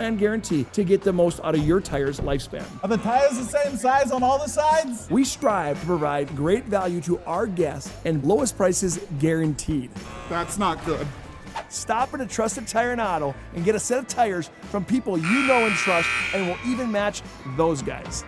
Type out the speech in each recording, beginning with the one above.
and guarantee to get the most out of your tire's lifespan. Are the tires the same size on all the sides? We strive to provide great value to our guests and lowest prices guaranteed. That's not good. Stop at a trusted tire and auto and get a set of tires from people you know and trust, and will even match those guys.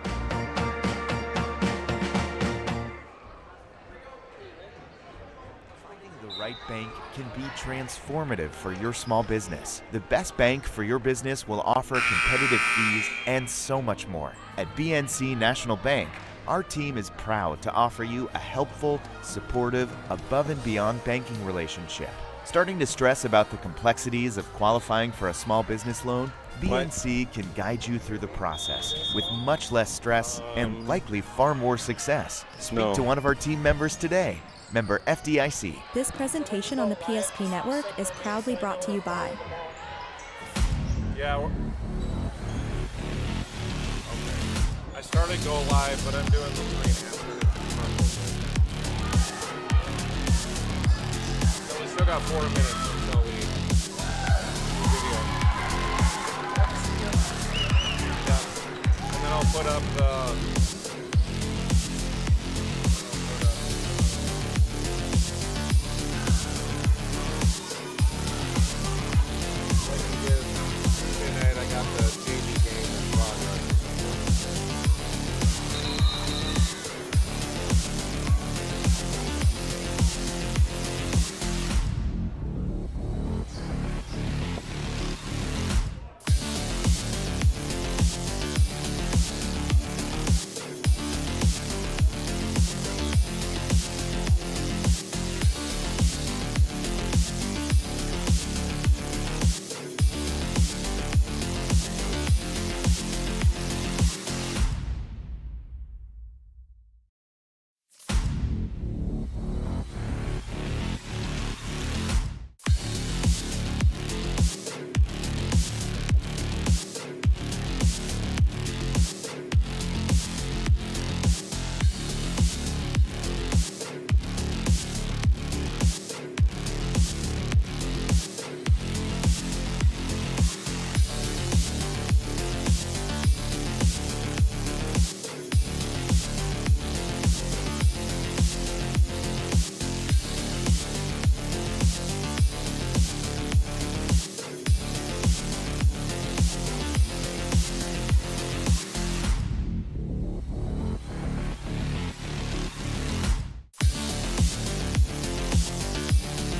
Finding the right bank can be transformative for your small business. The best bank for your business will offer competitive fees and so much more. At BNC National Bank, our team is proud to offer you a helpful, supportive, above and beyond banking relationship. Starting to stress about the complexities of qualifying for a small business loan? BNC can guide you through the process with much less stress and likely far more success. Speak to one of our team members today. Member FDIC. This presentation on the PSP Network is proudly brought to you by. Yeah, okay. I started Go Live, but I'm doing the 3.5 minutes. So we still got 4 minutes until we do the video. Yeah. And then I'll put up the... I got the JV game in progress.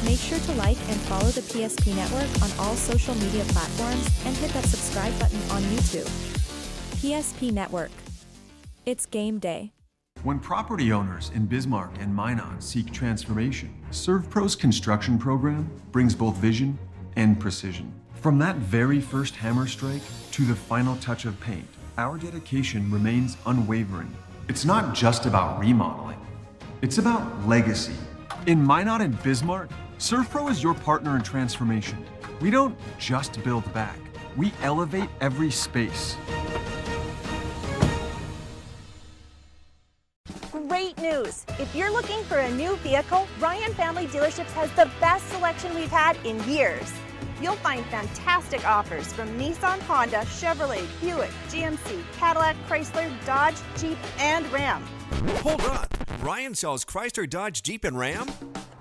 Make sure to like and follow the PSP Network on all social media platforms and hit that subscribe button on YouTube. PSP Network. It's game day. When property owners in Bismarck and Minot seek transformation, ServPro's construction program brings both vision and precision. From that very first hammer strike to the final touch of paint, our dedication remains unwavering. It's not just about remodeling, it's about legacy. In Minot and Bismarck, ServPro is your partner in transformation. We don't just build back, we elevate every space. Great news! If you're looking for a new vehicle, Ryan Family Dealerships has the best selection we've had in years. You'll find fantastic offers from Nissan, Honda, Chevrolet, Buick, GMC, Cadillac, Chrysler, Dodge, Jeep, and Ram. Hold on, Ryan sells Chrysler, Dodge, Jeep, and Ram?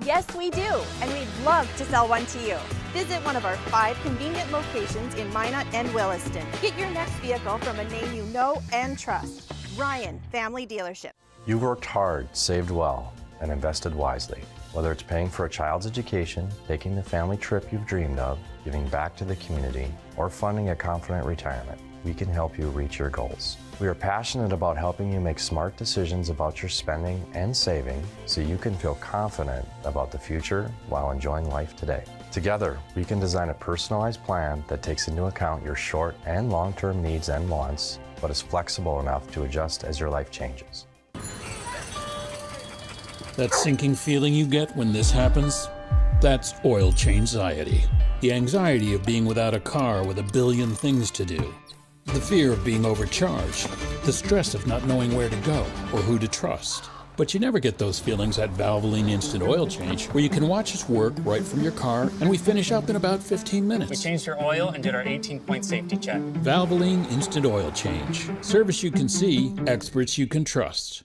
Yes, we do, and we'd love to sell one to you. Visit one of our 5 convenient locations in Minot and Williston. Get your next vehicle from a name you know and trust. Ryan Family Dealership. You worked hard, saved well, and invested wisely. Whether it's paying for a child's education, taking the family trip you've dreamed of, giving back to the community, or funding a confident retirement, we can help you reach your goals. We are passionate about helping you make smart decisions about your spending and saving so you can feel confident about the future while enjoying life today. Together, we can design a personalized plan that takes into account your short and long-term needs and wants, but is flexible enough to adjust as your life changes. That sinking feeling you get when this happens? That's oil change-anxiety. The anxiety of being without a car with a billion things to do. The fear of being overcharged. The stress of not knowing where to go or who to trust. But But you never get those feelings at Valvoline Instant Oil Change, where you can watch us work right from your car, and we finish up in about 15 minutes. We changed your oil and did our 18-point safety check. Valvoline Instant Oil Change. Service you can see, experts you can trust.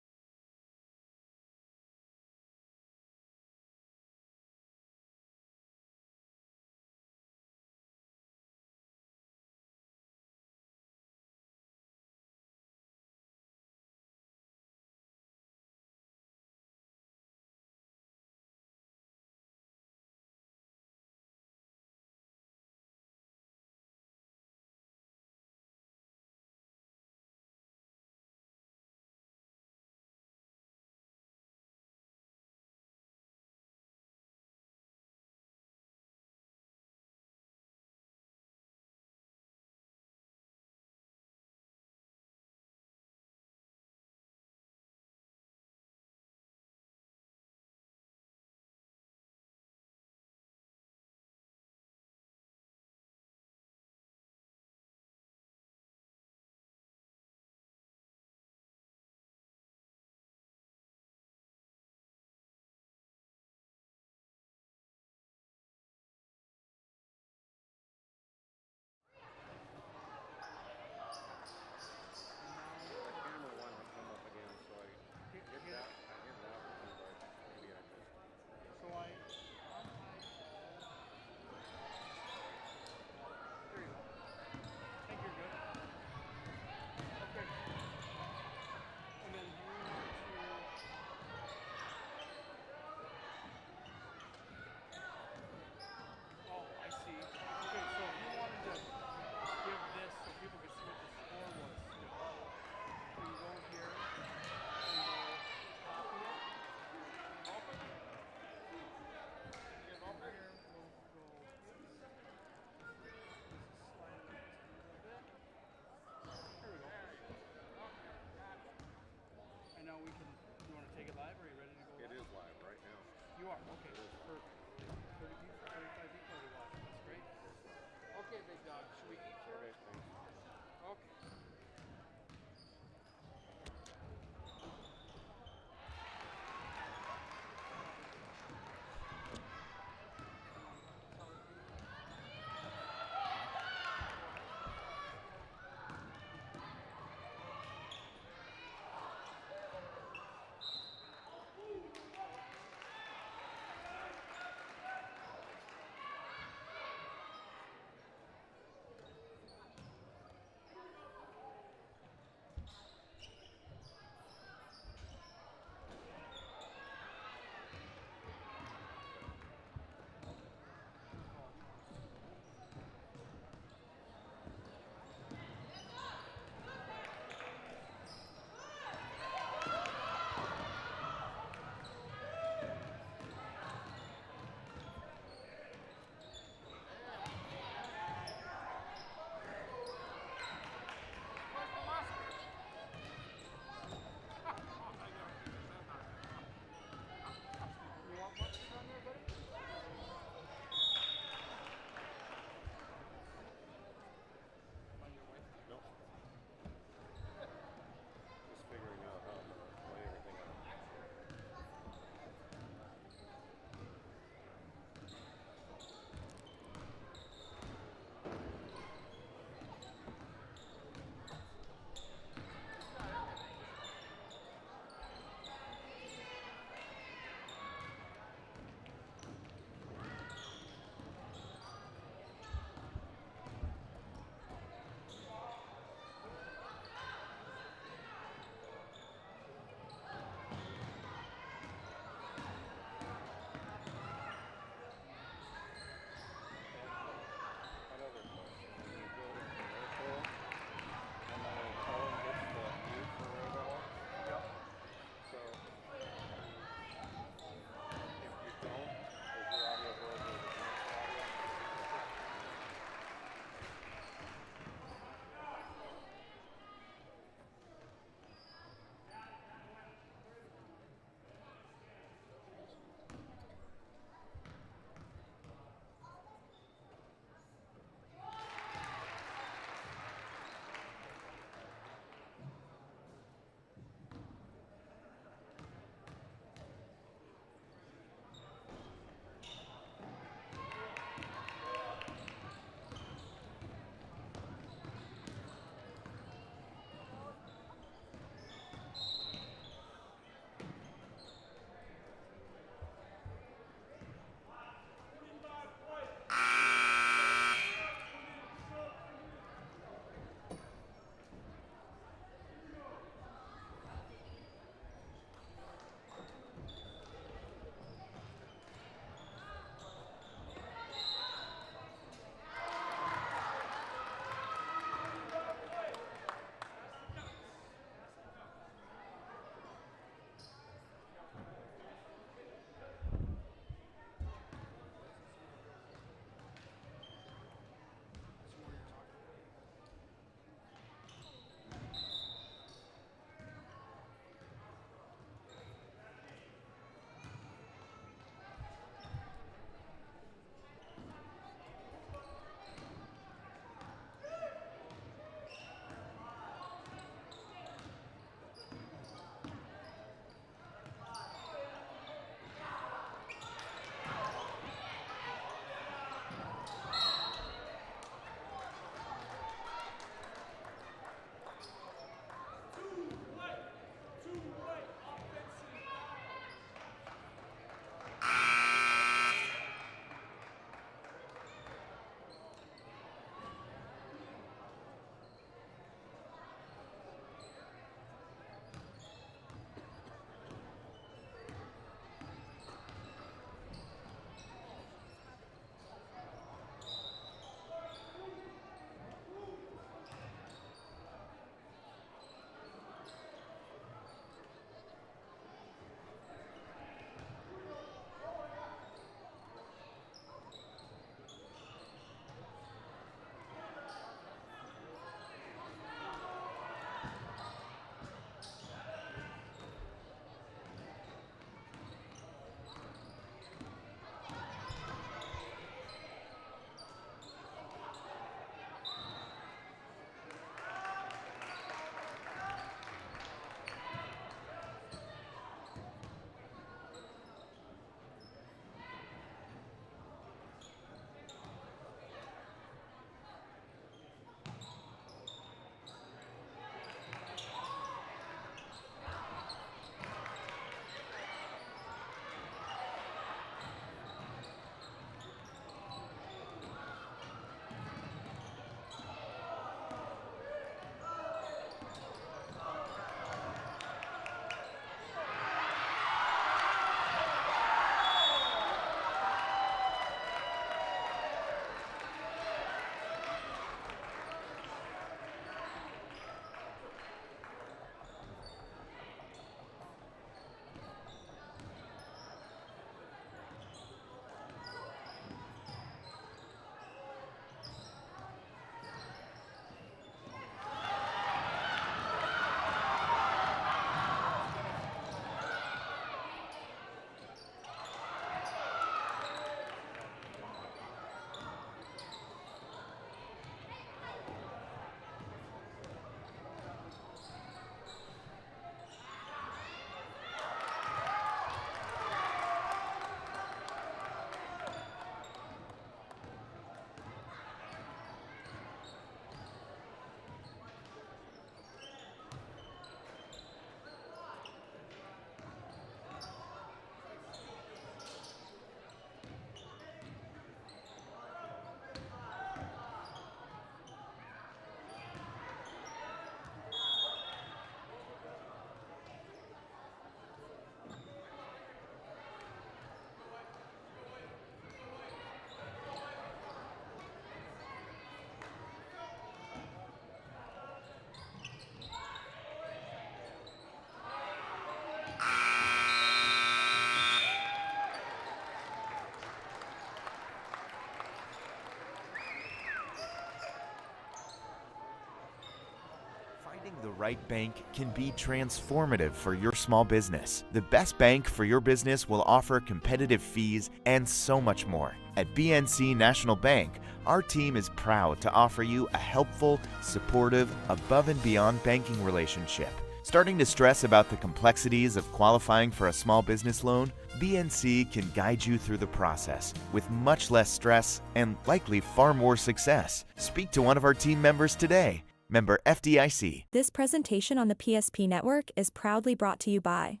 right bank can be transformative for your small business. The best bank for your business will offer competitive fees and so much more. At BNC National Bank, our team is proud to offer you a helpful, supportive, above and beyond banking relationship. Starting to stress about the complexities of qualifying for a small business loan? BNC can guide you through the process with much less stress and likely far more success. Speak to one of our team members today. Member FDIC. This presentation on the PSP Network is proudly brought to you by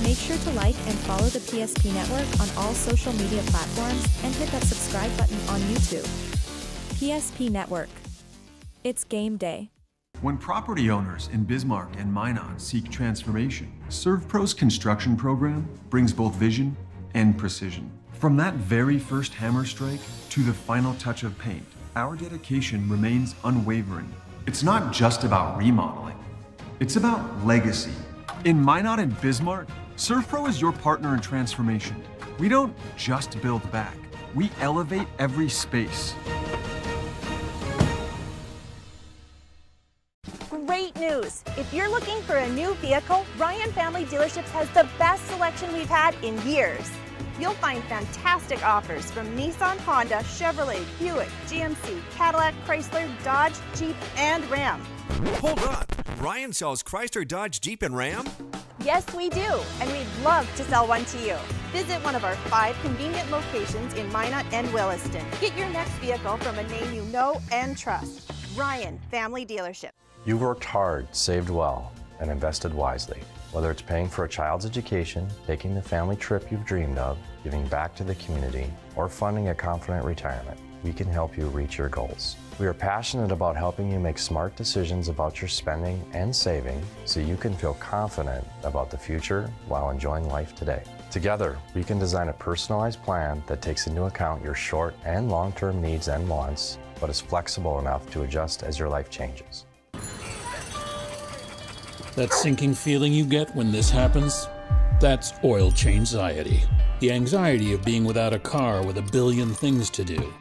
Make sure to like and follow the PSP Network on all social media platforms and hit that subscribe button on YouTube. PSP Network. It's game day. When property owners in Bismarck and Minot seek transformation, ServPro's construction program brings both vision and precision. From that very first hammer strike to the final touch of paint, our dedication remains unwavering. It's not just about remodeling, it's about legacy. In Minot and Bismarck, ServPro is your partner in transformation. We don't just build back, we elevate every space. Great news! If you're looking for a new vehicle, Ryan Family Dealerships has the best selection we've had in years. You'll find fantastic offers from Nissan, Honda, Chevrolet, Buick, GMC, Cadillac, Chrysler, Dodge, Jeep, and Ram. Hold on. Ryan sells Chrysler, Dodge, Jeep, and Ram? Yes, we do, and we'd love to sell one to you. Visit one of our 5 convenient locations in Minot and Williston. Get your next vehicle from a name you know and trust. Ryan Family Dealership. You worked hard, saved well, and invested wisely. Whether it's paying for a child's education, taking the family trip you've dreamed of, giving back to the community, or funding a confident retirement, we can help you reach your goals. We are passionate about helping you make smart decisions about your spending and saving so you can feel confident about the future while enjoying life today. Together, we can design a personalized plan that takes into account your short and long-term needs and wants, but is flexible enough to adjust as your life changes. That sinking feeling you get when this happens? That's oil change-anxiety. The anxiety of being without a car with a billion things to do.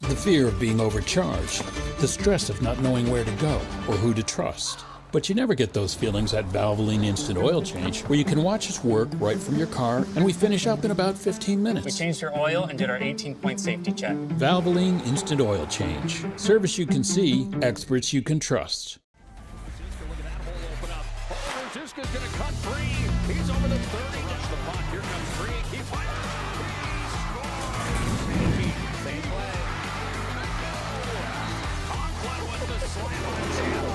The fear of being overcharged. The stress of not knowing where to go or who to trust. But you never get those feelings at Valvoline Instant Oil Change, where you can watch us work right from your car, and we finish up in about 15 minutes. We changed your oil and did our 18-point safety check. Valvoline Instant Oil Change. Service you can see, experts you can trust. Ziska's going to cut free. He's over the 30. Gets the puck. Here comes free. He fires. He scores. Same play. Conklin with the slam on his hand.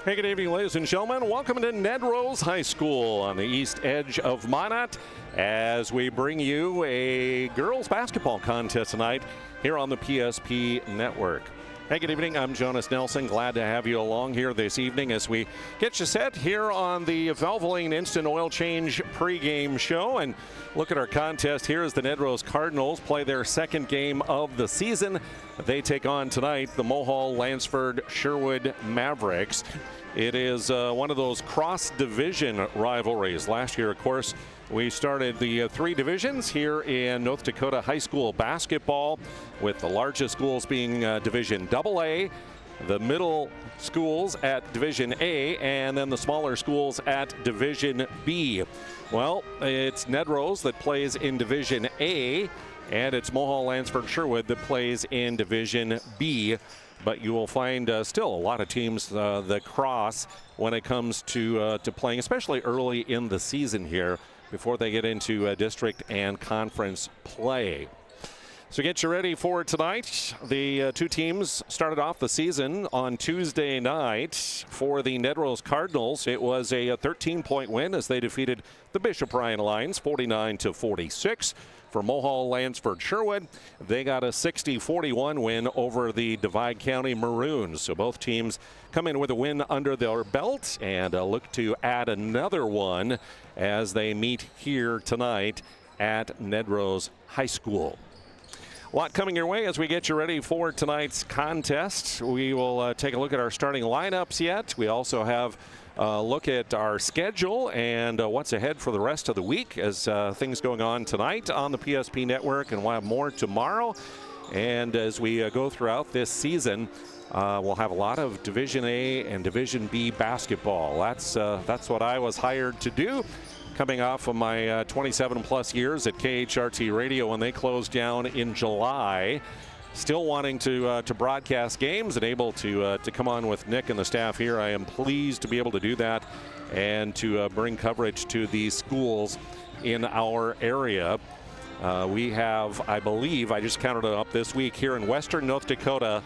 Hey, good evening, ladies and gentlemen. Welcome to Nedrose High School on the east edge of Minot as we bring you a girls basketball contest tonight here on the PSP Network. Hey, good evening. I'm Jonas Nelson. Glad to have you along here this evening as we get you set here on the Valvoline Instant Oil Change pregame show. And look at our contest here as the Nedrose Cardinals play their second game of the season. They take on tonight the Mohall Lansford Sherwood Mavericks. It is one of those cross-division rivalries. Last year, of course, we started the three divisions here in North Dakota high school basketball, with the largest schools being Division AA, the middle schools at Division A, and then the smaller schools at Division B. Well, it's Nedrose that plays in Division A, and it's Mohall Lansford Sherwood that plays in Division B. But you will find still a lot of teams that cross when it comes to playing, especially early in the season here before they get into district and conference play. So get you ready for tonight. The two teams started off the season on Tuesday night. For the Nedrose Cardinals, it was a 13-point win as they defeated the Bishop Ryan Lions 49-46. For Mohall Lansford Sherwood, they got a 60-41 win over the Divide County Maroons. So both teams come in with a win under their belt and look to add another one as they meet here tonight at Nedrose High School. A lot coming your way as we get you ready for tonight's contest. We will take a look at our starting lineups yet. We also have a look at our schedule and what's ahead for the rest of the week as things going on tonight on the PSP Network, and we'll have more tomorrow. And as we go throughout this season, we'll have a lot of Division A and Division B basketball. That's what I was hired to do, coming off of my 27-plus years at KHRT Radio when they closed down in July. Still wanting to broadcast games and able to come on with Nick and the staff here. I am pleased to be able to do that and to bring coverage to these schools in our area. We have, I believe, I just counted it up this week here in Western North Dakota,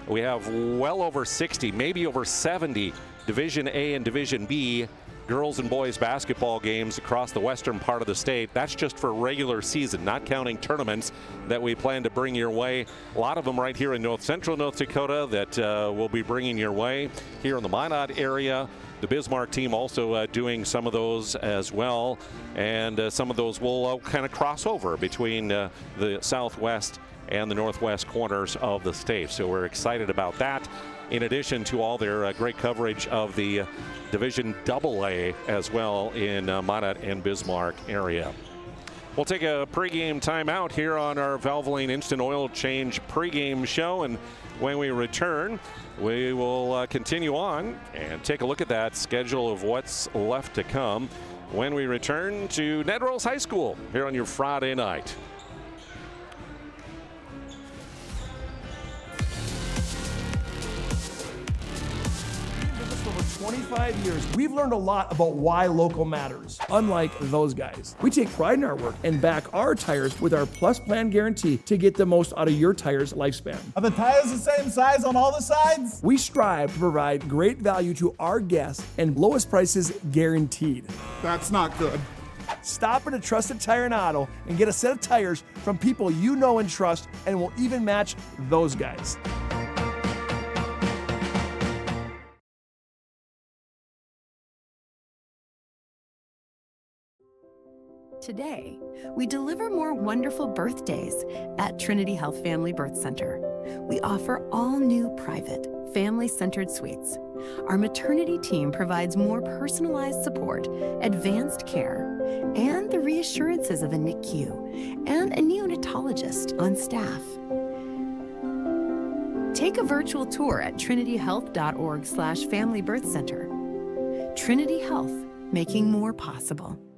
we have well over 60, maybe over 70 Division A and Division B girls and boys basketball games across the western part of the state. That's just for regular season, not counting tournaments that we plan to bring your way. A lot of them right here in north central North Dakota that we'll be bringing your way here in the Minot area. The Bismarck team also doing some of those as well, and some of those will kind of cross over between the southwest and the northwest corners of the state. So we're excited about that, in addition to all their great coverage of the Division AA as well in Minot and Bismarck area. We'll take a pregame timeout here on our Valvoline Instant Oil Change pregame show, and when we return, we will continue on and take a look at that schedule of what's left to come when we return to Nedrose High School here on your Friday night. 25 years, we've learned a lot about why local matters. Unlike those guys, we take pride in our work and back our tires with our Plus Plan guarantee to get the most out of your tire's lifespan. Are the tires the same size on all the sides? We strive to provide great value to our guests and lowest prices guaranteed. That's not good. Stop at a trusted tire and auto and get a set of tires from people you know and trust, and will even match those guys. Today, we deliver more wonderful birthdays at Trinity Health Family Birth Center. We offer all new private, family-centered suites. Our maternity team provides more personalized support, advanced care, and the reassurances of a NICU and a neonatologist on staff. Take a virtual tour at trinityhealth.org/Family Birth Center. Trinity Health, making more possible. 20 Trinity Health, making more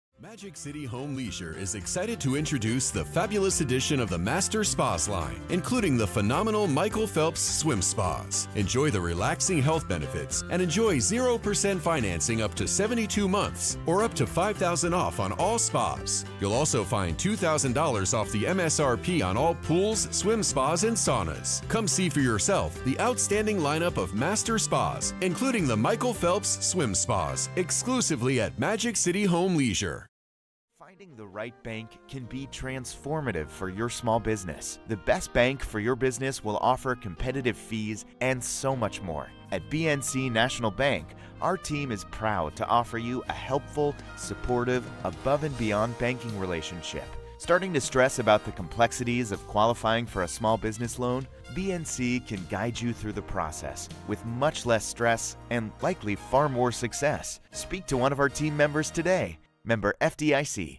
possible. Magic City Home Leisure is excited to introduce the fabulous edition of the Master Spas line, including the phenomenal Michael Phelps Swim Spas. Enjoy the relaxing health benefits and enjoy 0% financing up to 72 months or up to $5,000 off on all spas. You'll also find $2,000 off the MSRP on all pools, swim spas, and saunas. Come see for yourself the outstanding lineup of Master Spas, including the Michael Phelps Swim Spas, exclusively at Magic City Home Leisure. Finding the right bank can be transformative for your small business. The best bank for your business will offer competitive fees and so much more. At BNC National Bank, our team is proud to offer you a helpful, supportive, above and beyond banking relationship. Starting to stress about the complexities of qualifying for a small business loan? BNC can guide you through the process with much less stress and likely far more success. Speak to one of our team members today. Member FDIC.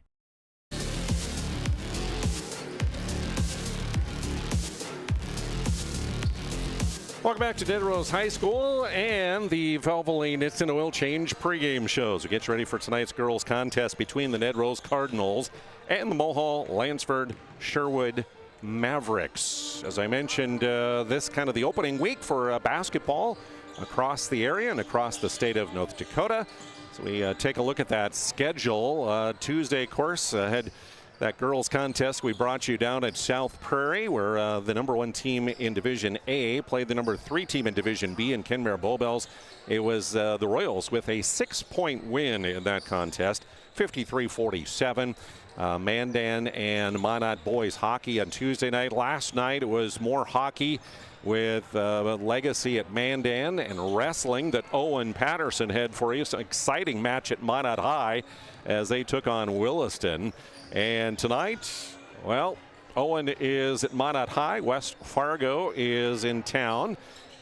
Welcome back to Nedrose High School and the Valvoline Instant Oil Change pregame shows. We get you ready for tonight's girls contest between the Nedrose Cardinals and the Mulhall Lansford Sherwood Mavericks. As I mentioned, this kind of the opening week for basketball across the area and across the state of North Dakota. So we take a look at that schedule. Tuesday, of course, had that girls contest we brought you down at South Prairie, where the #1 team in Division A played the #3 team in Division B in Kenmare Bowbells. It was the Royals with a 6-point win in that contest, 53-47. Mandan and Minot boys hockey on Tuesday night. Last night it was more hockey with Legacy at Mandan and wrestling that Owen Patterson had for you. It's an exciting match at Minot High as they took on Williston. And tonight, well, Owen is at Minot High. West Fargo is in town.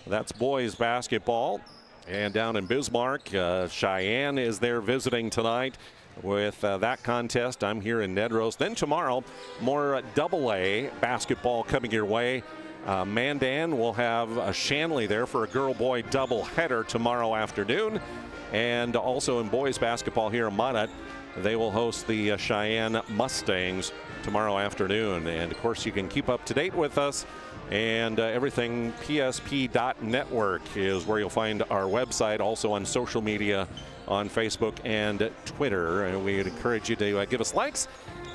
That's boys basketball. And down in Bismarck, Cheyenne is there visiting tonight with that contest. I'm here in Nedrose. Then tomorrow, more AA basketball coming your way. Mandan will have a Shanley there for a girl-boy doubleheader tomorrow afternoon. And also in boys basketball here in Minot, they will host the Cheyenne Mustangs tomorrow afternoon. And of course, you can keep up to date with us, and everything psp.network is where you'll find our website, also on social media on Facebook and Twitter. And we'd encourage you to give us likes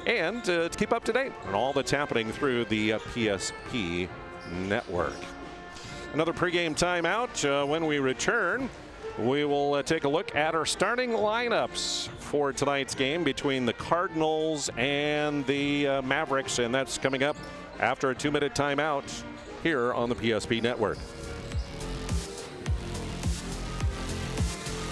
and to keep up to date on all that's happening through the PSP network. Another pregame timeout. When we return, we will take a look at our starting lineups for tonight's game between the Cardinals and the Mavericks, and that's coming up after a 2-minute timeout here on the PSP network.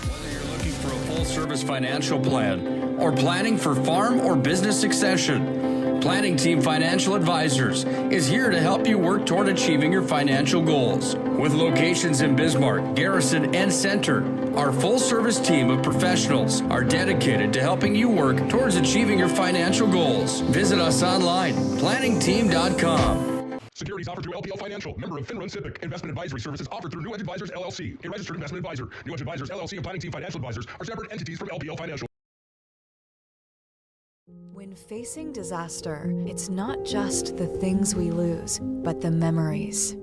Whether you're looking for a full-service financial plan or planning for farm or business succession, Planning Team Financial Advisors is here to help you work toward achieving your financial goals. With locations in Bismarck, Garrison, and Center, our full-service team of professionals are dedicated to helping you work towards achieving your financial goals. Visit us online, planningteam.com. Securities offered through LPL Financial, member of Finrun Civic. Investment advisory services offered through New Edge Advisors LLC, a registered investment advisor. New Edge Advisors LLC and Planning Team Financial Advisors are separate entities from LPL Financial. When facing disaster, it's not just the things we lose, but the memories.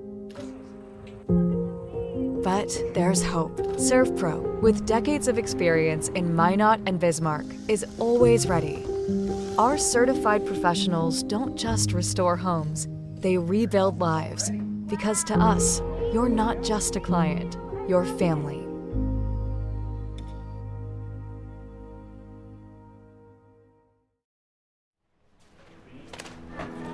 But there's hope. ServPro, with decades of experience in Minot and Bismarck, is always ready. Our certified professionals don't just restore homes, they rebuild lives. Because to us, you're not just a client, you're family.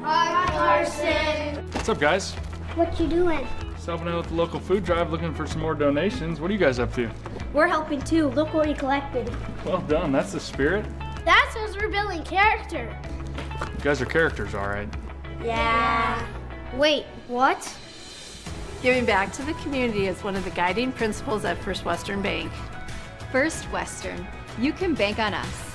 Hi, Carson. What's up, guys? What you doing? Just helping out with the local food drive, looking for some more donations. What are you guys up to? We're helping too. Look what we collected. Well done. That's the spirit. That says we're building character. You guys are characters, all right. Yeah. Wait, what? Giving back to the community is one of the guiding principles at First Western Bank. First Western. You can bank on us.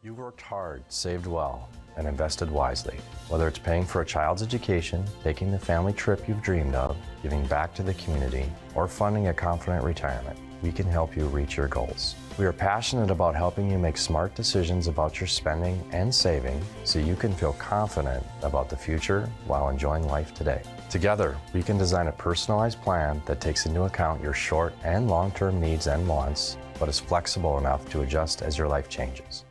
You worked hard, saved well, and invested wisely. Whether it's paying for a child's education, taking the family trip you've dreamed of, giving back to the community, or funding a confident retirement, we can help you reach your goals. We are passionate about helping you make smart decisions about your spending and saving so you can feel confident about the future while enjoying life today. Together, we can design a personalized plan that takes into account your short and long-term needs and wants, but is flexible enough to adjust as your life changes.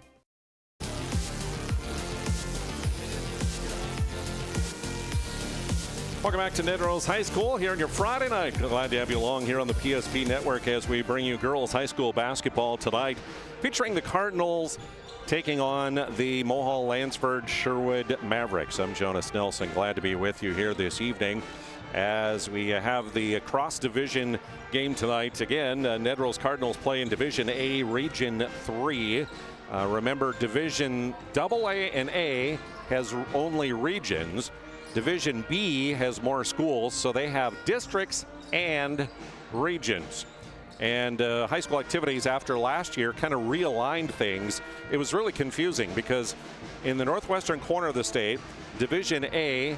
Welcome back to Nedrose High School here on your Friday night. Glad to have you along here on the PSP Network as we bring you girls high school basketball tonight, featuring the Cardinals taking on the Mohall Lansford Sherwood Mavericks. I'm Jonas Nelson. Glad to be with you here this evening as we have the cross-division game tonight. Again, Nedrose Cardinals play in Division A, Region 3. Remember, Division AA and A has only regions. Division B has more schools, so they have districts and regions. And high school activities after last year kind of realigned things. It was really confusing because in the northwestern corner of the state, Division A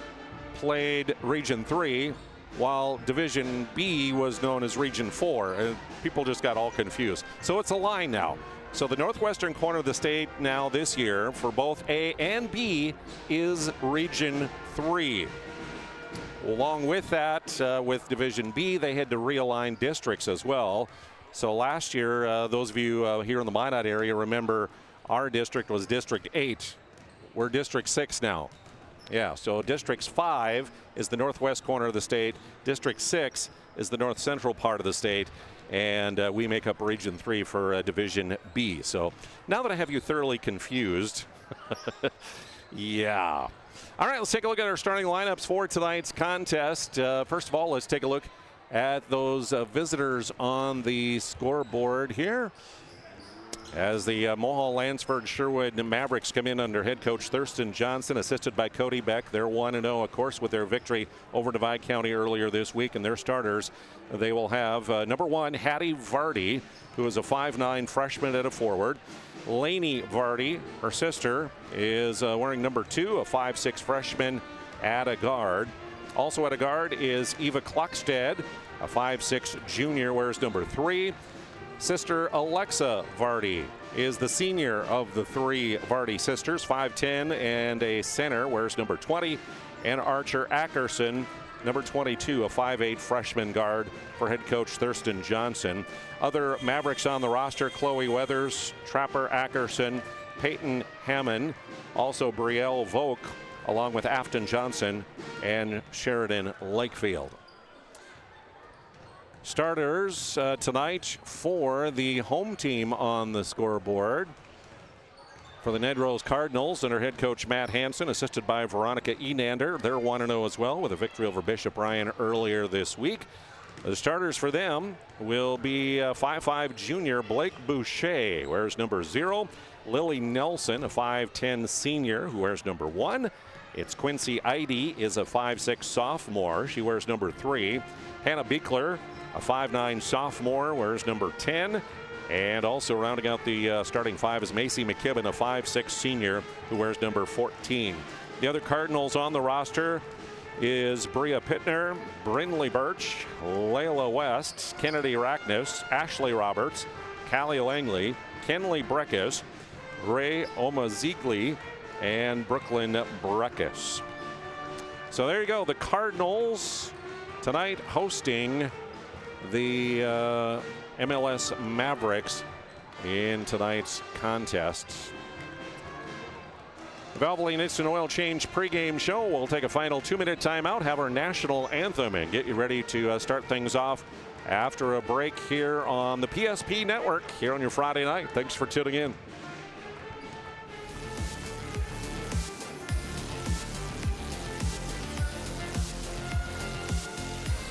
played Region 3, while Division B was known as Region 4. And people just got all confused. So it's a line now. So the northwestern corner of the state now this year for both A and B is Region 3. Along with that, with Division B, they had to realign districts as well. So last year, those of you here in the Minot area remember our district was District 8. We're District 6 now. Yeah, so District 5 is the northwest corner of the state. District 6 is the north central part of the state. And we make up Region 3 for Division B. So now that I have you thoroughly confused, yeah. All right, let's take a look at our starting lineups for tonight's contest. First of all, let's take a look at those visitors on the scoreboard here. As the Mohall Lansford Sherwood Mavericks come in under head coach Thurston Johnson, assisted by Cody Beck. They're 1-0, of course, with their victory over Divide County earlier this week. And their starters, they will have number 1, Hattie Vardy, who is a 5'9" freshman at a forward. Lainey Vardy, her sister, is wearing number 2, a 5'6" freshman at a guard. Also at a guard is Eva Klokstad, a 5'6" junior, wears number 3. Sister Alexa Vardy is the senior of the 3 Vardy sisters, 5'10" and a center, wears number 20. And Archer Ackerson, number 22, a 5'8" freshman guard for head coach Thurston Johnson. Other Mavericks on the roster: Chloe Weathers, Trapper Ackerson, Peyton Hammond, also Brielle Volk, along with Afton Johnson and Sheridan Lakefield. Starters tonight for the home team on the scoreboard. For the Nedrose Cardinals, under head coach Matt Hansen, assisted by Veronica Enander. They're 1-0 as well, with a victory over Bishop Ryan earlier this week. The starters for them will be 5'5" junior Blake Boucher, wears number 0. Lily Nelson, a 5'10" senior, who wears number 1. It's Quincy Eide, is a 5'6" sophomore. She wears number 3. Hannah Beekler, a 5'9" sophomore, wears number 10. And also rounding out the starting 5 is Macy McKibben, a 5'6" senior, who wears number 14. The other Cardinals on the roster is Bria Pittner, Brinley Birch, Layla West, Kennedy Rackness, Ashley Roberts, Callie Langley, Kenley Breckus, Ray Omazigli, and Brooklyn Breckus. So there you go. The Cardinals tonight hosting the MLS Mavericks in tonight's contest. The Valvoline Instant Oil Change pregame show. We'll take a final 2-minute timeout, have our national anthem, and get you ready to start things off after a break here on the PSP Network here on your Friday night. Thanks for tuning in.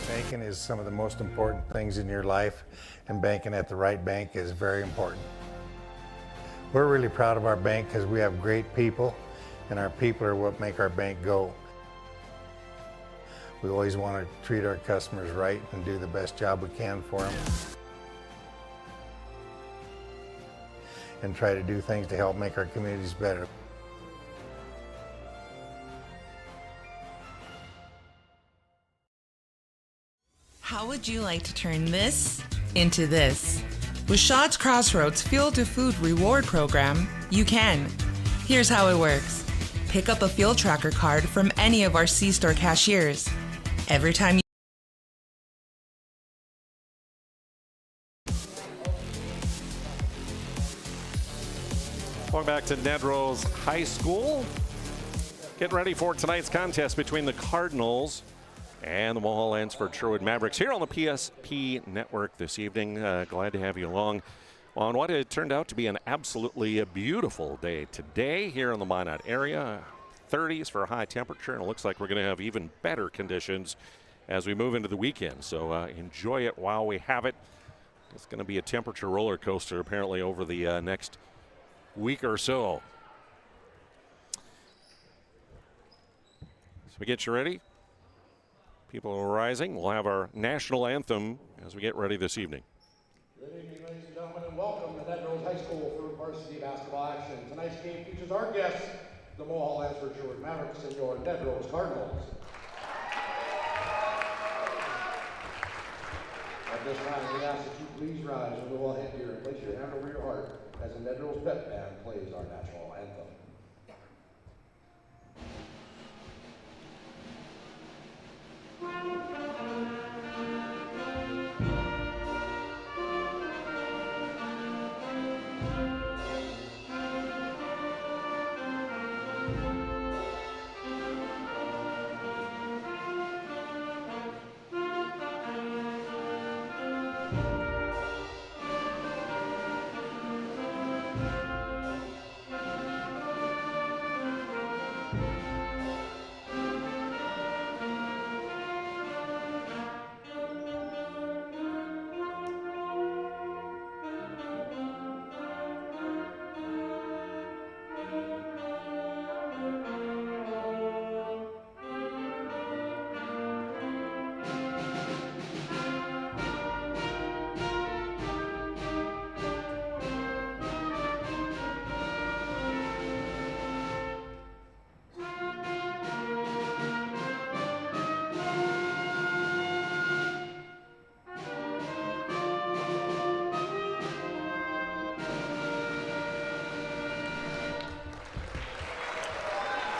Banking is some of the most important things in your life, and banking at the right bank is very important. We're really proud of our bank because we have great people, and our people are what make our bank go. We always want to treat our customers right and do the best job we can for them, and try to do things to help make our communities better. How would you like to turn this into this. With Shaw's Crossroads Fuel to Food Reward Program, you can. Here's how it works. Pick up a fuel tracker card from any of our C-store cashiers. Every time you Welcome back to Nedrose High School. Get ready for tonight's contest between the Cardinals and the Mulholland Sherwood Mavericks here on the PSP Network this evening. Glad to have you along on what it turned out to be an absolutely beautiful day today here in the Minot area. 30s for a high temperature, and it looks like we're going to have even better conditions as we move into the weekend. So enjoy it while we have it. It's going to be a temperature roller coaster apparently over the next week or so. So we get you ready. People are rising. We'll have our national anthem as we get ready this evening. Good evening, ladies and gentlemen, and welcome to Nedrose High School for varsity basketball action. Tonight's game features our guests, the Mulholland Sherwood Mavericks and your Nedrose Cardinals. At this time, we ask that you please rise and we will head here and place your hand over your heart as the Nedrose Pep Band plays our national anthem.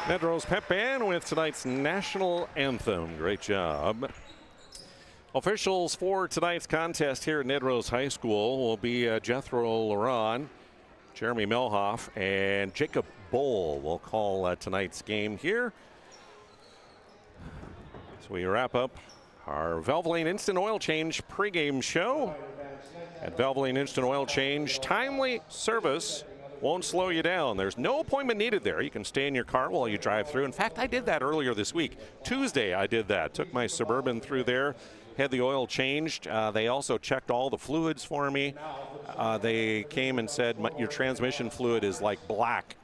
Nedrose Pep Band with tonight's national anthem. Great job. Officials for tonight's contest here at Nedrose High School will be Jethro Laron, Jeremy Melhoff, and Jacob Bowl will call tonight's game here. So we wrap up our Valvoline Instant Oil Change pregame show. At Valvoline Instant Oil Change, timely service won't slow you down. There's no appointment needed there. You can stay in your car while you drive through. In fact, I did that earlier this week. Tuesday, I did that. Took my Suburban through there, had the oil changed. They also checked all the fluids for me. They came and said, your transmission fluid is like black.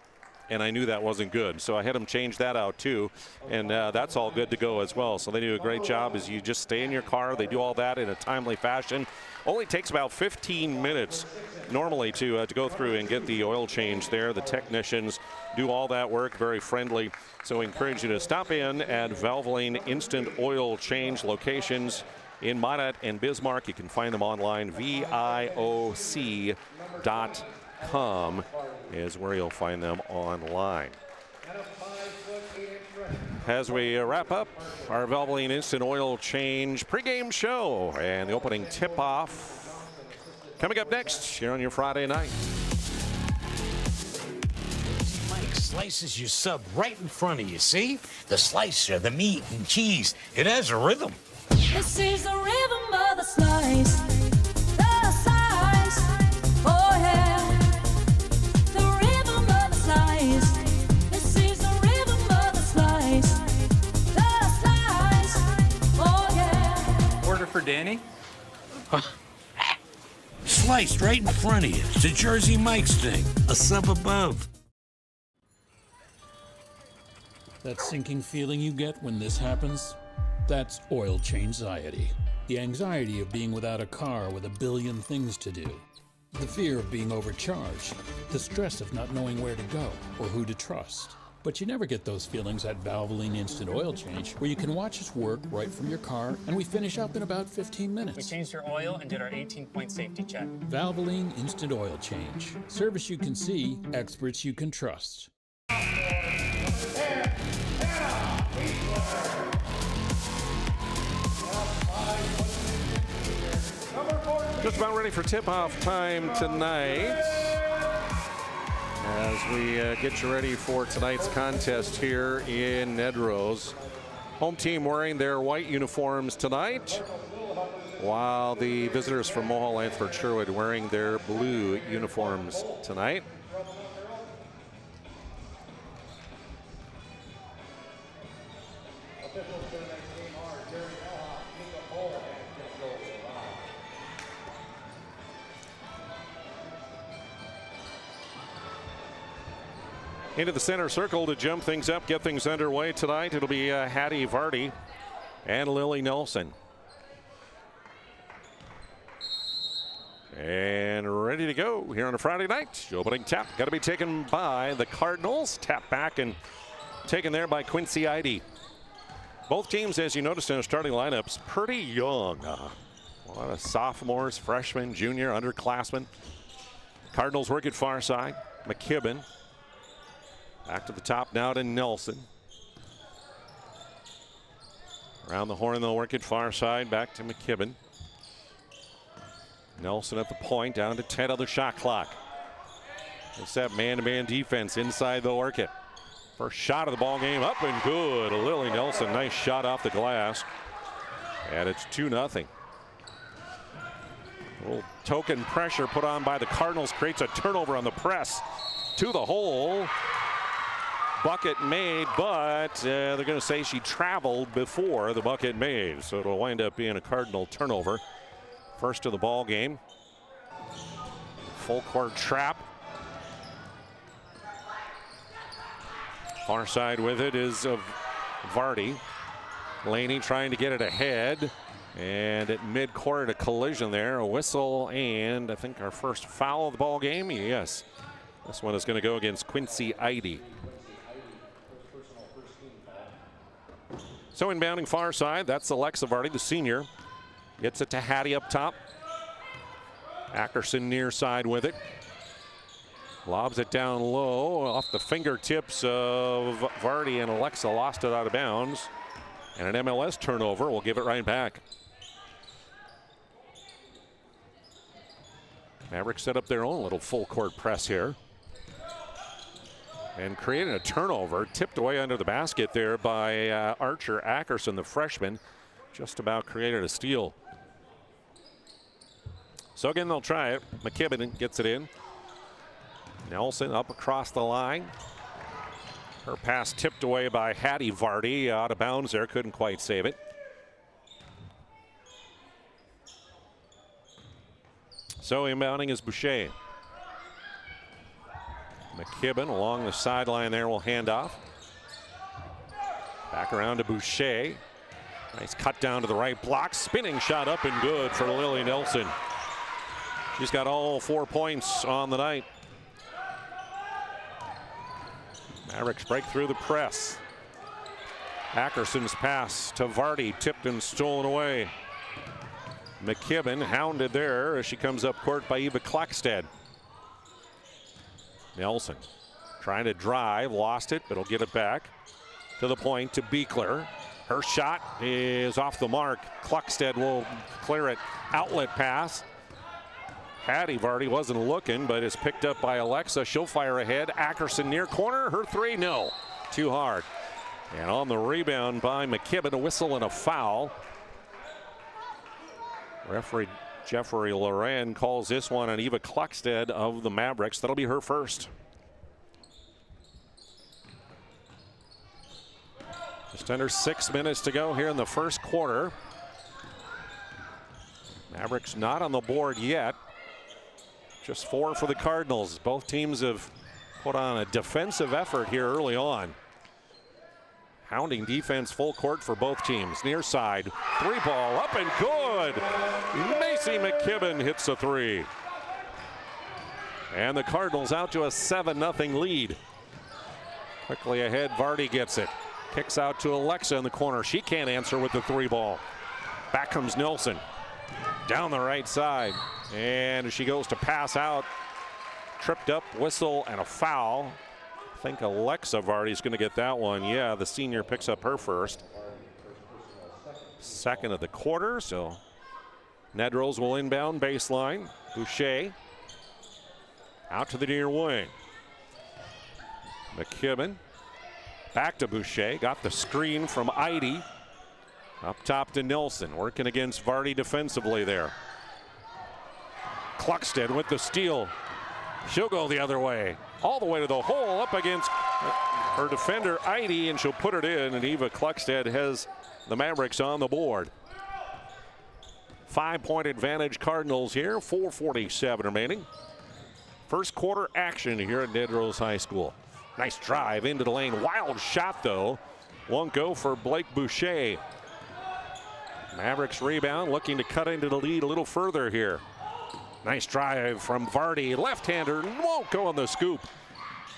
And I knew that wasn't good. So I had them change that out too. And that's all good to go as well. So they do a great job as you just stay in your car. They do all that in a timely fashion. Only takes about 15 minutes normally to go through and get the oil change there. The technicians do all that work, very friendly. So I encourage you to stop in at Valvoline Instant Oil Change locations in Minot and Bismarck. You can find them online, VIOC.com is where you'll find them online. As we wrap up our Valvoline Instant Oil Change pregame show and the opening tip-off coming up next here on your Friday night. Mike slices your sub right in front of you, see? The slicer, the meat and cheese, it has a rhythm. This is the rhythm of the slice. The slice. Oh yeah. The rhythm of the slice. This is the rhythm of the slice. The slice. Oh yeah. Order for Danny? Sliced right in front of you. It's a Jersey Mike's thing. A sub above. That sinking feeling you get when this happens? That's oil change anxiety. The anxiety of being without a car with a billion things to do. The fear of being overcharged. The stress of not knowing where to go or who to trust. But you never get those feelings at Valvoline Instant Oil Change, where you can watch us work right from your car, and we finish up in about 15 minutes. We changed your oil and did our 18-point safety check. Valvoline Instant Oil Change. Service you can see, experts you can trust. Just about ready for tip-off time tonight. As we get you ready for tonight's contest here in Nedrose. Home team wearing their white uniforms tonight, while the visitors from Mohall, Lansford, Sherwood wearing their blue uniforms tonight. Into the center circle to jump things up, get things underway tonight. It'll be Hattie Vardy and Lily Nelson. And ready to go here on a Friday night. Opening tap got to be taken by the Cardinals. Tap back and taken there by Quincy Idy. Both teams, as you noticed in their starting lineups, pretty young. A lot of sophomores, freshmen, junior, underclassmen. Cardinals work at far side. McKibben. Back to the top now to Nelson. Around the horn, they'll work it far side. Back to McKibben. Nelson at the point, down to 10 on the shot clock. It's that man-to-man defense inside, they'll work it. First shot of the ball game, up and good. Lily Nelson, nice shot off the glass. And it's 2-0. A little token pressure put on by the Cardinals creates a turnover on the press. To the hole. Bucket made, but they're going to say she traveled before the bucket made. So it'll wind up being a Cardinal turnover. First of the ball game. Full court trap. Far side with it is of Vardy. Laney trying to get it ahead. And at midcourt, a collision there. A whistle, and I think our first foul of the ball game. Yes. This one is going to go against Quincy Idy. So inbounding far side, that's Alexa Vardy, the senior. Gets it to Hattie up top. Ackerson near side with it. Lobs it down low off the fingertips of Vardy, and Alexa lost it out of bounds. And an MLS turnover will give it right back. Mavericks set up their own little full court press here. And creating a turnover, tipped away under the basket there by Archer Ackerson, the freshman. Just about created a steal. So again, they'll try it. McKibben gets it in. Nelson up across the line. Her pass tipped away by Hattie Vardy, out of bounds there, couldn't quite save it. So inbounding is Boucher. McKibben along the sideline there will hand off. Back around to Boucher. Nice cut down to the right block. Spinning shot up and good for Lily Nelson. She's got all 4 points on the night. Mavericks break through the press. Ackerson's pass to Vardy, tipped and stolen away. McKibben hounded there as she comes up court by Eva Klokstad. Nelson trying to drive, lost it, but he'll get it back to the point to Beekler. Her shot is off the mark. Klokstad will clear it. Outlet pass. Hattie Vardy wasn't looking, but is picked up by Alexa. She'll fire ahead. Ackerson near corner. Her three, no. Too hard. And on the rebound by McKibben, a whistle and a foul. Referee Jeffrey Loran calls this one on Eva Klokstad of the Mavericks. That'll be her first. Just under 6 minutes to go here in the first quarter. Mavericks not on the board yet. Just 4 for the Cardinals. Both teams have put on a defensive effort here early on. Hounding defense full court for both teams. Near side, 3-ball up and good. Macy McKibben hits a 3. And the Cardinals out to a 7-0 lead. Quickly ahead, Vardy gets it. Kicks out to Alexa in the corner. She can't answer with the 3 ball. Back comes Nelson. Down the right side. And as she goes to pass out, tripped up, whistle, and a foul. I think Alexa Vardy's going to get that one. Yeah, the senior picks up her first. Second of the quarter, so Nedrose will inbound baseline. Boucher out to the near wing. McKibben back to Boucher. Got the screen from Eide. Up top to Nelson, working against Vardy defensively there. Cluxted with the steal. She'll go the other way, all the way to the hole, up against her defender Eide, and she'll put it in, and Eva Cluxted has the Mavericks on the board. 5-point advantage Cardinals here, 4:47 remaining. First quarter action here at Nedrose High School. Nice drive into the lane, wild shot though. Won't go for Blake Boucher. Mavericks rebound, looking to cut into the lead a little further here. Nice drive from Vardy, left-hander, won't go on the scoop.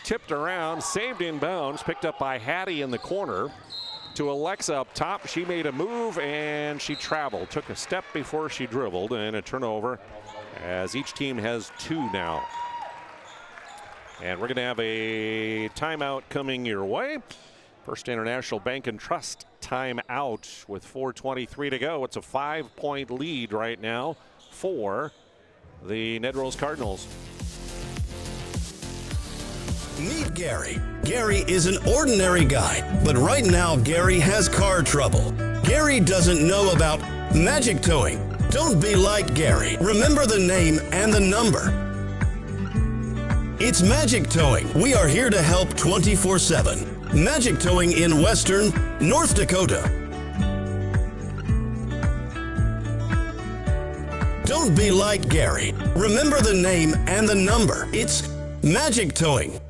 Tipped around, saved inbounds, picked up by Hattie in the corner. To Alexa up top, she made a move and she traveled. Took a step before she dribbled, and a turnover as each team has 2 now. And we're going to have a timeout coming your way. First International Bank and Trust timeout with 4:23 to go. It's a 5-point lead right now for the Nedrose Cardinals. Meet Gary. Gary is an ordinary guy, but right now Gary has car trouble. Gary doesn't know about magic towing. Don't be like Gary. Remember the name and the number. It's Magic Towing. We are here to help 24/7. Magic Towing in Western North Dakota. Don't be like Gary. Remember the name and the number. It's Magic Towing.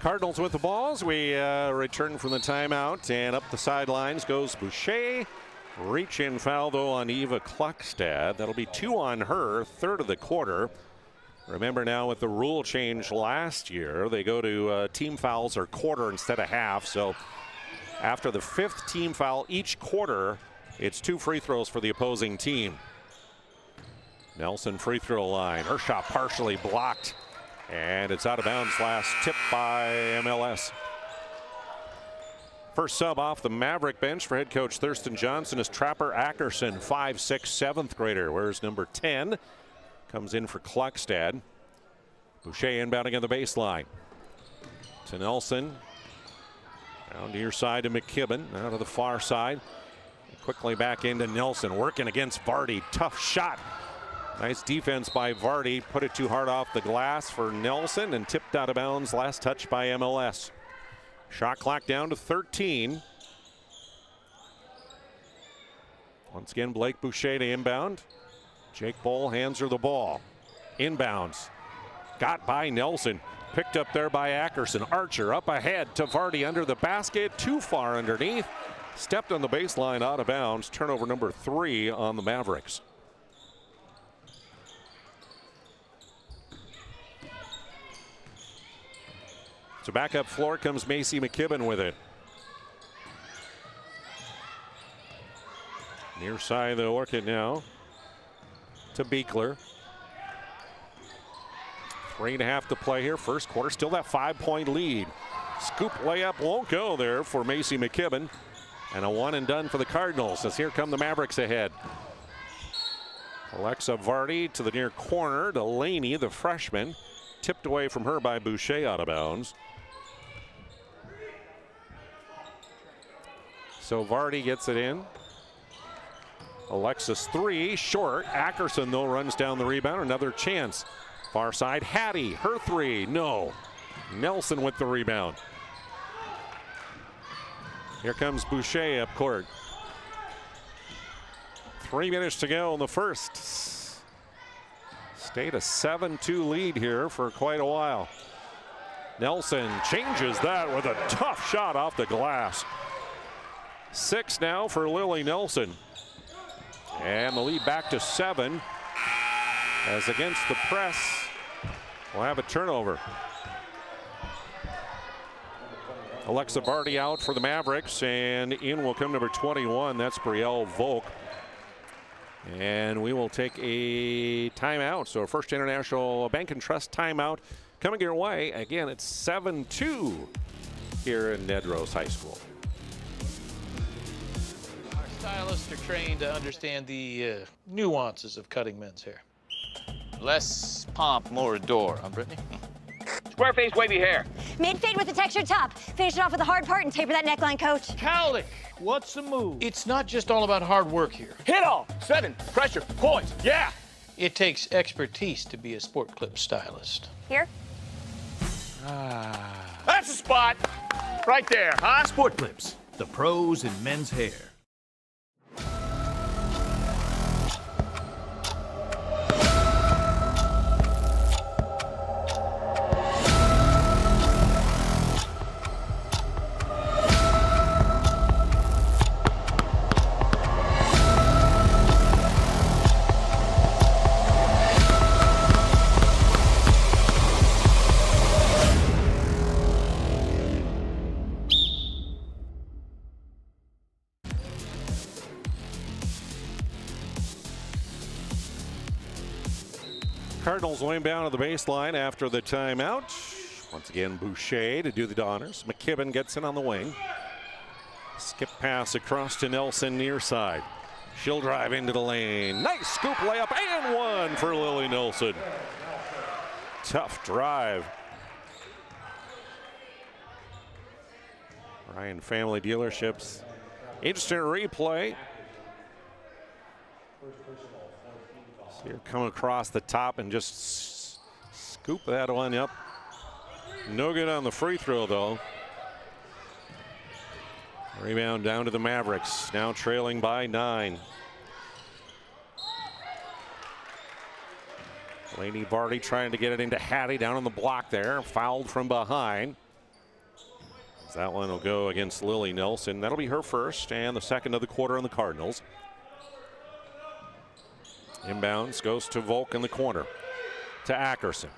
Cardinals with the balls. We return from the timeout, and up the sidelines goes Boucher. Reach-in foul, though, on Eva Cluxted. That'll be 2 on her, third of the quarter. Remember now, with the rule change last year, they go to team fouls or quarter instead of half. So after the 5th team foul each quarter, it's 2 free throws for the opposing team. Nelson free throw line. Her shot partially blocked, and it's out of bounds. Last tip by MLS. First sub off the Maverick bench for head coach Thurston Johnson is Trapper Ackerson, 5'6", 7th grader. Where's number 10? Comes in for Cluxted. Boucher inbounding on the baseline. To Nelson. Down near side to McKibben. Now to the far side. Quickly back into Nelson. Working against Vardy. Tough shot. Nice defense by Vardy. Put it too hard off the glass for Nelson and tipped out of bounds. Last touch by MLS. Shot clock down to 13. Once again, Blake Boucher to inbound. Jake Bowl hands her the ball. Inbounds. Got by Nelson. Picked up there by Ackerson. Archer up ahead to Vardy under the basket. Too far underneath. Stepped on the baseline out of bounds. Turnover number 3 on the Mavericks. So back up floor comes Macy McKibben with it. Near side they'll work it now to Beekler. 3.5 to play here. First quarter, still that 5-point lead. Scoop layup won't go there for Macy McKibben. And a 1 and done for the Cardinals as here come the Mavericks ahead. Alexa Vardy to the near corner. Delaney, the freshman, tipped away from her by Boucher out of bounds. So Vardy gets it in. Alexis 3, short. Ackerson, though, runs down the rebound. Another chance. Far side, Hattie, her 3, no. Nelson with the rebound. Here comes Boucher up court. 3 minutes to go in the first. Stayed a 7-2 lead here for quite a while. Nelson changes that with a tough shot off the glass. 6 now for Lily Nelson. And the lead back to 7. as against the press, we'll have a turnover. Alexa Vardy out for the Mavericks, and in will come number 21. That's Brielle Volk. And we will take a timeout. So First International Bank and Trust timeout coming your way. Again, it's 7-2 here in Nedrose High School. Our stylists are trained to understand the nuances of cutting men's hair. Less pomp, more adore, huh, Brittany? Square face, wavy hair. Mid-fade with a textured top. Finish it off with a hard part and taper that neckline, coach. Cowlick, what's the move? It's not just all about hard work here. Hit off, 7, pressure, points, yeah. It takes expertise to be a sport clip stylist. Here? That's the spot. Right there, huh? Sport Clips, the pros in men's hair. Cardinals will inbound to the baseline after the timeout. Once again, Boucher to do the honors. McKibben gets in on the wing. Skip pass across to Nelson near side. She'll drive into the lane. Nice scoop layup and one for Lily Nelson. Tough drive. Ryan Family Dealerships. Interesting replay. Here, come across the top and just scoop that one up. No good on the free throw, though. Rebound down to the Mavericks, now trailing by 9. Laney Vardy trying to get it into Hattie down on the block there, fouled from behind. That one will go against Lily Nelson. That'll be her first and the second of the quarter on the Cardinals. Inbounds goes to Volk in the corner to Ackerson.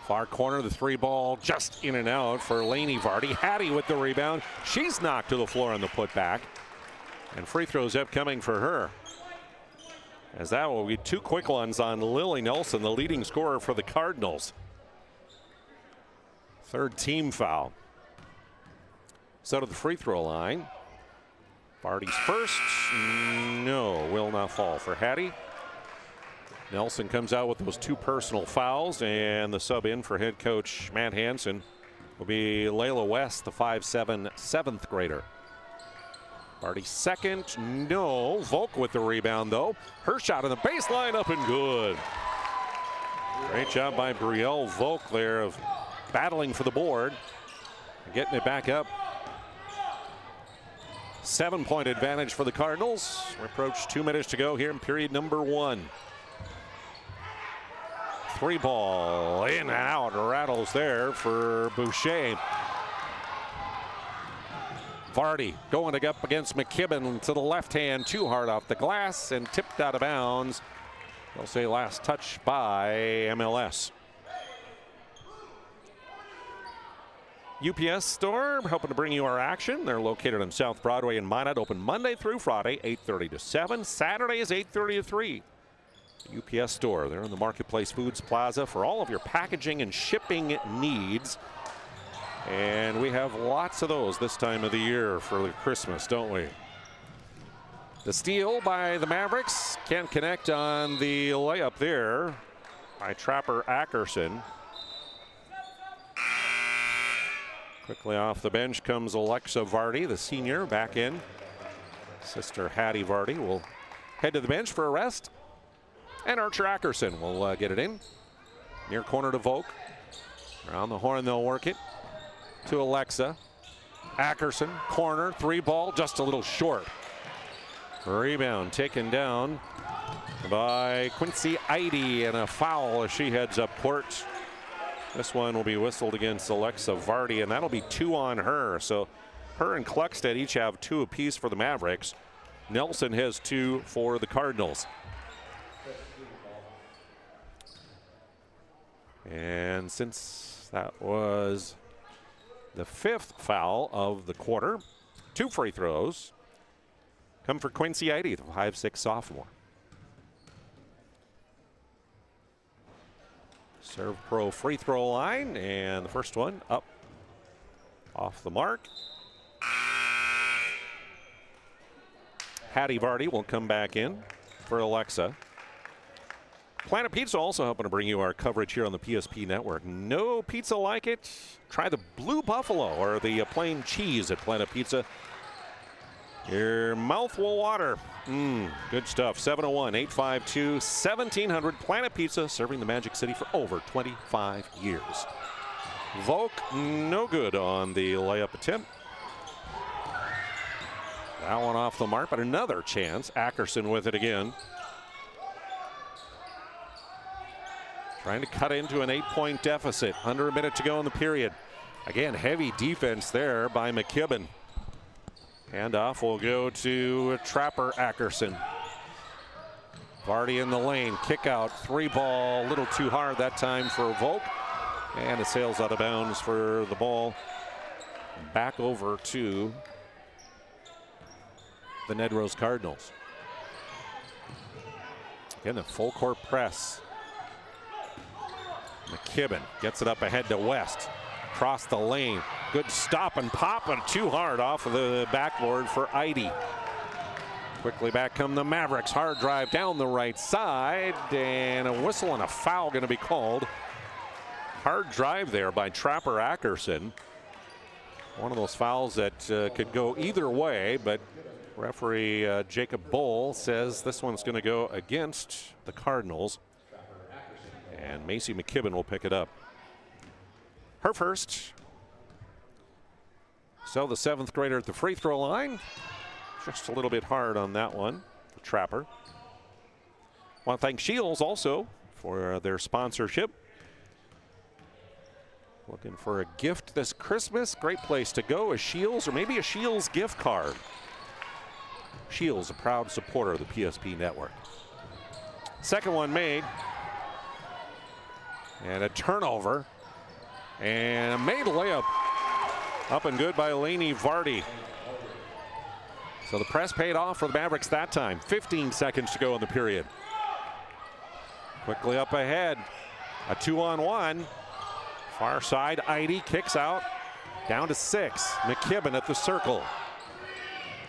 Far corner, the 3 ball just in and out for Laney Vardy. Hattie with the rebound. She's knocked to the floor on the putback. And free throws upcoming for her. As that will be 2 quick ones on Lily Nelson, the leading scorer for the Cardinals. 3rd team foul. So to the free throw line. Vardy's first. No, will not fall for Hattie. Nelson comes out with those 2 personal fouls, and the sub in for head coach Matt Hansen will be Layla West, the 5'7" 7th grader. Vardy second, no. Volk with the rebound, though. Her shot on the baseline, up and good. Great job by Brielle Volk there of battling for the board, getting it back up. 7-point advantage for the Cardinals. We approach 2 minutes to go here in period number 1. 3 ball in and out, rattles there for Boucher. Vardy going up against McKibben to the left hand, too hard off the glass and tipped out of bounds. They'll say last touch by MLS. UPS Store, hoping to bring you our action. They're located on South Broadway in Minot, open Monday through Friday, 8:30 to 7. Saturday is 8:30 to 3. UPS Store, they're in the Marketplace Foods Plaza for all of your packaging and shipping needs. And we have lots of those this time of the year for Christmas, don't we? The steal by the Mavericks. Can't connect on the layup there by Trapper Ackerson. Quickly off the bench comes Alexa Vardy, the senior, back in. Sister Hattie Vardy will head to the bench for a rest. And Archer Ackerson will get it in. Near corner to Volk. Around the horn they'll work it to Alexa. Ackerson, corner, 3 ball, just a little short. Rebound taken down by Quincy Eide, and a foul as she heads up court. This one will be whistled against Alexa Vardy, and that'll be 2 on her. So her and Kluckstedt each have 2 apiece for the Mavericks. Nelson has 2 for the Cardinals. And since that was the 5th foul of the quarter, 2 free throws come for Quincy Eide, the 5'6" sophomore. Serve Pro free throw line, and the first one up off the mark. Hattie Vardy will come back in for Alexa. Planet Pizza also helping to bring you our coverage here on the PSP network. No pizza like it. Try the Blue Buffalo or the plain cheese at Planet Pizza. Your mouth will water. Good stuff. 701-852-1700. Planet Pizza, serving the Magic City for over 25 years. Volk, no good on the layup attempt. That one off the mark, but another chance. Ackerson with it again. Trying to cut into an 8-point deficit. Under a minute to go in the period. Again, heavy defense there by McKibben. Handoff will go to Trapper Ackerson. Vardy in the lane. Kick out. 3-ball. A little too hard that time for Volk. And it sails out of bounds for the ball. Back over to the Nedrose Cardinals. Again, the full court press. McKibben gets it up ahead to West. Across the lane. Good stop and pop, and too hard off of the backboard for Eide. Quickly back come the Mavericks. Hard drive down the right side, and a whistle and a foul going to be called. Hard drive there by Trapper Ackerson. One of those fouls that could go either way, but referee Jacob Bowl says this one's going to go against the Cardinals. And Macy McKibben will pick it up. Her first. So the 7th grader at the free throw line. Just a little bit hard on that one for Trapper. Want to thank Shields also for their sponsorship. Looking for a gift this Christmas. Great place to go, a Shields or maybe a Shields gift card. Shields, a proud supporter of the PSP network. Second one made. And a turnover. And a made layup. Up and good by Lainey Vardy. So the press paid off for the Mavericks that time. 15 seconds to go in the period. Quickly up ahead. A 2-on-1. Far side, Eide kicks out. Down to 6. McKibben at the circle.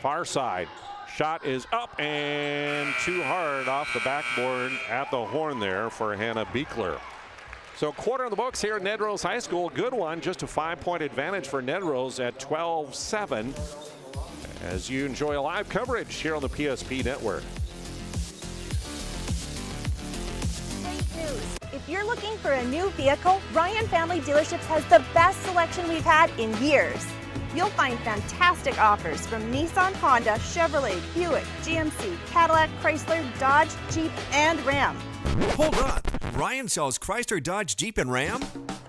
Far side. Shot is up and too hard off the backboard at the horn there for Hannah Beekler. So quarter in the books here at Nedrose High School. Good one, just a 5-point advantage for Nedrose at 12-7 as you enjoy live coverage here on the PSP network. Great news. If you're looking for a new vehicle, Ryan Family Dealerships has the best selection we've had in years. You'll find fantastic offers from Nissan, Honda, Chevrolet, Buick, GMC, Cadillac, Chrysler, Dodge, Jeep, and Ram. Hold on. Ryan sells Chrysler, Dodge, Jeep, and Ram?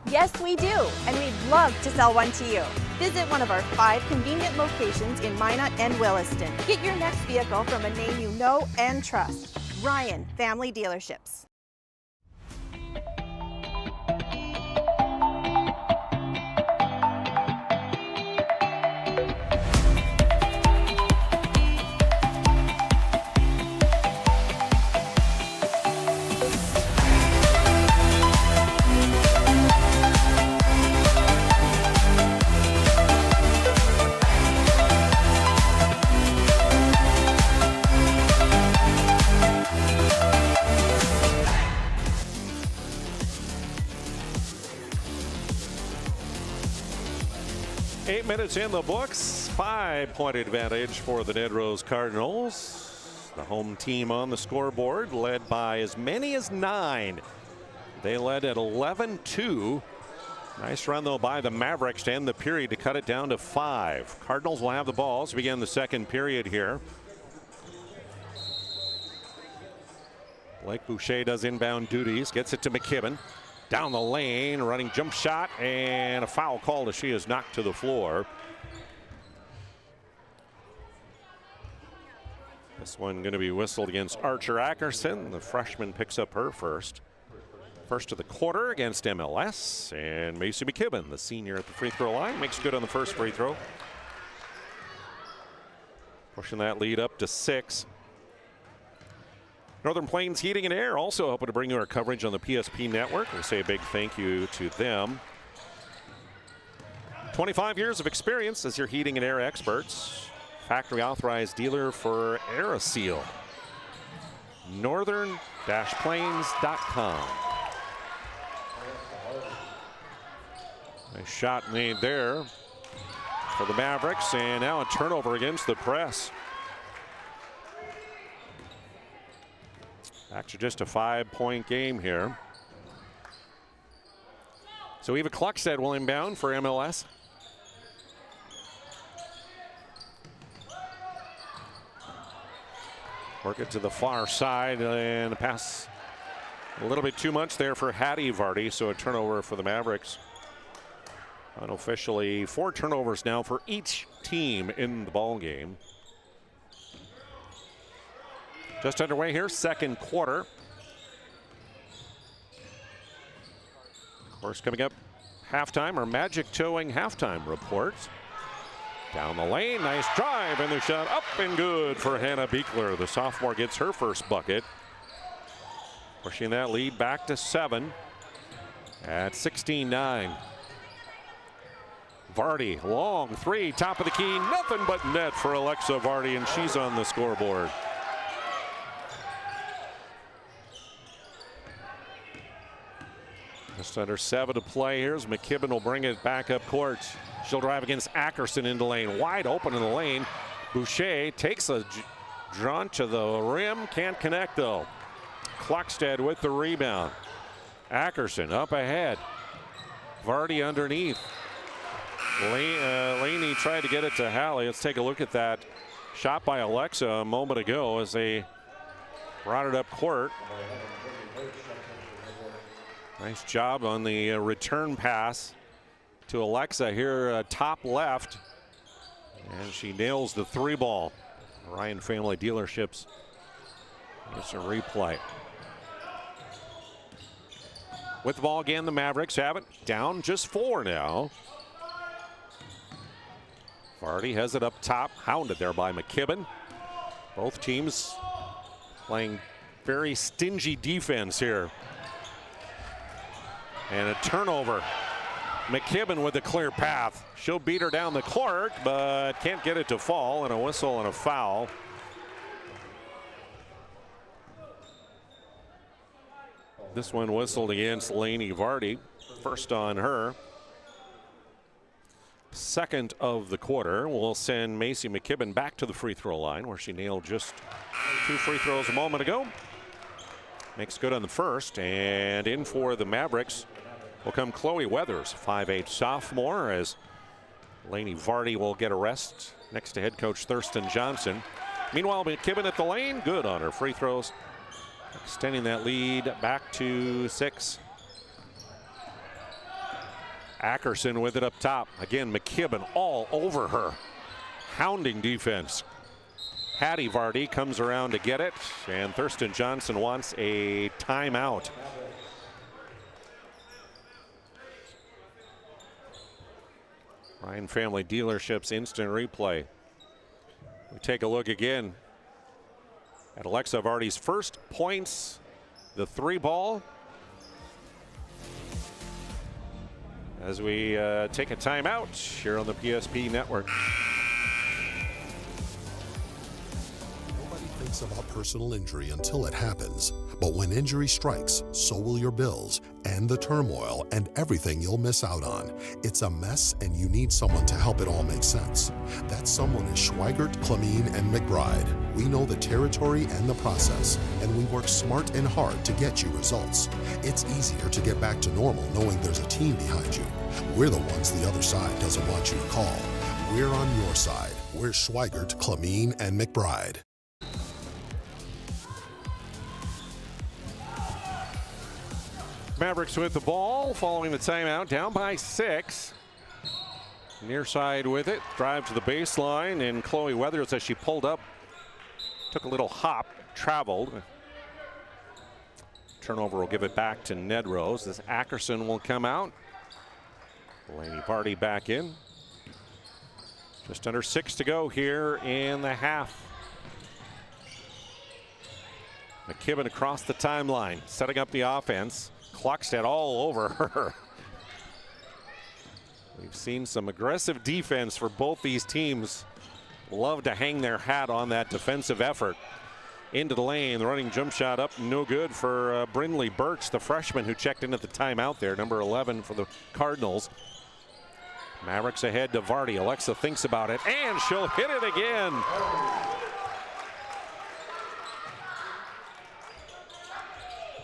Yes, we do, and we'd love to sell one to you. Visit one of our 5 convenient locations in Minot and Williston. Get your next vehicle from a name you know and trust. Ryan Family Dealerships. Minutes in the books. 5-point advantage for the Nedrose Cardinals. The home team on the scoreboard led by as many as 9. They led at 11-2. Nice run though by the Mavericks to end the period to cut it down to 5. Cardinals will have the ball as we begin the second period here. Blake Boucher does inbound duties, gets it to McKibben. Down the lane, running jump shot, and a foul called as she is knocked to the floor. This one going to be whistled against Archer Ackerson. The freshman picks up her first. First of the quarter against MLS, and Macy McKibben, the senior at the free throw line, makes good on the first free throw. Pushing that lead up to 6. Northern Plains Heating and Air also helping to bring you our coverage on the PSP network. We'll say a big thank you to them. 25 years of experience as your heating and air experts. Factory authorized dealer for AeroSeal. Northern-Plains.com. Nice shot made there for the Mavericks, and now a turnover against the press. Back to just a 5-point game here. So Eva Kluckstead will inbound for MLS. Work it to the far side, and the pass a little bit too much there for Hattie Vardy, so a turnover for the Mavericks. Unofficially 4 turnovers now for each team in the ball game. Just underway here, second quarter. Of course, coming up halftime, our Magic Towing halftime report. Down the lane, nice drive, and the shot up and good for Hannah Beekler. The sophomore gets her first bucket, pushing that lead back to 7 at 16-9. Vardy, long 3, top of the key, nothing but net for Alexa Vardy, and she's on the scoreboard. Just under 7 to play. Here's McKibben will bring it back up court. She'll drive against Ackerson into lane, wide open in the lane. Boucher takes a drawn to the rim, can't connect though. Kluckstead with the rebound. Ackerson up ahead. Vardy underneath. Laney tried to get it to Hallie. Let's take a look at that shot by Alexa a moment ago as they brought it up court. Nice job on the return pass to Alexa here, top left. And she nails the 3 ball. Ryan Family Dealerships gets a replay. With the ball again, the Mavericks have it down just 4 now. Vardy has it up top, hounded there by McKibben. Both teams playing very stingy defense here. And a turnover. McKibben with a clear path. She'll beat her down the court, but can't get it to fall, and a whistle and a foul. This one whistled against Laney Vardy. First on her. Second of the quarter will send Macy McKibben back to the free throw line, where she nailed just 2 free throws a moment ago. Makes good on the first, and in for the Mavericks will come Chloe Weathers, 5'8" sophomore, as Laney Vardy will get a rest next to head coach Thurston Johnson. Meanwhile, McKibben at the lane, good on her free throws, extending that lead back to 6. Ackerson with it up top. Again, McKibben all over her. Hounding defense. Hattie Vardy comes around to get it, and Thurston Johnson wants a timeout. Ryan Family Dealerships instant replay. We take a look again at Alexa Vardy's first points, the 3 ball. As we take a timeout here on the PSP network. Nobody thinks about personal injury until it happens. But when injury strikes, so will your bills and the turmoil and everything you'll miss out on. It's a mess, and you need someone to help it all make sense. That someone is Schweigert, Clemene, and McBride. We know the territory and the process, and we work smart and hard to get you results. It's easier to get back to normal knowing there's a team behind you. We're the ones the other side doesn't want you to call. We're on your side. We're Schweigert, Clemene, and McBride. Mavericks with the ball following the timeout, down by 6. Near side with it, drive to the baseline, and Chloe Weathers, as she pulled up, took a little hop, traveled turnover will give it back to Nedrose. This Ackerson will come out. Delaney Vardy back in. Just under 6 to go here in the half. McKibben across the timeline, setting up the offense. Kluckstedt all over her. We've seen some aggressive defense for both these teams. Love to hang their hat on that defensive effort. Into the lane, the running jump shot up, no good for Brindley Birch, the freshman who checked in at the timeout there, number 11 for the Cardinals. Mavericks ahead to Vardy. Alexa thinks about it, and she'll hit it again.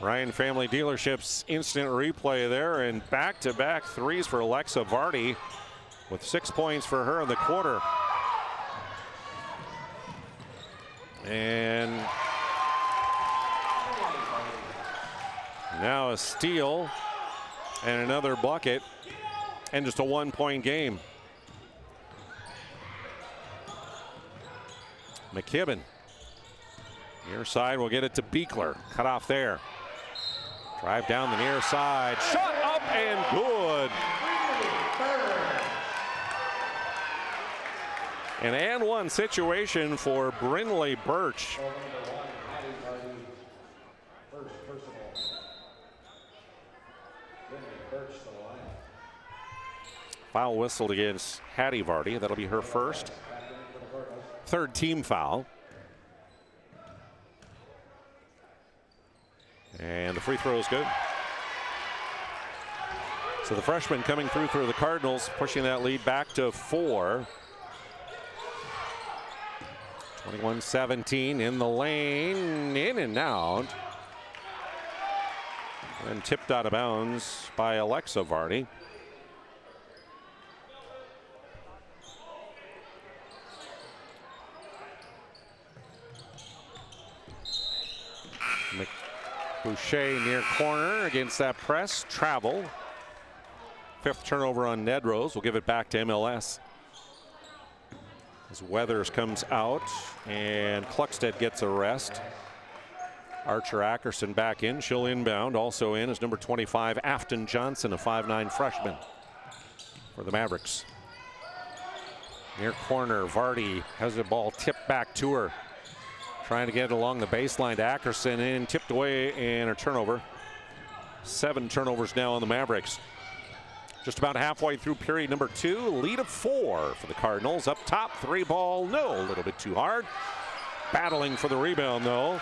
Ryan Family Dealerships instant replay there, and back-to-back threes for Alexa Vardy with 6 points for her in the quarter. And now a steal and another bucket, and just a 1-point game. McKibben, near side, will get it to Beekler. Cut off there. Drive down the near side. Shot up and good. An and one situation for Brindley Birch. Foul whistled against Hattie Vardy. That'll be her first. Third team foul. And the free throw is good. So the freshman coming through for the Cardinals, pushing that lead back to 4. 21-17 in the lane, in and out. And tipped out of bounds by Alexa Vardy. Boucher near corner against that press. Travel. 5th turnover on Nedrose. We'll give it back to MLS. As Weathers comes out and Kluckstedt gets a rest. Archer Ackerson back in. She'll inbound. Also in is number 25, Afton Johnson, a 5'9" freshman for the Mavericks. Near corner, Vardy has the ball tipped back to her. Trying to get it along the baseline to Ackerson, and tipped away, and a turnover. 7 turnovers now on the Mavericks. Just about halfway through period number 2. Lead of 4 for the Cardinals. Up top, 3 ball, no, a little bit too hard. Battling for the rebound though.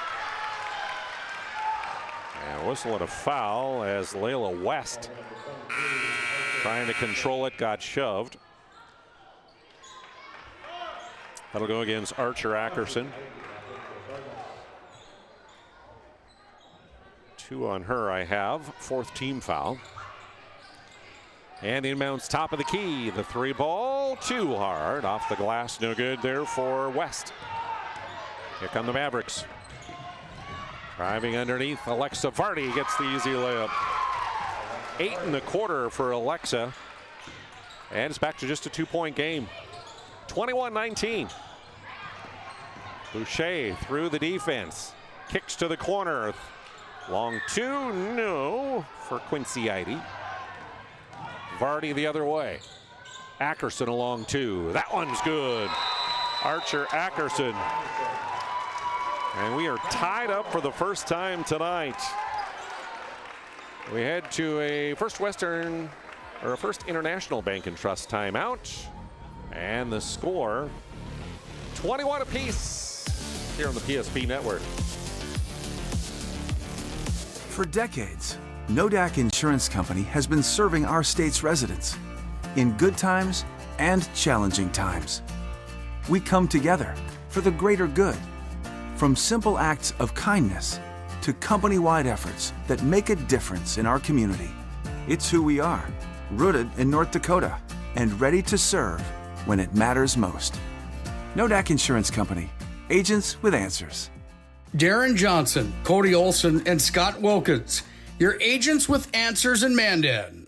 And whistle at a foul as Layla West, trying to control it, got shoved. That'll go against Archer Ackerson. 2 on her I have. 4th team foul. And inbounds top of the key. The 3 ball, too hard. Off the glass, no good there for West. Here come the Mavericks. Driving underneath, Alexa Vardy gets the easy layup. 8 in the quarter for Alexa. And it's back to just a 2-point game. 21-19. Boucher through the defense. Kicks to the corner. Long 2, no, for Quincy Eide. Vardy the other way. Ackerson along 2. That one's good. Archer Ackerson. And we are tied up for the first time tonight. We head to a First International Bank and Trust timeout. And the score, 21 apiece here on the PSP Network. For decades, Nodak Insurance Company has been serving our state's residents in good times and challenging times. We come together for the greater good, from simple acts of kindness to company-wide efforts that make a difference in our community. It's who we are, rooted in North Dakota and ready to serve when it matters most. Nodak Insurance Company, agents with answers. Darren Johnson, Cody Olson, and Scott Wilkins, your agents with answers in Mandan.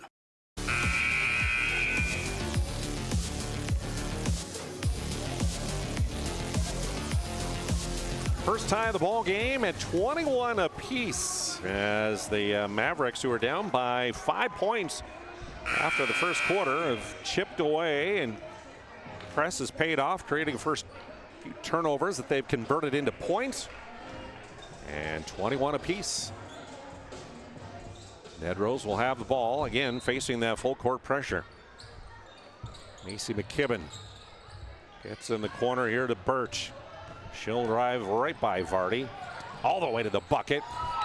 First tie of the ball game at 21 apiece as the Mavericks, who are down by 5 points after the first quarter, have chipped away, and press has paid off, creating first few turnovers that they've converted into points. And 21 apiece. Nedrose will have the ball again, facing that full court pressure. Macy McKibben gets in the corner here to Birch. She'll drive right by Vardy, all the way to the bucket.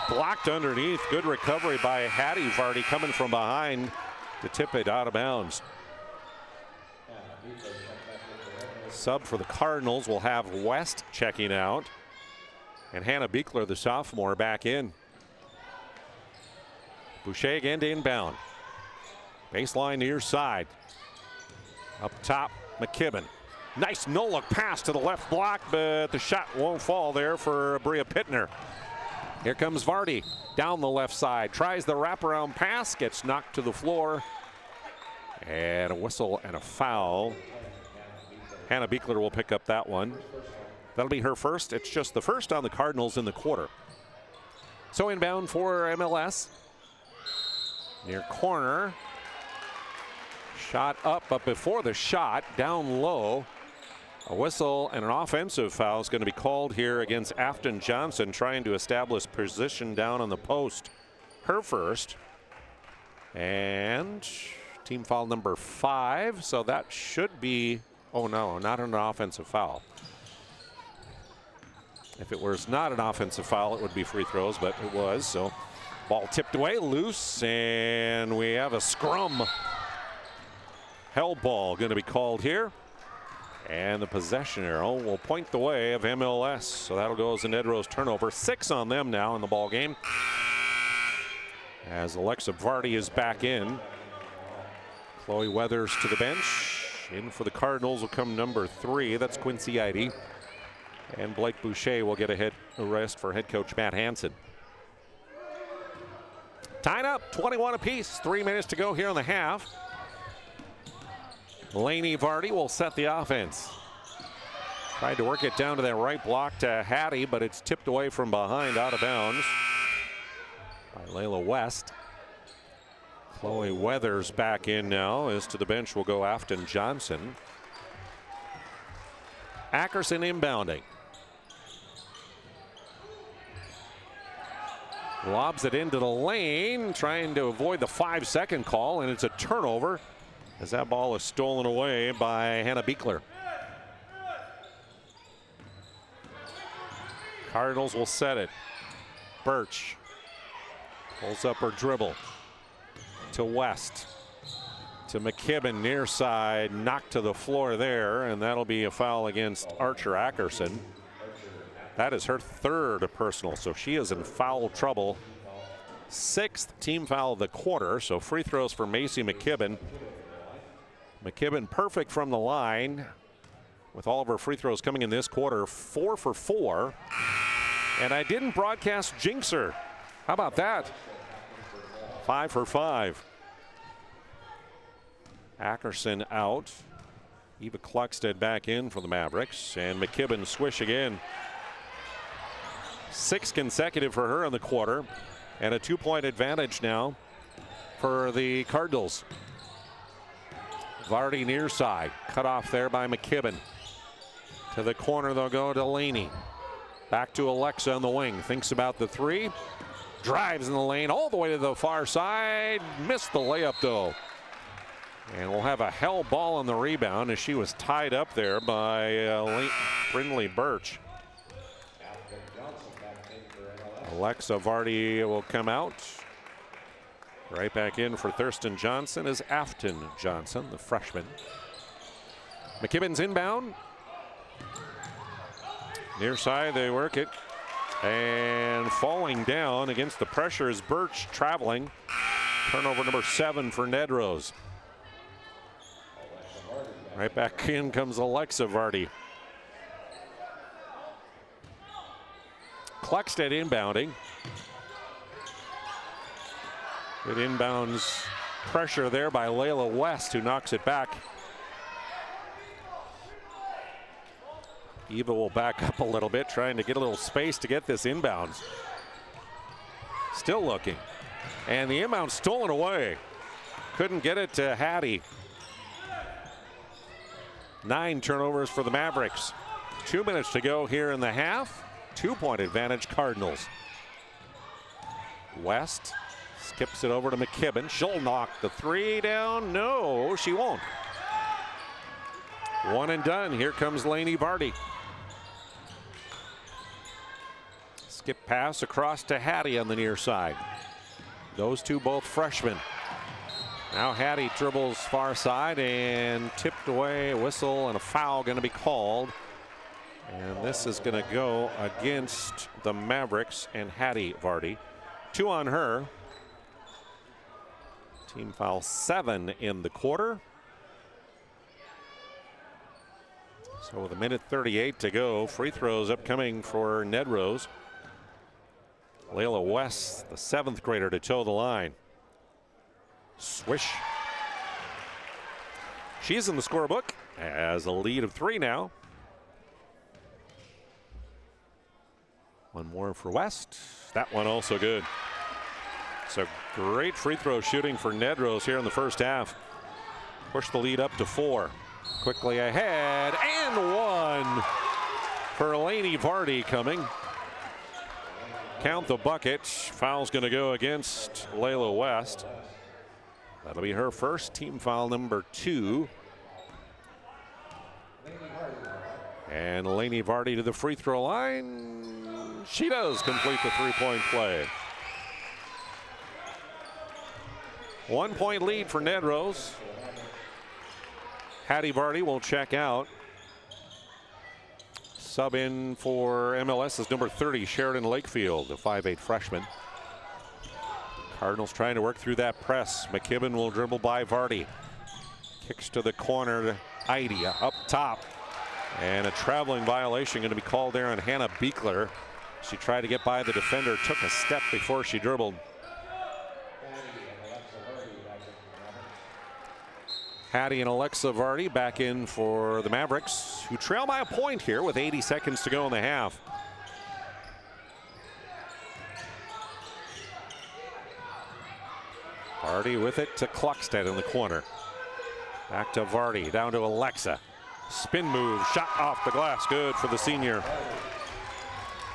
Blocked underneath. Good recovery by Hattie Vardy, coming from behind to tip it out of bounds. Sub for the Cardinals will have West checking out, and Hannah Beekler, the sophomore, back in. Boucher again to inbound. Baseline near side. Up top, McKibben. Nice no-look pass to the left block, but the shot won't fall there for Bria Pittner. Here comes Vardy down the left side. Tries the wraparound pass, gets knocked to the floor. And a whistle and a foul. Hannah Beekler will pick up that one. That'll be her first. It's just the first on the Cardinals in the quarter. So inbound for MLS. Near corner. Shot up, but before the shot, down low. A whistle and an offensive foul is going to be called here against Afton Johnson, trying to establish position down on the post. Her first. And team foul number 5. So that should be, oh no, not an offensive foul. If it was not an offensive foul, it would be free throws, but it was. So ball tipped away, loose, and we have a scrum. Hell ball going to be called here. And the possession arrow will point the way of MLS. So that'll go as a Nedrose turnover. 6 on them now in the ball game. As Alexa Vardy is back in. Chloe Weathers to the bench. In for the Cardinals will come number 3. That's Quincy Idy. And Blake Boucher will get a rest for head coach Matt Hansen. Tied up, 21 apiece. 3 minutes to go here in the half. Lainey Vardy will set the offense. Tried to work it down to that right block to Hattie, but it's tipped away from behind, out of bounds by Layla West. Chloe Weathers back in now. As to the bench will go Afton Johnson. Ackerson inbounding. Lobs it into the lane, trying to avoid the 5-second call, and it's a turnover as that ball is stolen away by Hannah Beekler. Cardinals will set it. Birch pulls up her dribble to West, to McKibben near side, knocked to the floor there, and that'll be a foul against Archer Ackerson. That is her 3rd personal, so she is in foul trouble. 6th team foul of the quarter, so free throws for Macy McKibben. McKibben perfect from the line with all of her free throws coming in this quarter. 4 for 4. And I didn't broadcast Jinxer. How about that? 5 for 5. Ackerson out. Eva Kluckstead back in for the Mavericks. And McKibben swish again. 6 consecutive for her in the quarter. And a 2-point advantage now for the Cardinals. Vardy near side, cut off there by McKibben. To the corner they'll go to Laney. Back to Alexa on the wing, thinks about the 3. Drives in the lane all the way to the far side. Missed the layup though. And we'll have a hell ball on the rebound as she was tied up there by Brindley Birch. Alexa Vardy will come out. Right back in for Thurston Johnson is Afton Johnson, the freshman. McKibben's inbound. Near side, they work it. And falling down against the pressure is Birch traveling. Turnover number 7 for Nedrose. Right back in comes Alexa Vardy. Kluckstead inbounding. Good inbounds pressure there by Layla West, who knocks it back. Eva will back up a little bit, trying to get a little space to get this inbounds. Still looking. And the inbound stolen away. Couldn't get it to Hattie. 9 turnovers for the Mavericks. 2 minutes to go here in the half. 2-point advantage, Cardinals. West skips it over to McKibben. She'll knock the 3 down. No, she won't. One and done. Here comes Lainey Vardy. Skip pass across to Hattie on the near side. Those two both freshmen. Now Hattie dribbles far side and tipped away. A whistle and a foul going to be called. And this is going to go against the Mavericks and Hattie Vardy. 2 on her. Team foul 7 in the quarter. So with 1:38 to go, free throws upcoming for Nedrose. Layla West, the 7th grader, to toe the line. Swish. She's in the scorebook as a lead of 3 now. One more for West. That one also good. So great free throw shooting for Nedrose here in the first half. Push the lead up to 4. Quickly ahead, and 1 for Lainey Vardy coming. Count the bucket. Foul's going to go against Layla West. That'll be her first, team foul number 2. And Lainey Vardy to the free throw line. She does complete the 3-point play. 1-point lead for Nedrose. Hattie Vardy will check out. Sub in for MLS is number 30, Sheridan Lakefield, the 5'8" freshman. Cardinals trying to work through that press. McKibben will dribble by Vardy. Kicks to the corner to Idea up top. And a traveling violation going to be called there on Hannah Beekler. She tried to get by the defender, took a step before she dribbled. Hattie and Alexa Vardy back in for the Mavericks, who trail by a point here with 80 seconds to go in the half. Vardy with it to Kluckstedt in the corner. Back to Vardy, down to Alexa. Spin move, shot off the glass, good for the senior.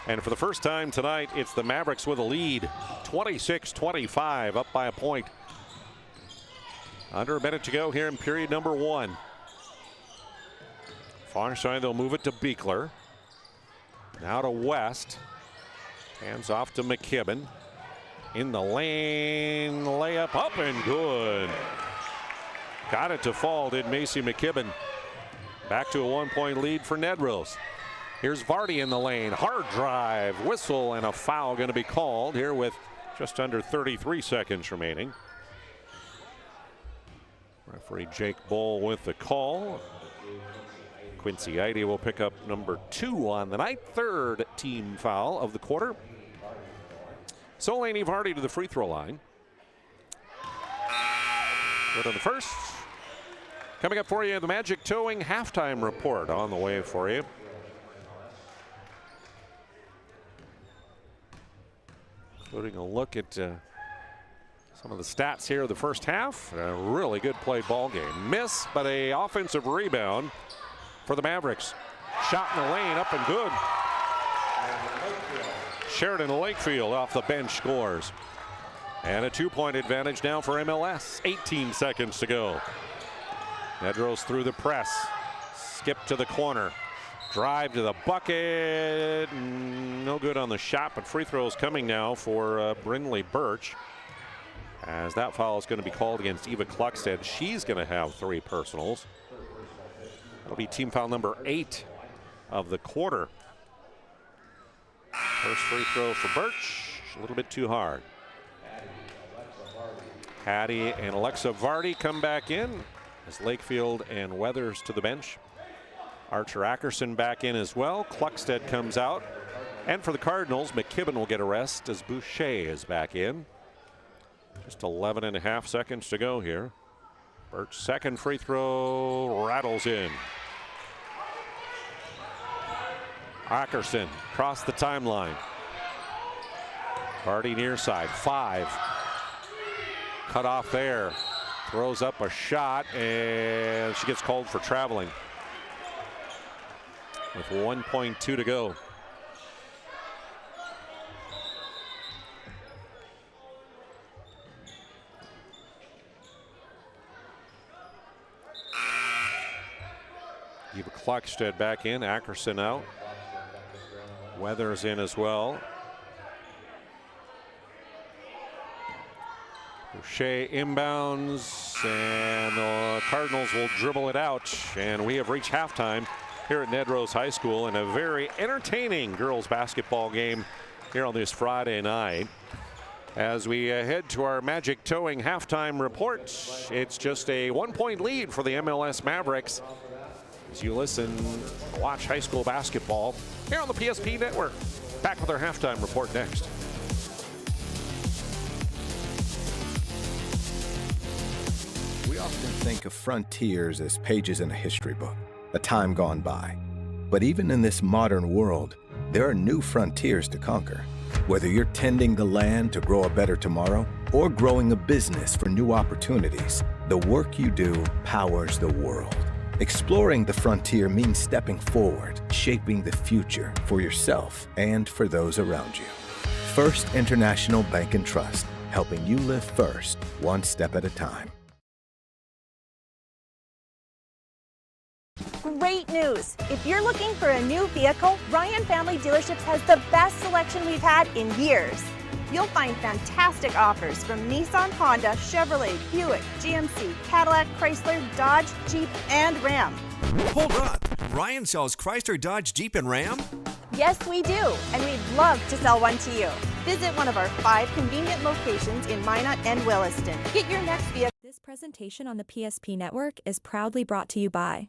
And for the first time tonight, it's the Mavericks with a lead, 26-25, up by a point. Under a minute to go here in period number 1. Far side, they'll move it to Beekler. Now to West. Hands off to McKibben. In the lane, layup up and good. Got it to fall, did Macy McKibben. Back to a 1-point lead for Nedrose. Here's Vardy in the lane, hard drive, whistle, and a foul going to be called here with just under 33 seconds remaining. Referee Jake Bull with the call. Quincy Idea will pick up number 2 on the night, 3rd team foul of the quarter. So Lainey Vardy to the free throw line. Good on the first. Coming up for you, the Magic Towing halftime report on the way for you. Including a look at some of the stats here of the first half. A really good play ball game. Miss, but a offensive rebound for the Mavericks. Shot in the lane, up and good. Sheridan Lakefield off the bench scores. And a 2-point advantage now for MLS. 18 seconds to go. Nedrose through the press. Skip to the corner. Drive to the bucket. No good on the shot, but free throws coming now for Brindley Birch. As that foul is going to be called against Eva Kluckstedt. She's going to have 3 personals. That'll be team foul number 8 of the quarter. First free throw for Birch, a little bit too hard. Hattie and Alexa Vardy come back in as Lakefield and Weathers to the bench. Archer Ackerson back in as well. Kluckstedt comes out. And for the Cardinals, McKibben will get a rest as Boucher is back in. Just 11.5 seconds to go here. Birch's second free throw rattles in. Ackerson across the timeline. Hardy near side, 5. Cut off there. Throws up a shot, and she gets called for traveling. With 1.2 to go. Eva Kluckstedt back in, Ackerson out. Weathers in as well. Boucher inbounds, and the Cardinals will dribble it out. And we have reached halftime here at Nedrose High School in a very entertaining girls basketball game here on this Friday night. As we head to our Magic Towing halftime report, it's just a 1-point lead for the MLS Mavericks. As you listen, watch high school basketball here on the PSP Network. Back with our halftime report next. We often think of frontiers as pages in a history book, a time gone by. But even in this modern world, there are new frontiers to conquer. Whether you're tending the land to grow a better tomorrow or growing a business for new opportunities, the work you do powers the world. Exploring the frontier means stepping forward, shaping the future for yourself and for those around you. First International Bank and Trust, helping you live first, one step at a time. Great news! If you're looking for a new vehicle, Ryan Family Dealerships has the best selection we've had in years. You'll find fantastic offers from Nissan, Honda, Chevrolet, Buick, GMC, Cadillac, Chrysler, Dodge, Jeep, and Ram. Hold on. Ryan sells Chrysler, Dodge, Jeep, and Ram? Yes, we do, and we'd love to sell one to you. Visit one of our 5 convenient locations in Minot and Williston. Get your next vehicle. This presentation on the PSP Network is proudly brought to you by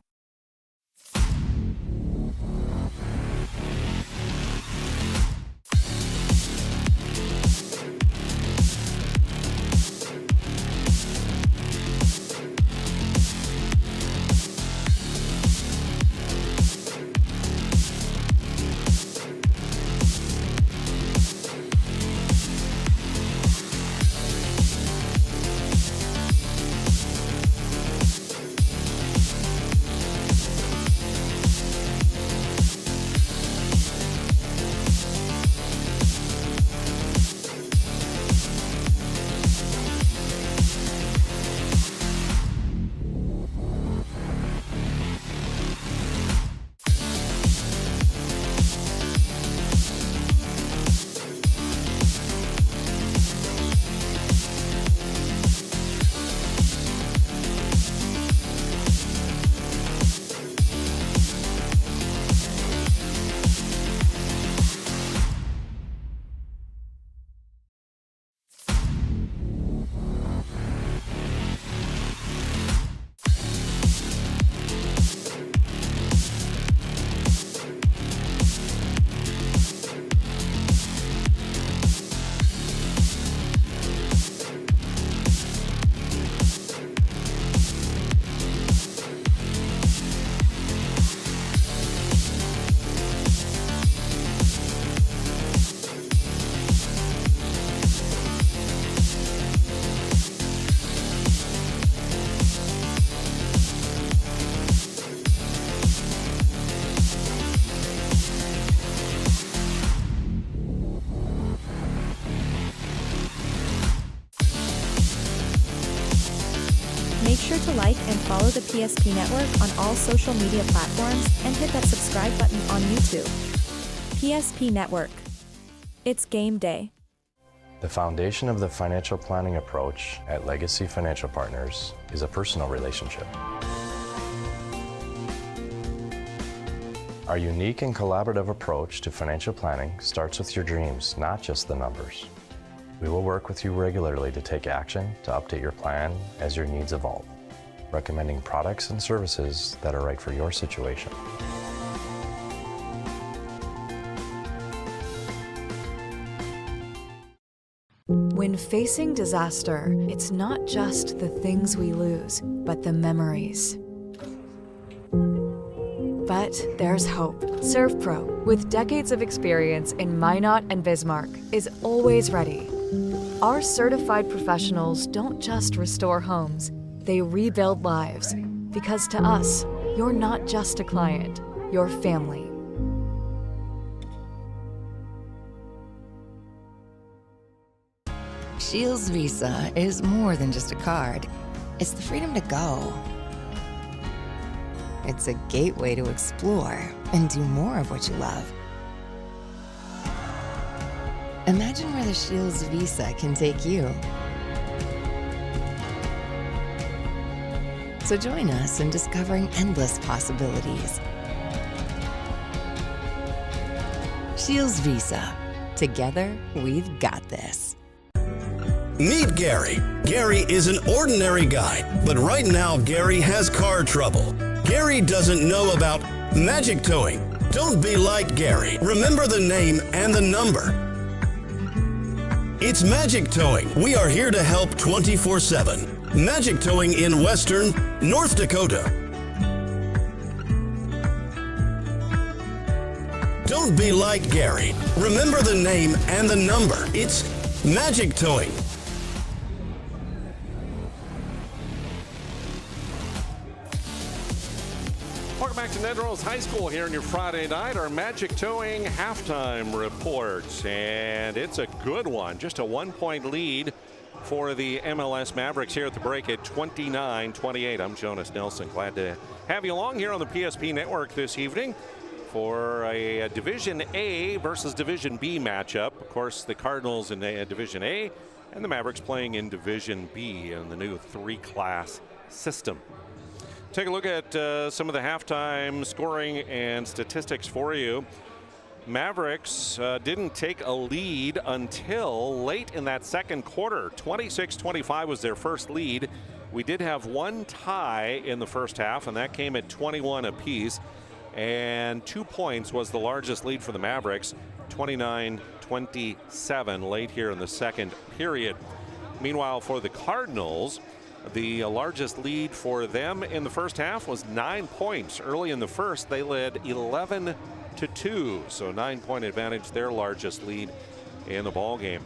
Make sure to like and follow the PSP Network on all social media platforms and hit that subscribe button on YouTube. PSP Network. It's game day. The foundation of the financial planning approach at Legacy Financial Partners is a personal relationship. Our unique and collaborative approach to financial planning starts with your dreams, not just the numbers. We will work with you regularly to take action to update your plan as your needs evolve, recommending products and services that are right for your situation. When facing disaster, it's not just the things we lose, but the memories. But there's hope. ServPro, with decades of experience in Minot and Bismarck, is always ready. Our certified professionals don't just restore homes, they rebuild lives. Because to us, you're not just a client, you're family. Shields Visa is more than just a card. It's the freedom to go. It's a gateway to explore and do more of what you love. Imagine where the Shields Visa can take you. So join us in discovering endless possibilities. Shields Visa. Together, we've got this. Meet Gary. Gary is an ordinary guy, but right now Gary has car trouble. Gary doesn't know about magic towing. Don't be like Gary. Remember the name and the number. It's Magic Towing. We are here to help 24/7. Magic Towing in Western North Dakota. Don't be like Gary. Remember the name and the number. It's Magic Towing. Welcome back to Nedrose High School here on your Friday night. Our Magic Towing halftime reports, and it's a good one. Just a 1-point lead for the MLS Mavericks here at the break at 29-28. I'm Jonas Nelson. Glad to have you along here on the PSP Network this evening for a Division A versus Division B matchup. Of course, the Cardinals in Division A and the Mavericks playing in Division B in the new 3-class system. Take a look at some of the halftime scoring and statistics for you. Mavericks didn't take a lead until late in that second quarter. 26-25 was their first lead. We did have one tie in the first half, and that came at 21 apiece. And 2 points was the largest lead for the Mavericks, 29-27 late here in the second period. Meanwhile, for the Cardinals, the largest lead for them in the first half was 9 points. Early in the first, they led 11-2, so 9-point advantage, their largest lead in the ball game.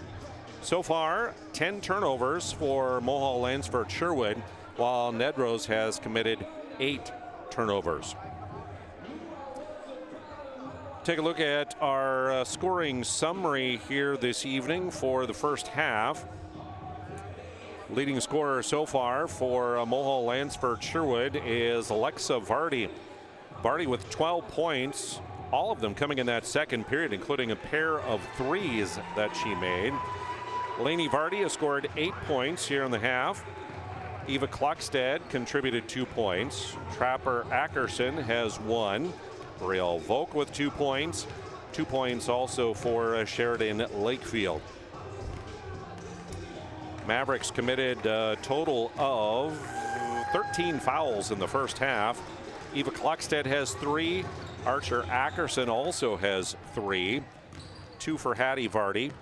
So far, 10 turnovers for Mohall Lansford Sherwood, while Nedrose has committed 8 turnovers. Take a look at our scoring summary here this evening for the first half. Leading scorer so far for Mohall Lansford Sherwood is Alexa Vardy. Vardy with 12 points, all of them coming in that second period, including a pair of threes that she made. Lainey Vardy has scored 8 points here in the half. Eva Kluckstead contributed 2 points. Trapper Ackerson has 1. Brielle Volk with 2 points. 2 points also for Sheridan Lakefield. Mavericks committed a total of 13 fouls in the first half. Eva Kluckstead has 3. Archer Ackerson also has 3. 2 for Hattie Vardy.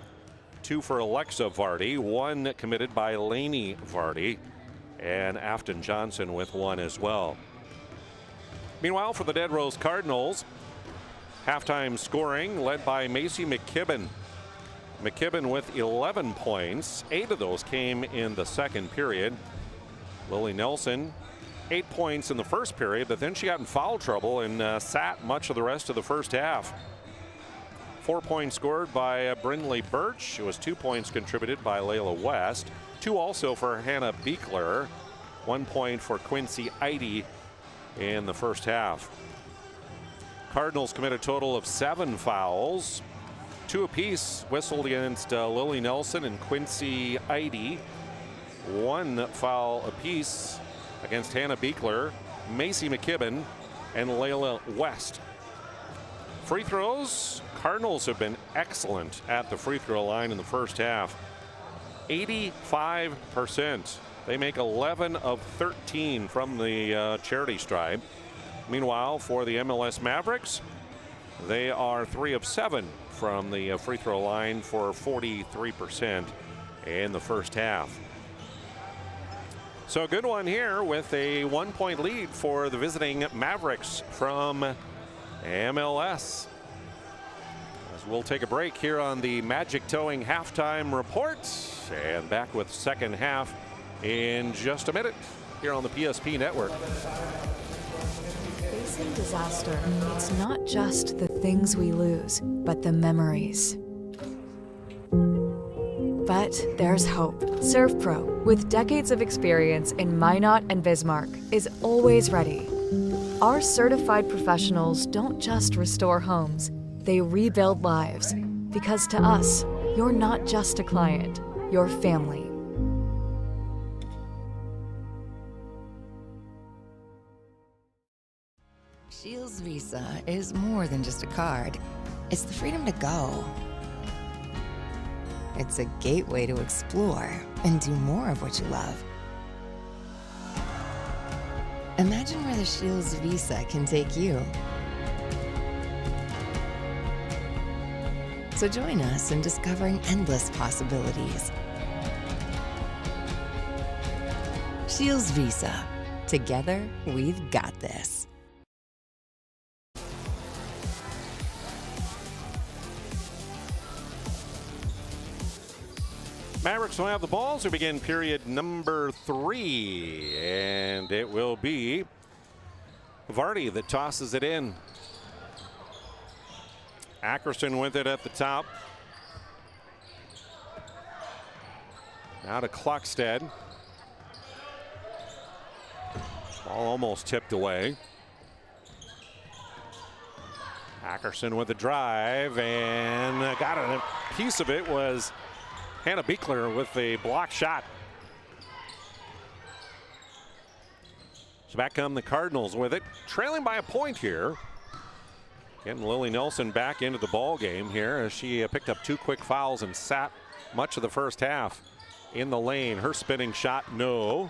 2 for Alexa Vardy. 1 committed by Lainey Vardy. And Afton Johnson with 1 as well. Meanwhile, for the Nedrose Cardinals, halftime scoring led by Macy McKibben. McKibben with 11 points. 8 of those came in the second period. Lily Nelson, 8 points in the first period, but then she got in foul trouble and sat much of the rest of the first half. 4 points scored by Brindley Birch. It was 2 points contributed by Layla West. 2 also for Hannah Beekler. 1 point for Quincy Eide in the first half. Cardinals committed a total of 7 fouls. 2 apiece whistled against Lily Nelson and Quincy Eide. 1 foul apiece against Hannah Beekler, Macy McKibben, and Layla West. Free throws, Cardinals have been excellent at the free throw line in the first half. 85%. They make 11 of 13 from the charity stripe. Meanwhile, for the MLS Mavericks, they are 3 of 7 from the free throw line for 43% in the first half. So a good one here with a 1-point lead for the visiting Mavericks from MLS. As we'll take a break here on the Magic Towing halftime report, and back with second half in just a minute here on the PSP Network. Facing disaster, it's not just the things we lose, but the memories. But there's hope. ServPro, with decades of experience in Minot and Bismarck, is always ready. Our certified professionals don't just restore homes, they rebuild lives. Because to us, you're not just a client, you're family. Shields Visa is more than just a card. It's the freedom to go. It's a gateway to explore and do more of what you love. Imagine where the Shields Visa can take you. So join us in discovering endless possibilities. Shields Visa. Together, we've got this. Mavericks will have the ball as we begin period number 3, and it will be Vardy that tosses it in. Ackerson with it at the top. Now to Kluckstead. Ball almost tipped away. Ackerson with the drive, and got a piece of it was Hannah Beekler with a block shot. So back come the Cardinals with it, trailing by a point here. Getting Lily Nelson back into the ball game here as she picked up 2 quick fouls and sat much of the first half in the lane. Her spinning shot, no.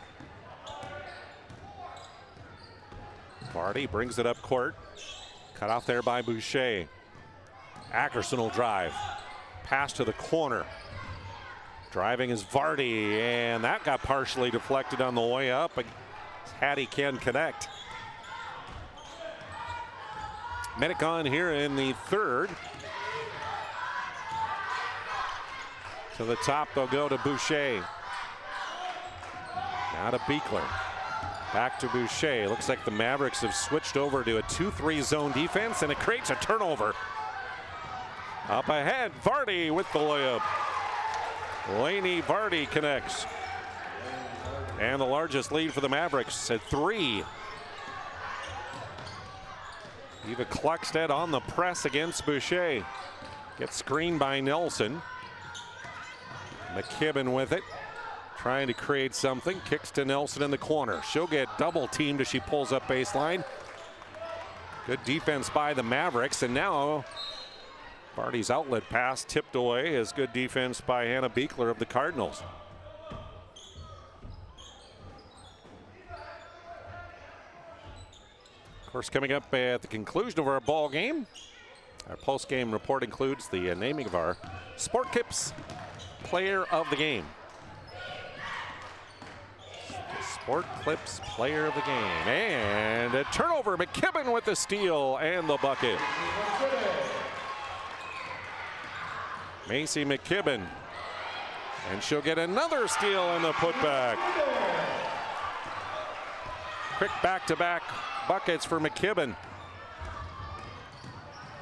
Vardy brings it up court. Cut off there by Boucher. Ackerson will drive. Pass to the corner. Driving is Vardy, and that got partially deflected on the way up. Hattie can connect. Minute gone here in the third. To the top, they'll go to Boucher. Now to Beekler. Back to Boucher. Looks like the Mavericks have switched over to a 2-3 zone defense, and it creates a turnover. Up ahead, Vardy with the layup. Lainey Vardy connects. And the largest lead for the Mavericks at 3. Eva Kluckstead on the press against Boucher. Gets screened by Nelson. McKibben with it. Trying to create something. Kicks to Nelson in the corner. She'll get double teamed as she pulls up baseline. Good defense by the Mavericks. And now Vardy's outlet pass tipped away as good defense by Hannah Beekler of the Cardinals. Of course, coming up at the conclusion of our ball game, our post-game report includes the naming of our Sport Clips Player of the Game. The Sport Clips Player of the Game. And a turnover. McKibben with the steal and the bucket. Macy McKibben. And she'll get another steal and the putback. Quick back-to-back buckets for McKibben.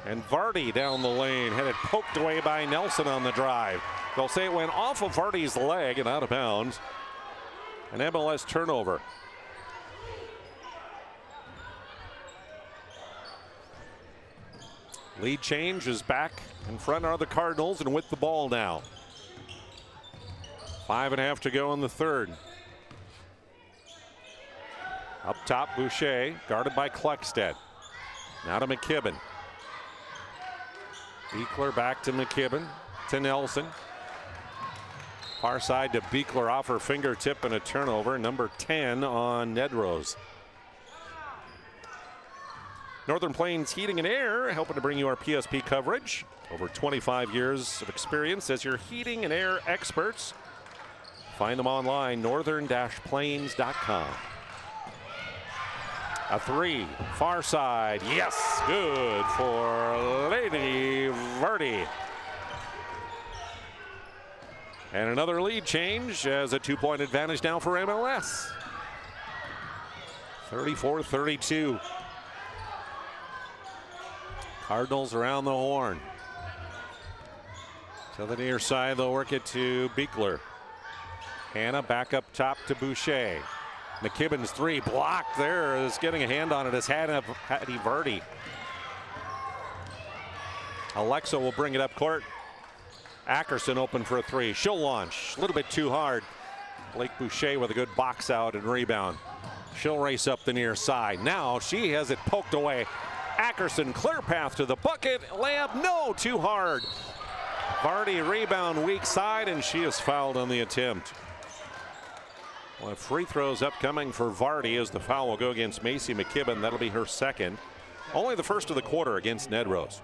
And Vardy down the lane, had it poked away by Nelson on the drive. They'll say it went off of Vardy's leg and out of bounds. An MLS turnover. Lead change is back in front are the Cardinals, and with the ball now. 5.5 to go in the third. Up top, Boucher, guarded by Kluckstead. Now to McKibben. Beekler back to McKibben, to Nelson. Far side to Beekler off her fingertip and a turnover. Number 10 on Nedrose. Northern Plains Heating and Air, helping to bring you our PSP coverage. Over 25 years of experience as your heating and air experts. Find them online, northern-plains.com. A three, far side, yes, good for Lady Verdi. And another lead change as a 2-point advantage now for MLS. 34-32. Cardinals around the horn. To the near side, they'll work it to Beekler. Hannah back up top to Boucher. McKibben's three blocked there, is getting a hand on it as Hattie Verdi. Alexa will bring it up court. Ackerson open for a three. She'll launch a little bit too hard. Blake Boucher with a good box out and rebound. She'll race up the near side. Now she has it poked away. Ackerson clear path to the bucket. Layup, no, too hard. Vardy rebound weak side, and she is fouled on the attempt. Well, free throws upcoming for Vardy as the foul will go against Macy McKibben. That'll be her second. Only the first of the quarter against Nedrose.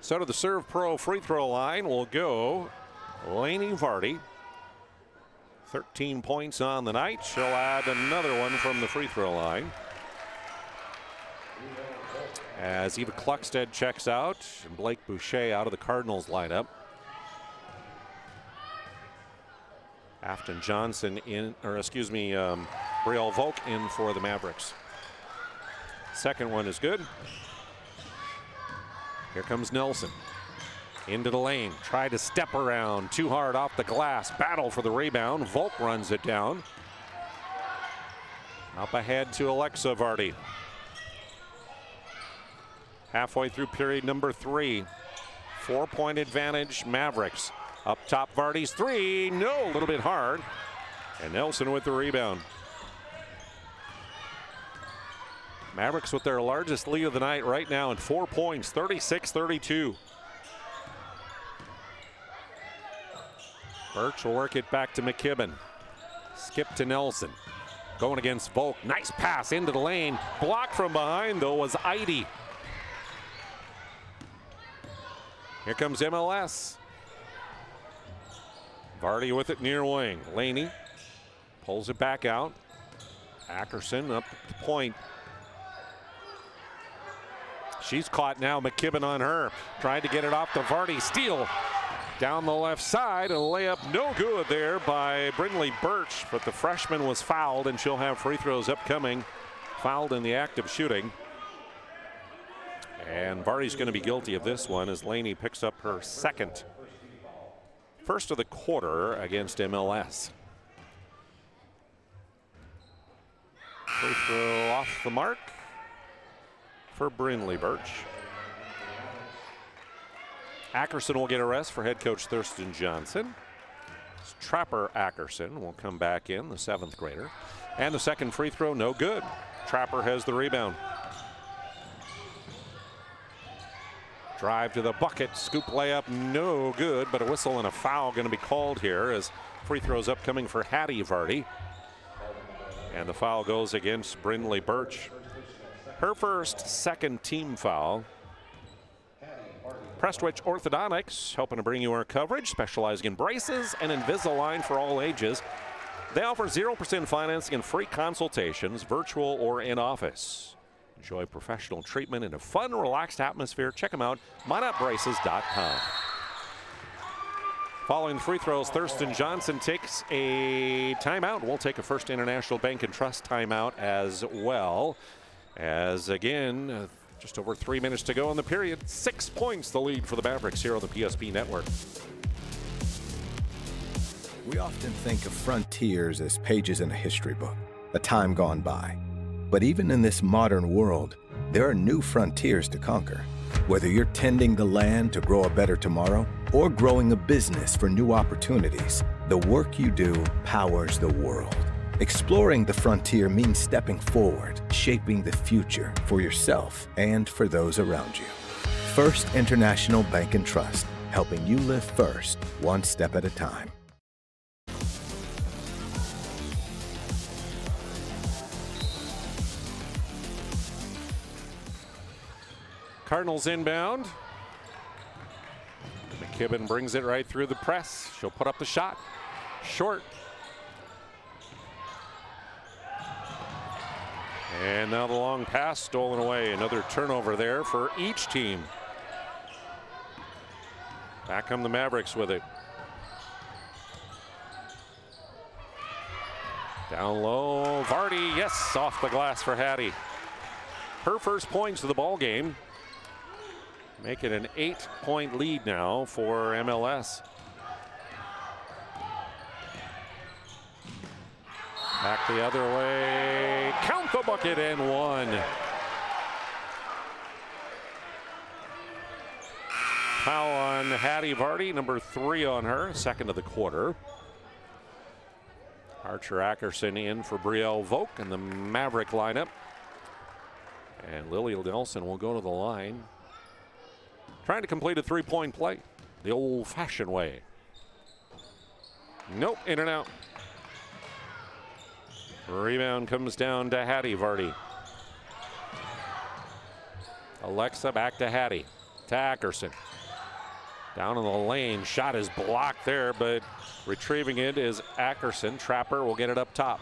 So to the Serve Pro free throw line will go Lainey Vardy. 13 points on the night. She'll add another one from the free throw line. As Eva Kluckstead checks out and Blake Boucher out of the Cardinals lineup. Afton Johnson in, or excuse me, Brielle Volk in for the Mavericks. Second one is good. Here comes Nelson. Into the lane, try to step around, too hard off the glass, battle for the rebound. Volk runs it down. Up ahead to Alexa Vardy. Halfway through period number 3. 4-point advantage, Mavericks. Up top, Vardy's three, no, a little bit hard. And Nelson with the rebound. Mavericks with their largest lead of the night right now in 4 points, 36-32. Birch will work it back to McKibben. Skip to Nelson. Going against Volk. Nice pass into the lane. Blocked from behind, though, was Eide. Here comes MLS. Vardy with it near wing. Laney pulls it back out. Ackerson up the point. She's caught now. McKibben on her. Trying to get it off to Vardy. Steal down the left side. A layup no good there by Brindley Birch, but the freshman was fouled, and she'll have free throws upcoming. Fouled in the act of shooting. And Vardy's going to be guilty of this one as Laney picks up her second. First of the quarter against MLS. Free throw off the mark for Brindley Birch. Ackerson will get a rest for head coach Thurston Johnson. Trapper Ackerson will come back in, the 7th grader. And the second free throw, no good. Trapper has the rebound. Drive to the bucket, scoop layup, no good, but a whistle and a foul going to be called here as free throws upcoming for Hattie Vardy. And the foul goes against Brindley Birch. Her first, second team foul. Prestwich Orthodontics, helping to bring you our coverage, specializing in braces and Invisalign for all ages. They offer 0% financing and free consultations, virtual or in office. Enjoy professional treatment in a fun, relaxed atmosphere. Check them out, minotbraces.com. Following free throws, Thurston Johnson takes a timeout. We'll take a First International Bank and Trust timeout as well. As again, just over 3 minutes to go in the period. 6 points the lead for the Mavericks here on the PSP Network. We often think of frontiers as pages in a history book, a time gone by. But even in this modern world, there are new frontiers to conquer. Whether you're tending the land to grow a better tomorrow or growing a business for new opportunities, the work you do powers the world. Exploring the frontier means stepping forward, shaping the future for yourself and for those around you. First International Bank and Trust, helping you live first, one step at a time. Cardinals inbound. McKibben brings it right through the press. She'll put up the shot. Short. And now the long pass stolen away. Another turnover there for each team. Back come the Mavericks with it. Down low, Vardy, yes, off the glass for Hattie. Her first points of the ball game. Making an 8-point lead now for MLS. Back the other way, count the bucket and one. Foul on Hattie Vardy, number 3 on her, second of the quarter. Archer Ackerson in for Brielle Volk in the Maverick lineup. And Lily Nelson will go to the line. Trying to complete a 3-point play the old-fashioned way. Nope, in and out. Rebound comes down to Hattie Vardy. Alexa back to Hattie. To Ackerson. Down in the lane. Shot is blocked there, but retrieving it is Ackerson. Trapper will get it up top.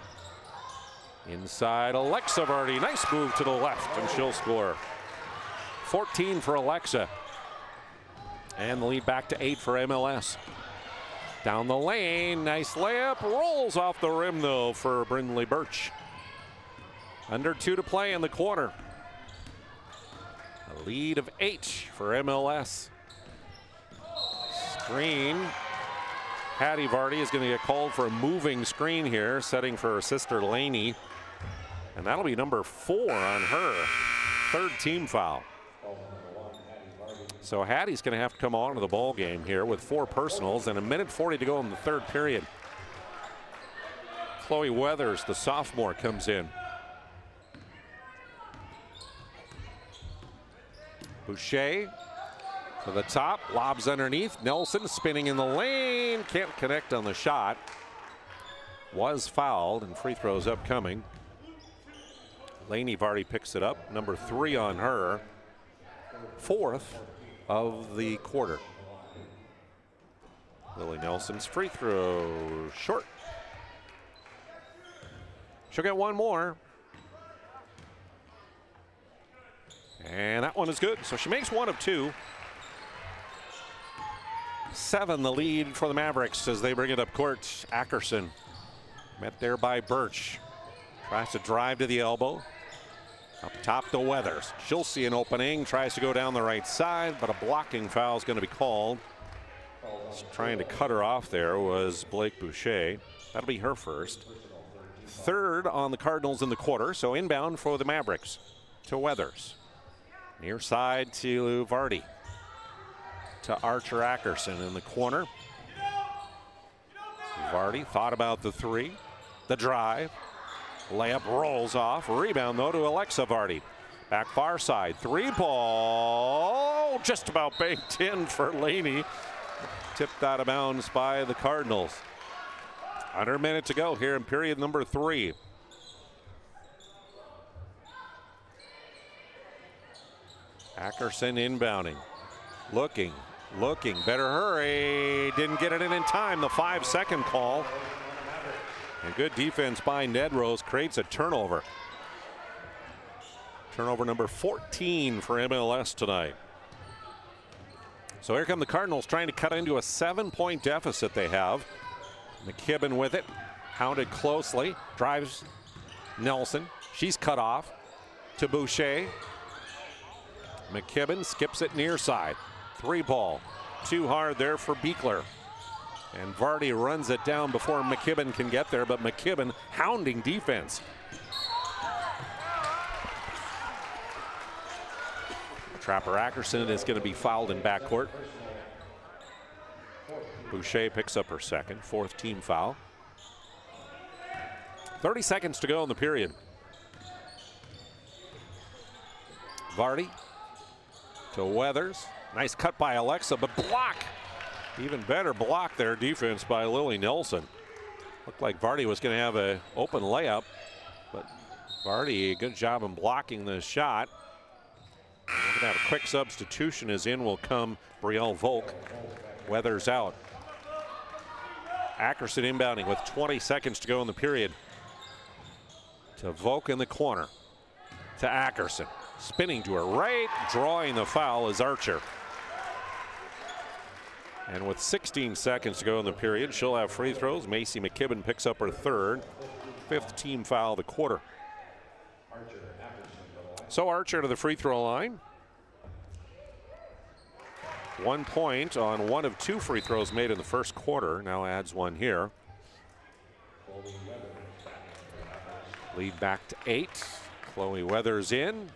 Inside Alexa Vardy. Nice move to the left, and she'll score. 14 for Alexa. And the lead back to 8 for MLS. Down the lane, nice layup, rolls off the rim though for Brindley Birch. Under 2 to play in the quarter. A lead of 8 for MLS. Screen. Hattie Vardy is going to get called for a moving screen here, setting for her sister Laney. And that'll be number 4 on her. 3rd team foul. So Hattie's going to have to come on to the ball game here with 4 personals and 1:40 to go in the 3rd period. Chloe Weathers, the sophomore, comes in. Boucher to the top, lobs underneath. Nelson spinning in the lane, can't connect on the shot. Was fouled and free throws upcoming. Laney Vardy picks it up, number 3 on her. 4th of the quarter. Lily Nelson's free throw short. She'll get one more. And that one is good. So she makes 1 of 2. 7 the lead for the Mavericks as they bring it up court. Ackerson met there by Birch. Tries to drive to the elbow. Up top to Weathers. She'll see an opening, tries to go down the right side, but a blocking foul is going to be called. Just trying to cut her off there was Blake Boucher. That'll be her first. 3rd on the Cardinals in the quarter, so inbound for the Mavericks to Weathers. Near side to Vardy. To Archer Ackerson in the corner. Vardy thought about the 3, the drive. Layup rolls off. Rebound, though, to Alexa Vardy. Back far side. 3 ball. Just about banked in for Laney. Tipped out of bounds by the Cardinals. Under a minute to go here in period number 3. Ackerson inbounding. Looking. Better hurry. Didn't get it in time. The 5-second call. And good defense by Nedrose creates a turnover. Turnover number 14 for MLS tonight. So here come the Cardinals trying to cut into a 7-point deficit they have. McKibben with it, hounded closely, drives Nelson. She's cut off to Boucher. McKibben skips it near side. 3 ball, too hard there for Beekler. And Vardy runs it down before McKibben can get there, but McKibben hounding defense. Trapper Ackerson is going to be fouled in backcourt. Boucher picks up her second, 4th team foul. 30 seconds to go in the period. Vardy to Weathers. Nice cut by Alexa, but block. Even better block there, defense by Lily Nelson. Looked like Vardy was going to have an open layup, but Vardy, good job in blocking the shot. And we're going to have a quick substitution as in will come Brielle Volk. Weathers out. Ackerson inbounding with 20 seconds to go in the period. To Volk in the corner. to Ackerson. Spinning to her right, drawing the foul is Archer. And with 16 seconds to go in the period, she'll have free throws. Macy McKibben picks up her third. 5th team foul of the quarter. So Archer to the free throw line. 1 point on 1 of 2 free throws made in the first quarter. Now adds 1 here. Lead back to 8. Chloe Weathers in.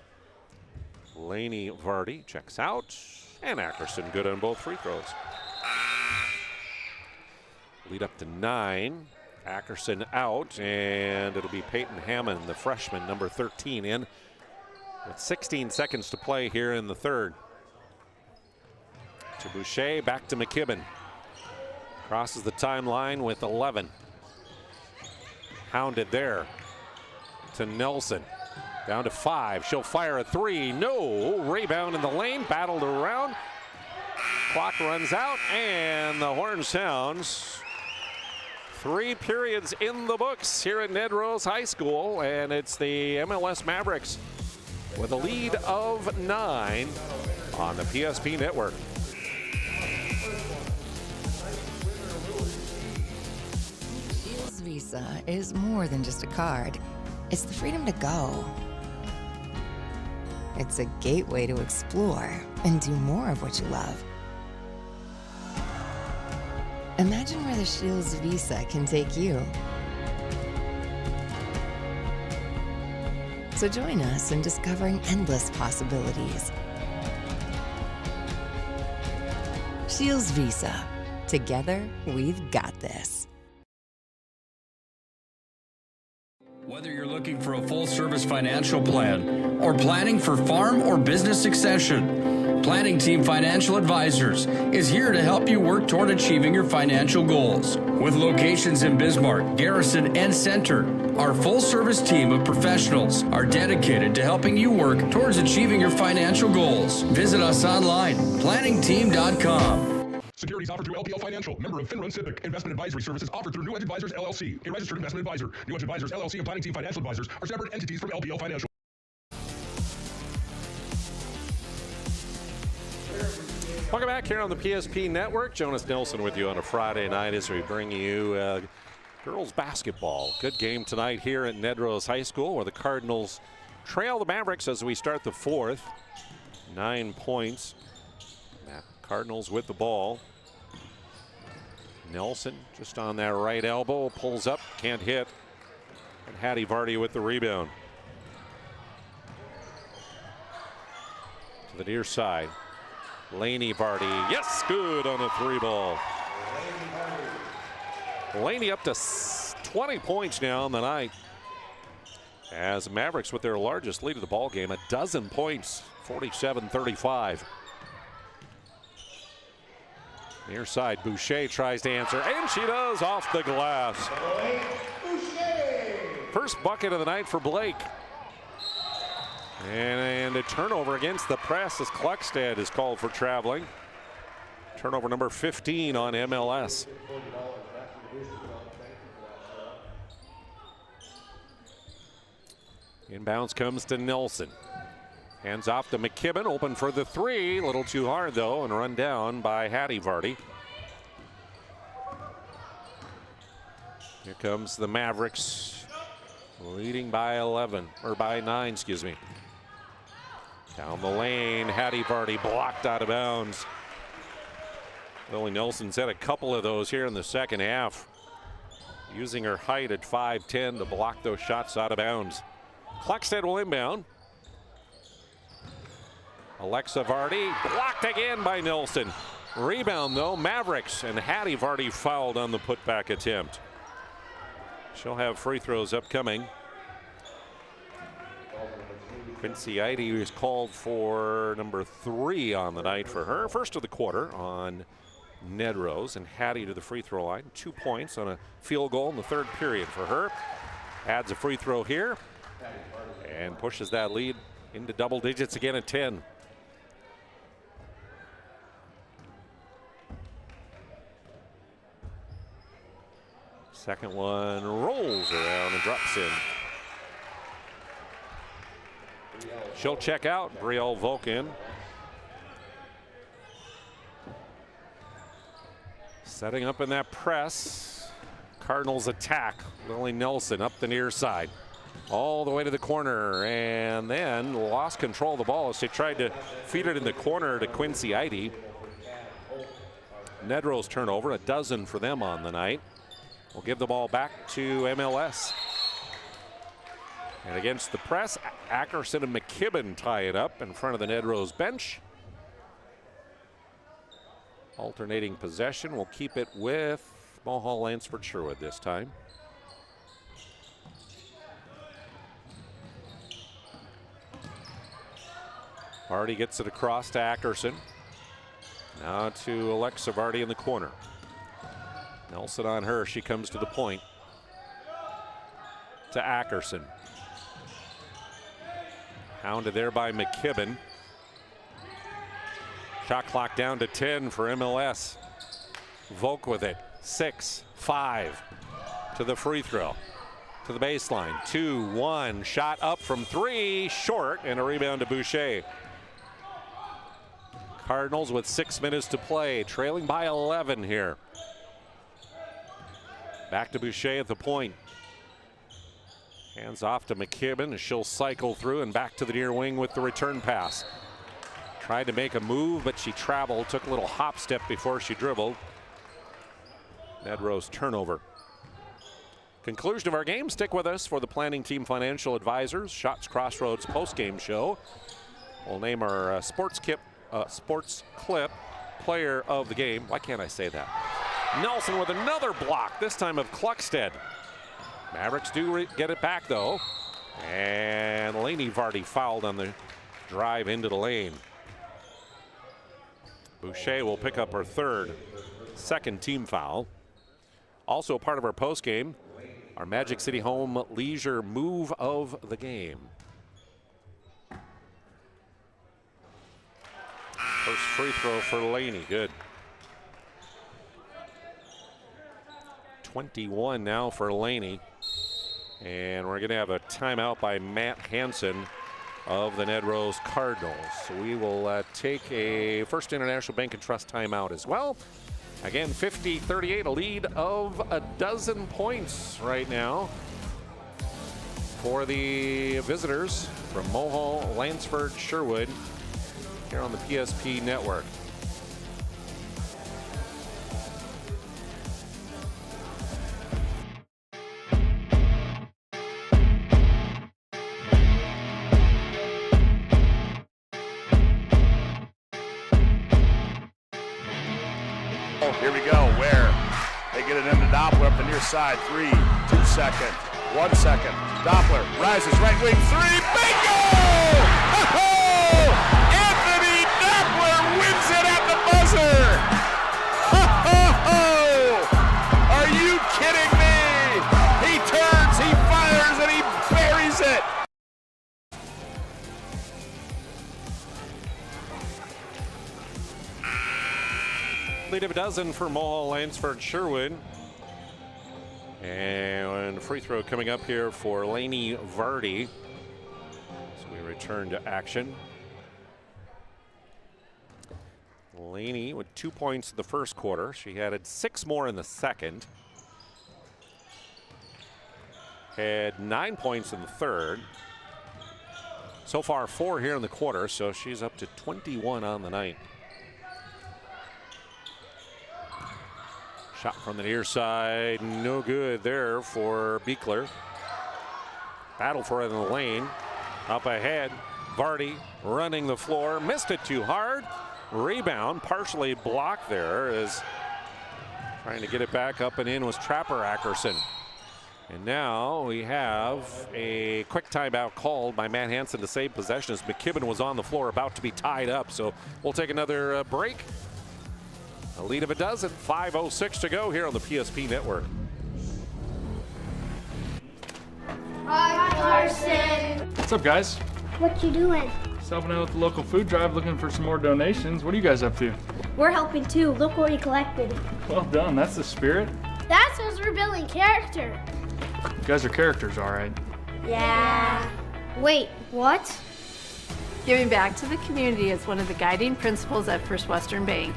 Lainey Vardy checks out. And Ackerson good on both free throws. Lead up to 9. Ackerson out, and it'll be Peyton Hammond, the freshman, number 13, in with 16 seconds to play here in the third. To Boucher, back to McKibben. Crosses the timeline with 11. Hounded there to Nelson. Down to 5. She'll fire a 3. No. Rebound in the lane. Battled around. Clock runs out, and the horn sounds. 3 periods in the books here at Nedrose High School, and it's the MLS Mavericks with a lead of 9 on the PSP network. Shields Visa is more than just a card. It's the freedom to go. It's a gateway to explore and do more of what you love. Imagine where the Shields Visa can take you. So join us in discovering endless possibilities. Shields Visa. Together, we've got this. Whether you're looking for a full-service financial plan or planning for farm or business succession, Planning Team Financial Advisors is here to help you work toward achieving your financial goals. With locations in Bismarck, Garrison, and Center, our full-service team of professionals are dedicated to helping you work towards achieving your financial goals. Visit us online, planningteam.com. Securities offered through LPL Financial, member of Finrun Civic. Investment advisory services offered through New Edge Advisors LLC, a registered investment advisor. New Edge Advisors LLC and Planning Team Financial Advisors are separate entities from LPL Financial. Welcome back here on the PSP Network. Jonas Nelson with you on a Friday night as we bring you girls basketball. Good game tonight here at Nedrose High School, where the Cardinals trail the Mavericks as we start the fourth. 9 points. Cardinals with the ball. Nelson just on that right elbow, pulls up, can't hit. And Hattie Vardy with the rebound. To the near side. Lainey Vardy, yes, good on the 3 ball. Lainey up to 20 points now on the night. As Mavericks with their largest lead of the ball game, 12 points, 47-35. Near side, Boucher tries to answer, and she does off the glass. First bucket of the night for Blake. And a turnover against the press as Kluckstad is called for traveling. Turnover number 15 on MLS. Inbounds comes to Nelson. Hands off to McKibben, open for the 3. A little too hard though, and run down by Hattie Vardy. Here comes the Mavericks, leading by 9, excuse me. Down the lane, Hattie Vardy blocked out of bounds. Lily Nelson's had a couple of those here in the second half, using her height at 5'10" to block those shots out of bounds. Kluckstad will inbound. Alexa Vardy blocked again by Nelson. Rebound though, Mavericks, and Hattie Vardy fouled on the putback attempt. She'll have free throws upcoming. Quincy Eide is called for number 3 on the night for her. First of the quarter on Nedrose, and Hattie to the free throw line. 2 points on a field goal in the third period for her. Adds a free throw here and pushes that lead into double digits again at 10. Second one rolls around and drops in. She'll check out. Brielle Volkin. Setting up in that press. Cardinals attack. Lily Nelson up the near side. All the way to the corner, and then lost control of the ball as she tried to feed it in the corner to Quincy Eide. Nedrose turnover, a dozen for them on the night. We'll give the ball back to MLS. And against the press, Ackerson and McKibben tie it up in front of the Nedrose bench. Alternating possession, we'll keep it with Mulhall Lansford Sherwood this time. Vardy gets it across to Ackerson. Now to Alexa Vardy in the corner. Nelson on her, she comes to the point. To Ackerson. Hounded there by McKibben. Shot clock down to 10 for MLS. Volk with it, 6-5 to the free throw. To the baseline, 2-1, shot up from 3, short, and a rebound to Boucher. Cardinals with 6 minutes to play, trailing by 11 here. Back to Boucher at the point. Hands off to McKibben as she'll cycle through and back to the near wing with the return pass. Tried to make a move, but she traveled, took a little hop step before she dribbled. Nedrose turnover. Conclusion of our game. Stick with us for the Planning Team Financial Advisors Shots Crossroads postgame show. We'll name our sports clip player of the game. Why can't I say that? Nelson with another block, this time of Cluckstead. Mavericks do get it back though. And Lainey Vardy fouled on the drive into the lane. Boucher will pick up her second team foul. Also a part of our post game, our Magic City Home Leisure move of the game. First free throw for Laney, good. 21 now for Laney. And we're going to have a timeout by Matt Hansen of the Nedrose Cardinals. So we will take a First International Bank and Trust timeout as well. Again, 50-38, a lead of a dozen points right now for the visitors from Mulhall, Lansford, Sherwood here on the PSP network. Here we go, where they get it into Doppler up the near side. 3, 2 second, 1 second. Doppler rises, right wing, 3, bingo! Ho-ho! Anthony Doppler wins it at the buzzer! Ho-ho-ho! Are you kidding me? He turns, he fires, and he buries it! Lead of a dozen for Mulhall, Lansford, Sherwood. And free throw coming up here for Lainey Vardy. So we return to action. Lainey with 2 points in the first quarter. She added 6 more in the second. Had 9 points in the third. So far 4 here in the quarter, so she's up to 21 on the night. Shot from the near side, no good there for Beekler. Battle for it in the lane. Up ahead, Vardy running the floor, missed it too hard. Rebound, partially blocked there as trying to get it back up and in was Trapper Ackerson. And now we have a quick timeout called by Matt Hansen to save possession as McKibben was on the floor about to be tied up. So we'll take another break. A lead of a dozen, 5:06 to go here on the PSP network. Hi, Carson. What's up, guys? What you doing? Just helping out with the local food drive, looking for some more donations. What are you guys up to? We're helping too. Look what we collected. Well done. That's the spirit. That says we're building character. You guys are characters, all right. Yeah. Wait, what? Giving back to the community is one of the guiding principles at First Western Bank.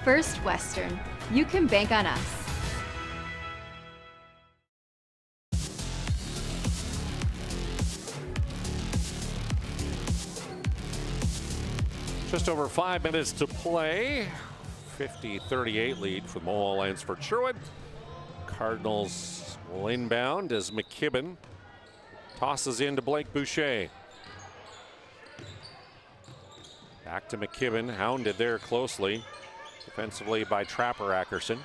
First Western. You can bank on us. Just over 5 minutes to play. 50-38 lead for the Mohawk Lansford Sherwood. Cardinals will inbound as McKibben tosses into Blake Boucher. Back to McKibben, hounded there closely. Defensively by Trapper Ackerson.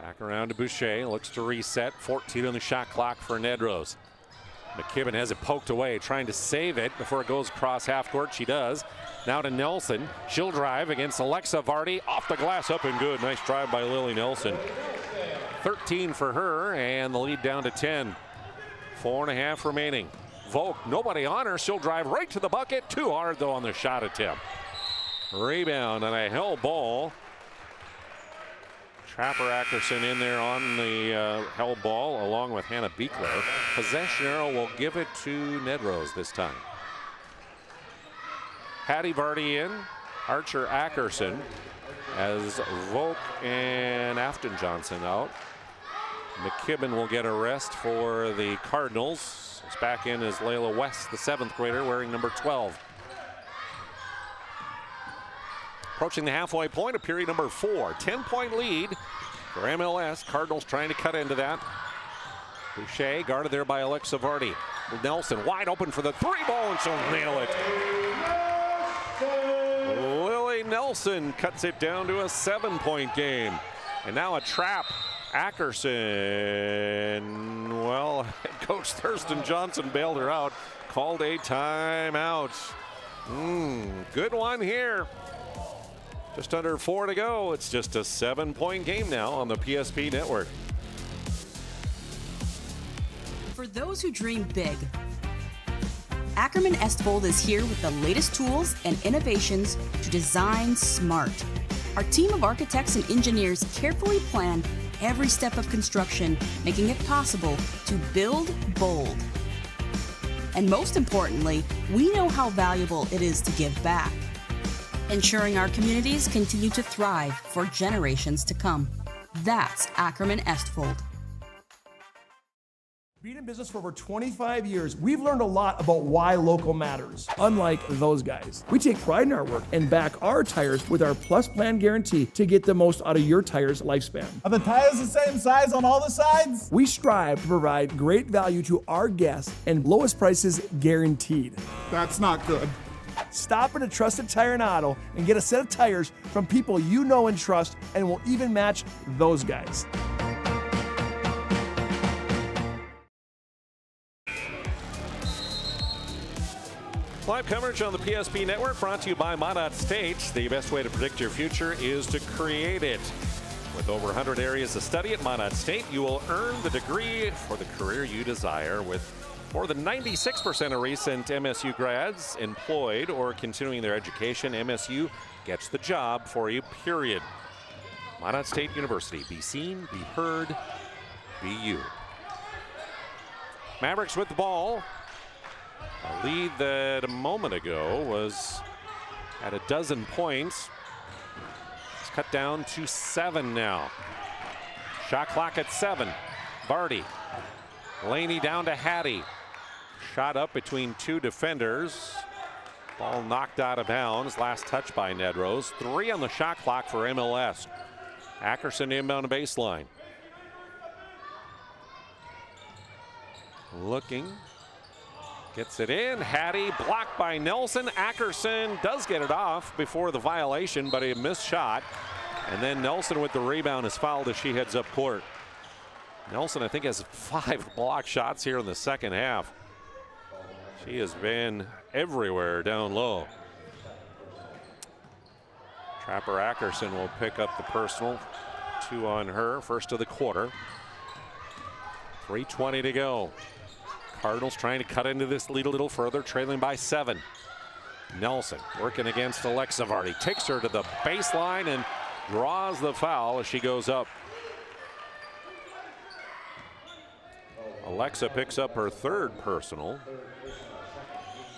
Back around to Boucher, looks to reset. 14 on the shot clock for Nedrose. McKibben has it poked away, trying to save it before it goes across half court. She does. Now to Nelson. She'll drive against Alexa Vardy. Off the glass, up and good. Nice drive by Lily Nelson. 13 for her, and the lead down to 10. 4.5 remaining. Volk, nobody on her. She'll drive right to the bucket. Too hard, though, on the shot attempt. Rebound and a hell ball. Trapper Ackerson in there on the hell ball along with Hannah Beekler. Possession arrow will give it to Nedrose this time. Hattie Vardy in. Archer Ackerson as Volk and Afton Johnson out. McKibben will get a rest for the Cardinals. It's back in as Layla West, the 7th grader, wearing number 12. Approaching the halfway point of period number 4. 10-point lead for MLS. Cardinals trying to cut into that. Boucher guarded there by Alexa Vardy. Nelson wide open for the 3-ball, and she'll nail it. Lily Nelson cuts it down to a 7-point game. And now a trap. Ackerson, well, Coach Thurston Johnson bailed her out. Called a timeout. Good one here. Just under 4 to go. It's just a 7-point game now on the PSP network. For those who dream big, Ackerman Estvold is here with the latest tools and innovations to design smart. Our team of architects and engineers carefully plan every step of construction, making it possible to build bold. And most importantly, we know how valuable it is to give back, ensuring our communities continue to thrive for generations to come. That's Ackerman Estvold. Being in business for over 25 years, we've learned a lot about why local matters. Unlike those guys, we take pride in our work and back our tires with our Plus Plan guarantee to get the most out of your tire's lifespan. Are the tires the same size on all the sides? We strive to provide great value to our guests and lowest prices guaranteed. That's not good. Stop at a trusted tire and auto and get a set of tires from people you know and trust, and will even match those guys. Live coverage on the PSP network brought to you by Minot State. The best way to predict your future is to create it. With over 100 areas to study at Minot State, you will earn the degree for the career you desire. With more than 96% of recent MSU grads employed or continuing their education, MSU gets the job for you, period. Minot State University. Be seen, be heard, be you. Mavericks with the ball. A lead that a moment ago was at 12 points. It's cut down to 7 now. Shot clock at 7. Vardy. Laney down to Hattie. Shot up between 2 defenders. Ball knocked out of bounds. Last touch by Nedrose. 3 on the shot clock for MLS. Ackerson inbound baseline. Looking. Gets it in. Hattie blocked by Nelson. Ackerson does get it off before the violation, but a missed shot. And then Nelson with the rebound is fouled as she heads up court. Nelson, I think, has 5 block shots here in the second half. She has been everywhere down low. Trapper Ackerson will pick up the personal. 2 on her, first of the quarter. 3:20 to go. Cardinals trying to cut into this lead a little further, trailing by 7. Nelson working against Alexa Vardy. Takes her to the baseline and draws the foul as she goes up. Alexa picks up her 3rd personal.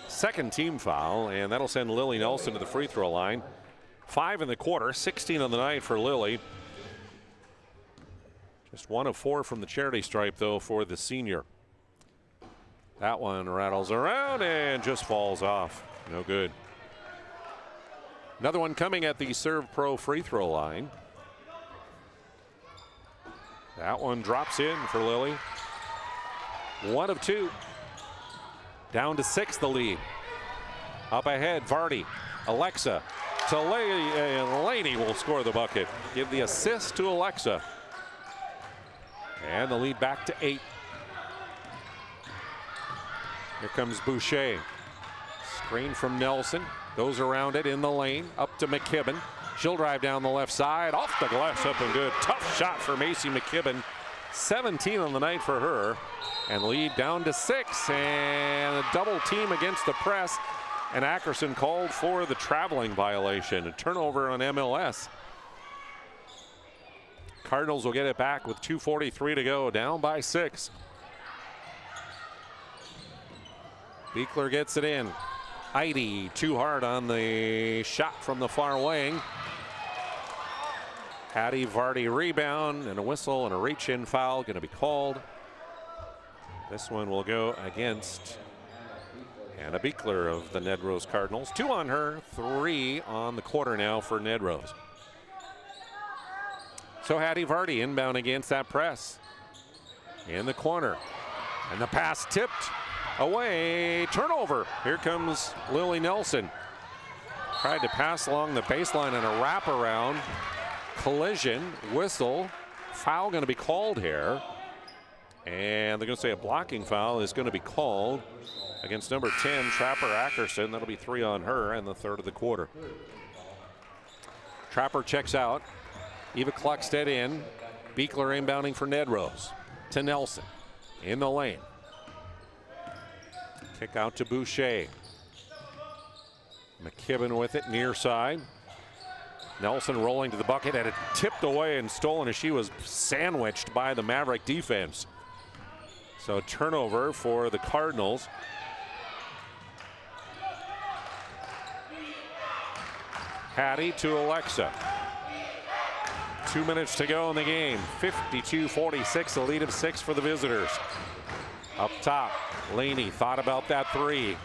2nd team foul, and that'll send Lily Nelson to the free throw line. 5 in the quarter, 16 on the night for Lily. Just 1 of 4 from the charity stripe, though, for the senior. That one rattles around and just falls off. No good. Another one coming at the Serve Pro free throw line. That one drops in for Lily. 1 of 2. Down to 6, the lead. Up ahead, Vardy. Alexa to Laney will score the bucket. Give the assist to Alexa. And the lead back to 8. Here comes Boucher. Screen from Nelson. Goes around it in the lane. Up to McKibben. She'll drive down the left side. Off the glass, up and good. Tough shot for Macy McKibben. 17 on the night for her. And lead down to 6. And a double team against the press. And Ackerson called for the traveling violation. A turnover on MLS. Cardinals will get it back with 2:43 to go. Down by 6. Beekler gets it in. Heidi too hard on the shot from the far wing. Hattie Vardy rebound and a whistle and a reach-in foul going to be called. This one will go against Hannah Beekler of the Nedrose Cardinals. 2 on her, 3 on the quarter now for Nedrose. So Hattie Vardy inbound against that press. In the corner. And the pass tipped away. Turnover. Here comes Lily Nelson. Tried to pass along the baseline and a wraparound. Collision, whistle, foul going to be called here. And they're going to say a blocking foul is going to be called against number 10, Trapper Ackerson. That'll be 3 on her and the 3rd of the quarter. Trapper checks out. Eva Kluckstedt in. Beekler inbounding for Nedrose. To Nelson in the lane. Kick out to Boucher. McKibben with it near side. Nelson rolling to the bucket, and it tipped away and stolen as she was sandwiched by the Maverick defense. So turnover for the Cardinals. Hattie to Alexa. 2 minutes to go in the game. 52-46, a lead of 6 for the visitors. Up top, Laney thought about that 3.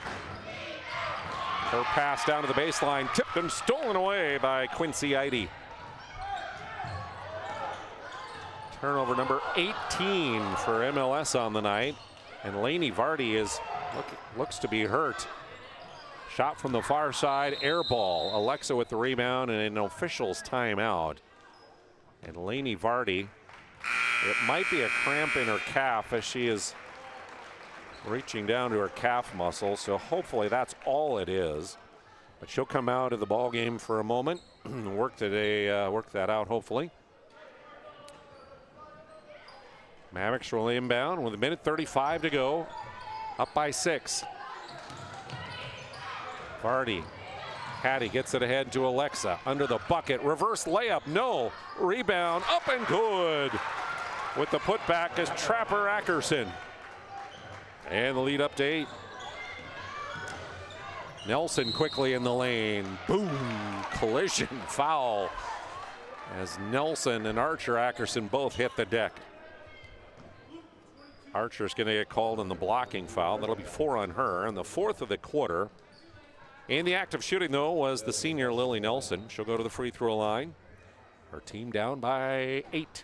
Her pass down to the baseline, tipped and stolen away by Quincy Heidi. Turnover number 18 for MLS on the night. And Laney Vardy looks to be hurt. Shot from the far side, air ball. Alexa with the rebound and an official's timeout. And Laney Vardy, it might be a cramp in her calf as she is reaching down to her calf muscle, so hopefully that's all it is. But she'll come out of the ball game for a moment, work that out hopefully. Mavericks will inbound with 1:35 to go, up by 6. Vardy, Hattie gets it ahead to Alexa, under the bucket, reverse layup, no, rebound, up and good. With the putback is Trapper Ackerson. And the lead up to 8. Nelson quickly in the lane. Boom, collision, foul. As Nelson and Archer Ackerson both hit the deck. Archer's going to get called in the blocking foul. That'll be 4 on her, and the 4th of the quarter. In the act of shooting, though, was the senior Lily Nelson. She'll go to the free throw line. Her team down by 8.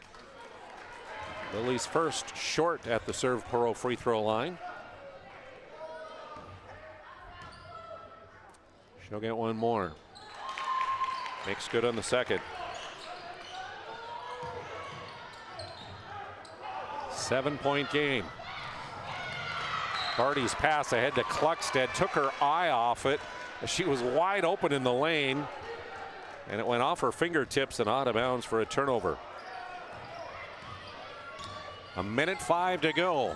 Lily's first short at the Serve Pro free throw line. She'll get one more. Makes good on the second. 7-point game. Vardy's pass ahead to Kluckstedt took her eye off it. She was wide open in the lane, and it went off her fingertips and out of bounds for a turnover. 1:05 to go.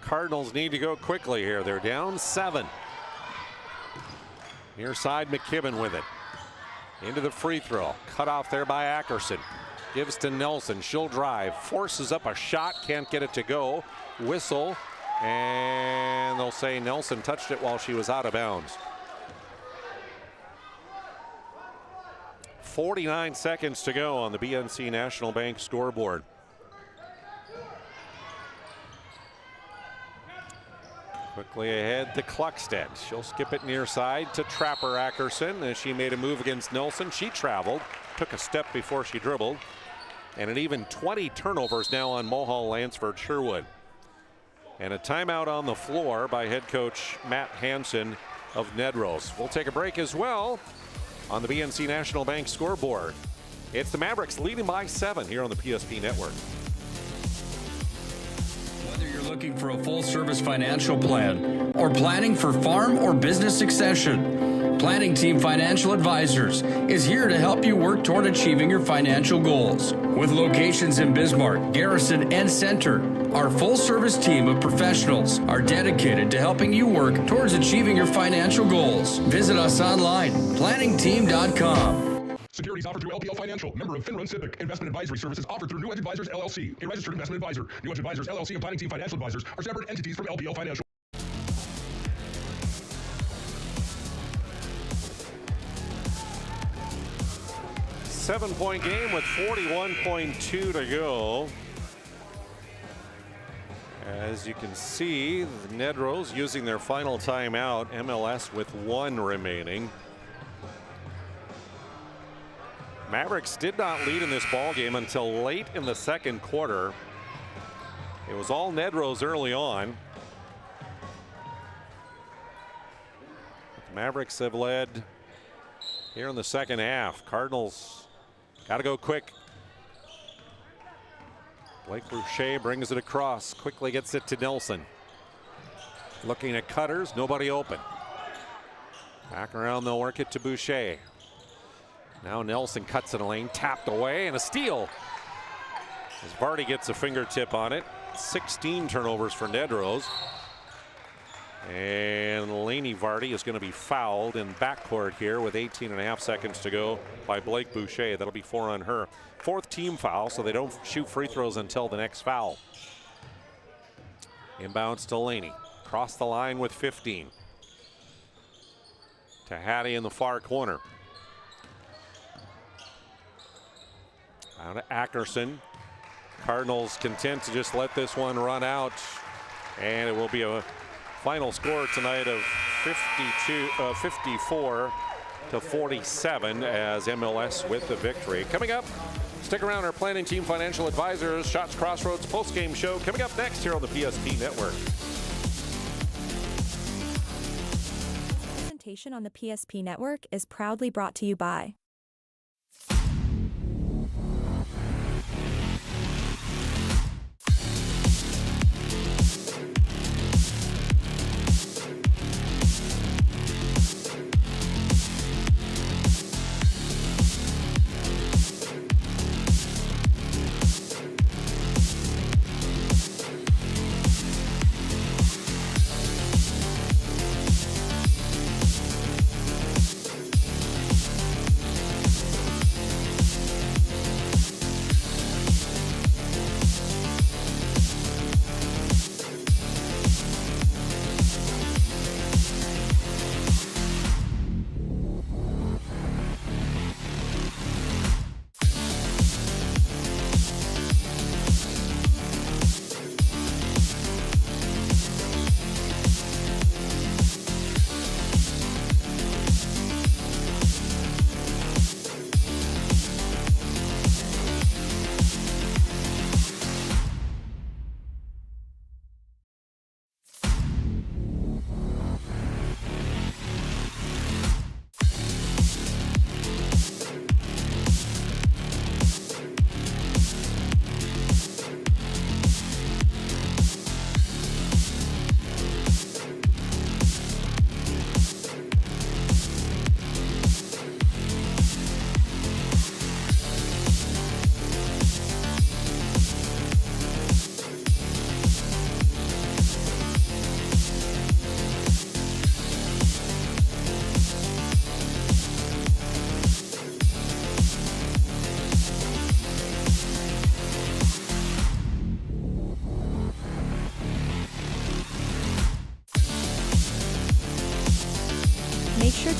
Cardinals need to go quickly here. They're down 7. Near side, McKibben with it. Into the free throw. Cut off there by Ackerson. Gives to Nelson. She'll drive. Forces up a shot. Can't get it to go. Whistle. And they'll say Nelson touched it while she was out of bounds. 49 seconds to go on the BNC National Bank scoreboard. Quickly ahead to Kluckstedt. She'll skip it near side to Trapper Ackerson as she made a move against Nelson. She traveled, took a step before she dribbled. And an even 20 turnovers now on Mohall Lansford Sherwood. And a timeout on the floor by head coach Matt Hansen of Nedrose. We'll take a break as well on the BNC National Bank scoreboard. It's the Mavericks leading by 7 here on the PSP Network. Whether you're looking for a full-service financial plan or planning for farm or business succession, Planning Team Financial Advisors is here to help you work toward achieving your financial goals. With locations in Bismarck, Garrison, and Center, our full-service team of professionals are dedicated to helping you work towards achieving your financial goals. Visit us online, planningteam.com. Securities offered through LPL Financial, member of FinRun SIPC. Investment advisory services offered through New Edge Advisors LLC, a registered investment advisor. New Edge Advisors LLC and Planning Team Financial Advisors are separate entities from LPL Financial. Seven-point game with 41.2 to go. As you can see, the Nedrose using their final timeout, MLS with 1 remaining. Mavericks did not lead in this ball game until late in the second quarter. It was all Nedrose early on. The Mavericks have led here in the second half. Cardinals got to go quick. Blake Boucher brings it across, quickly gets it to Nelson. Looking at cutters, nobody open. Back around, they'll work it to Boucher. Now Nelson cuts in a lane, tapped away, and a steal. As Vardy gets a fingertip on it. 16 turnovers for Nedrose. And Laney Vardy is going to be fouled in backcourt here with 18.5 seconds to go by Blake Boucher. That'll be 4 on her. 4th team foul, so they don't shoot free throws until the next foul. Inbounds to Laney. Cross the line with 15. To Hattie in the far corner. Out to Ackerson. Cardinals content to just let this one run out. And it will be a final score tonight of 54 to 47 as MLS with the victory. Coming up, stick around, our Planning Team Financial Advisors Shots Crossroads post-game show coming up next here on the PSP Network. Presentation on the PSP Network is proudly brought to you by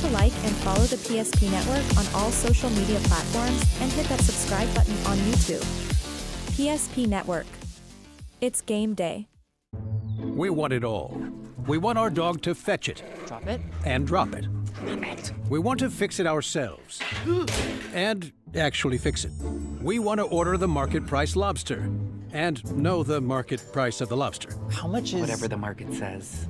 to like and follow the PSP Network on all social media platforms and hit that subscribe button on YouTube. PSP Network. It's game day. We want it all. We want our dog to fetch it. Drop it. And drop it. We want to fix it ourselves. And actually fix it. We want to order the market price lobster. And know the market price of the lobster. How much is... Whatever the market says.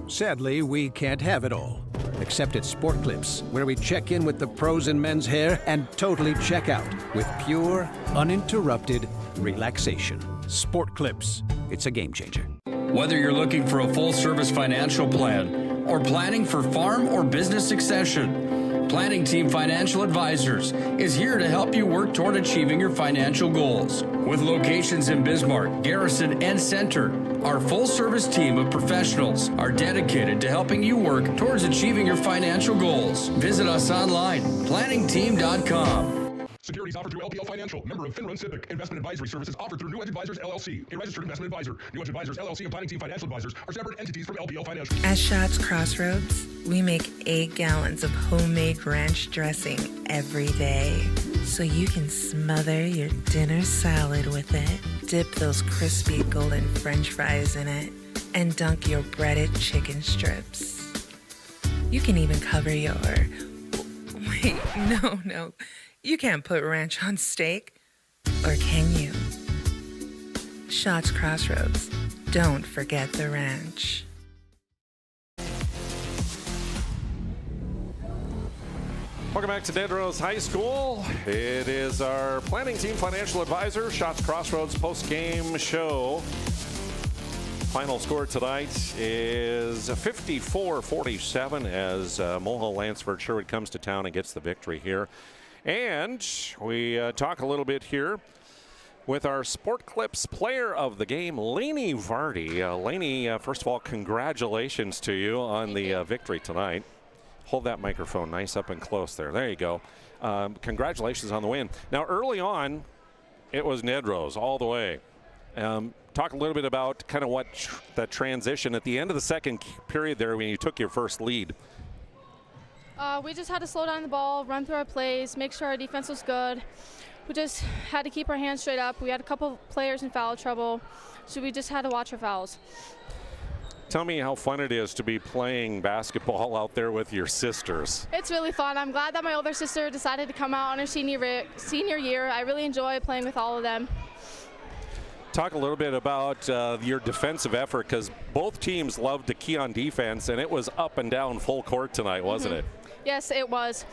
Sadly, we can't have it all. Except at Sport Clips, where we check in with the pros in men's hair and totally check out with pure, uninterrupted relaxation. Sport Clips. It's a game changer. Whether you're looking for a full-service financial plan or planning for farm or business succession, Planning Team Financial Advisors is here to help you work toward achieving your financial goals. With locations in Bismarck, Garrison, and Center, our full-service team of professionals are dedicated to helping you work towards achieving your financial goals. Visit us online, planningteam.com. Securities offered through LPL Financial, member of FinRun SIPC. Investment advisory services offered through New Edge Advisors, LLC, a registered investment advisor. New Edge Advisors, LLC, and Planning Team Financial Advisors are separate entities from LPL Financial. At Schatz Crossroads, we make 8 gallons of homemade ranch dressing every day, so you can smother your dinner salad with it, dip those crispy golden French fries in it, and dunk your breaded chicken strips. You can even cover your... Wait, no. You can't put ranch on steak, or can you? Schatz Crossroads. Don't forget the ranch. Welcome back to Nedrose High School. It is our Planning Team Financial Advisor, Schatz Crossroads post-game show. Final score tonight is 54-47 as Mulhall Lansford Sherwood comes to town and gets the victory here. And we talk a little bit here with our Sport Clips player of the game, Lainey Vardy. Lainey, first of all, congratulations to you on the victory tonight. Hold that microphone nice up and close there. There you go. Congratulations on the win. Now, early on, it was Nedrose all the way. Talk a little bit about kind of what that transition at the end of the second period there when you took your first lead. We just had to slow down the ball, run through our plays, make sure our defense was good. We just had to keep our hands straight up. We had a couple players in foul trouble, so we just had to watch our fouls. Tell me how fun it is to be playing basketball out there with your sisters. It's really fun. I'm glad that my older sister decided to come out on her senior year. I really enjoy playing with all of them. Talk a little bit about your defensive effort, because both teams loved to key on defense, and it was up and down full court tonight, wasn't it? Yes, it was.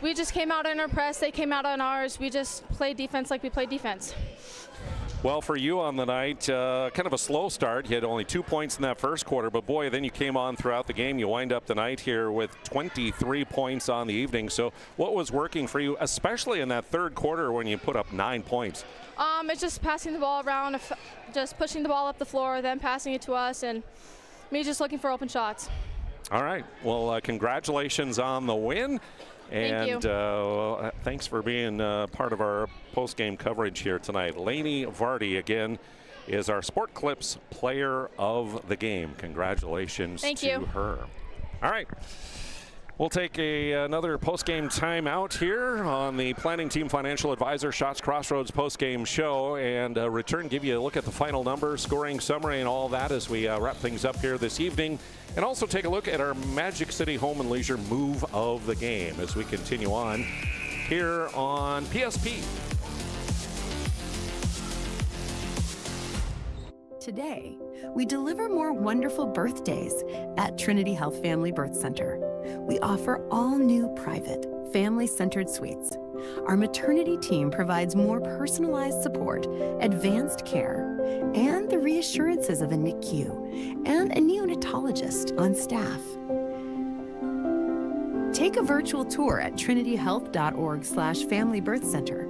We just came out in our press. They came out on ours. We just played defense like we played defense. Well, for you on the night, kind of a slow start. You had only 2 points in that first quarter, but boy, then you came on throughout the game. You wind up the night here with 23 points on the evening. So what was working for you, especially in that third quarter when you put up 9 points? It's just passing the ball around, just pushing the ball up the floor, then passing it to us, and me just looking for open shots. All right. Well, congratulations on the win. Thank you. Thanks for being part of our post-game coverage here tonight. Lainey Vardy, again, is our Sport Clips player of the game. Congratulations to her. All right. We'll take another post-game timeout here on the Planning Team Financial Advisor Schatz Crossroads post-game show, and return, give you a look at the final numbers, scoring summary, and all that as we wrap things up here this evening. And also take a look at our Magic City Home and Leisure move of the game as we continue on here on PSP. Today, we deliver more wonderful birthdays at Trinity Health Family Birth Center. We offer all new private, family-centered suites. Our maternity team provides more personalized support, advanced care, and the reassurances of a NICU and a neonatologist on staff. Take a virtual tour at trinityhealth.org/Family Birth Center.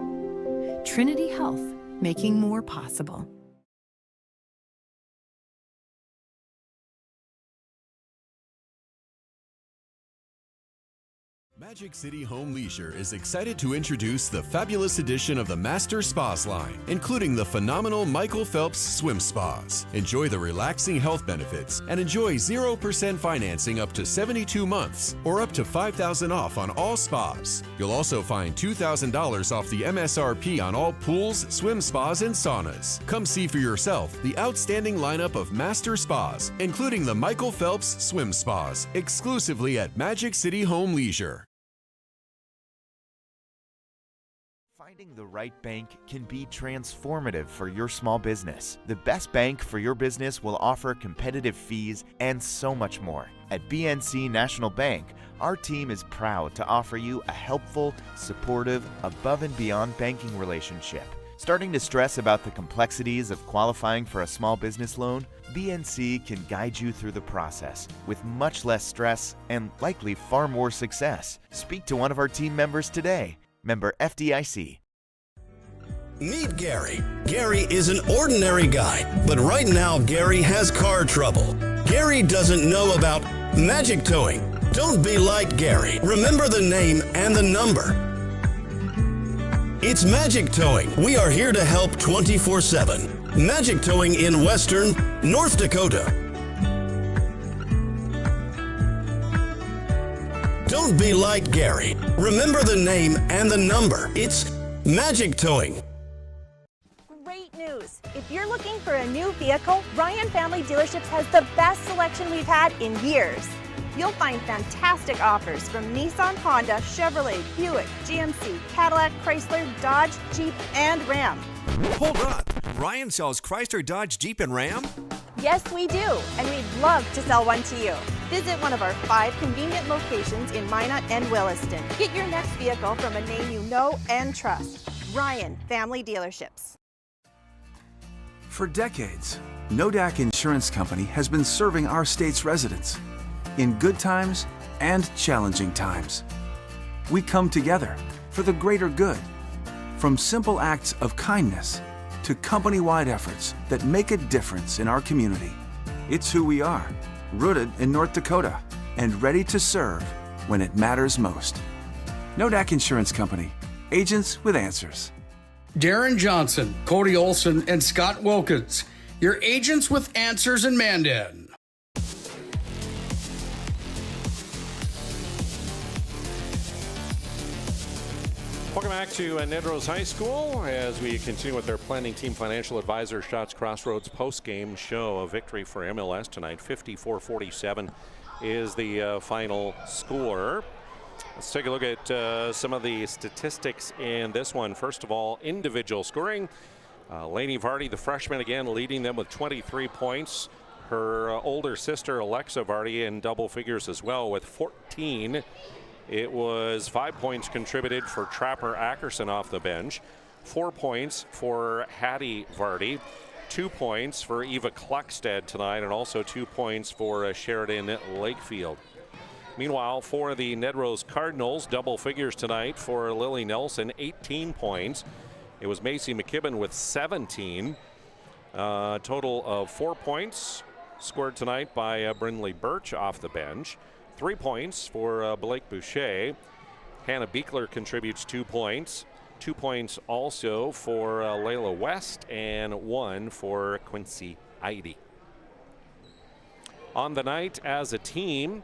Trinity Health, making more possible. Magic City Home Leisure is excited to introduce the fabulous addition of the Master Spas line, including the phenomenal Michael Phelps Swim Spas. Enjoy the relaxing health benefits and enjoy 0% financing up to 72 months or up to $5,000 off on all spas. You'll also find $2,000 off the MSRP on all pools, swim spas, and saunas. Come see for yourself the outstanding lineup of Master Spas, including the Michael Phelps Swim Spas, exclusively at Magic City Home Leisure. Finding the right bank can be transformative for your small business. The best bank for your business will offer competitive fees and so much more. At BNC National Bank, our team is proud to offer you a helpful, supportive, above and beyond banking relationship. Starting to stress about the complexities of qualifying for a small business loan? BNC can guide you through the process with much less stress and likely far more success. Speak to one of our team members today. Member FDIC. Meet Gary. Gary is an ordinary guy, but right now Gary has car trouble. Gary doesn't know about magic towing. Don't be like Gary. Remember the name and the number. It's Magic Towing. We are here to help 24/7. Magic Towing in Western North Dakota. Don't be like Gary. Remember the name and the number. It's Magic Towing. Great news! If you're looking for a new vehicle, Ryan Family Dealerships has the best selection we've had in years. You'll find fantastic offers from Nissan, Honda, Chevrolet, Buick, GMC, Cadillac, Chrysler, Dodge, Jeep, and Ram. Hold on! Ryan sells Chrysler, Dodge, Jeep, and Ram? Yes, we do, and we'd love to sell one to you. Visit one of our 5 convenient locations in Minot and Williston. Get your next vehicle from a name you know and trust. Ryan Family Dealerships. For decades, Nodak Insurance Company has been serving our state's residents in good times and challenging times. We come together for the greater good, from simple acts of kindness to company-wide efforts that make a difference in our community. It's who we are, rooted in North Dakota and ready to serve when it matters most. Nodak Insurance Company, agents with answers. Darren Johnson, Cody Olson, and Scott Wilkins, your agents with answers in Mandan. Welcome back to Nedrose High School as we continue with our planning team financial advisor Shots Crossroads post-game show. A victory for MLS tonight. 54-47 is the final score. Let's take a look at some of the statistics in this one. First of all, individual scoring. Lainey Vardy, the freshman, again leading them with 23 points. Her older sister Alexa Vardy in double figures as well with 14. It was 5 points contributed for Trapper Ackerson off the bench, 4 points for Hattie Vardy, 2 points for Eva Kluckstead tonight, and also 2 points for Sheridan Lakefield. Meanwhile, for the Nedrose Cardinals, double figures tonight for Lily Nelson, 18 points. It was Macy McKibben with 17. Total of 4 points scored tonight by Brindley Birch off the bench. 3 points for Blake Boucher. Hannah Beekler contributes 2 points. 2 points also for Layla West and 1 for Quincy Eide. On the night as a team,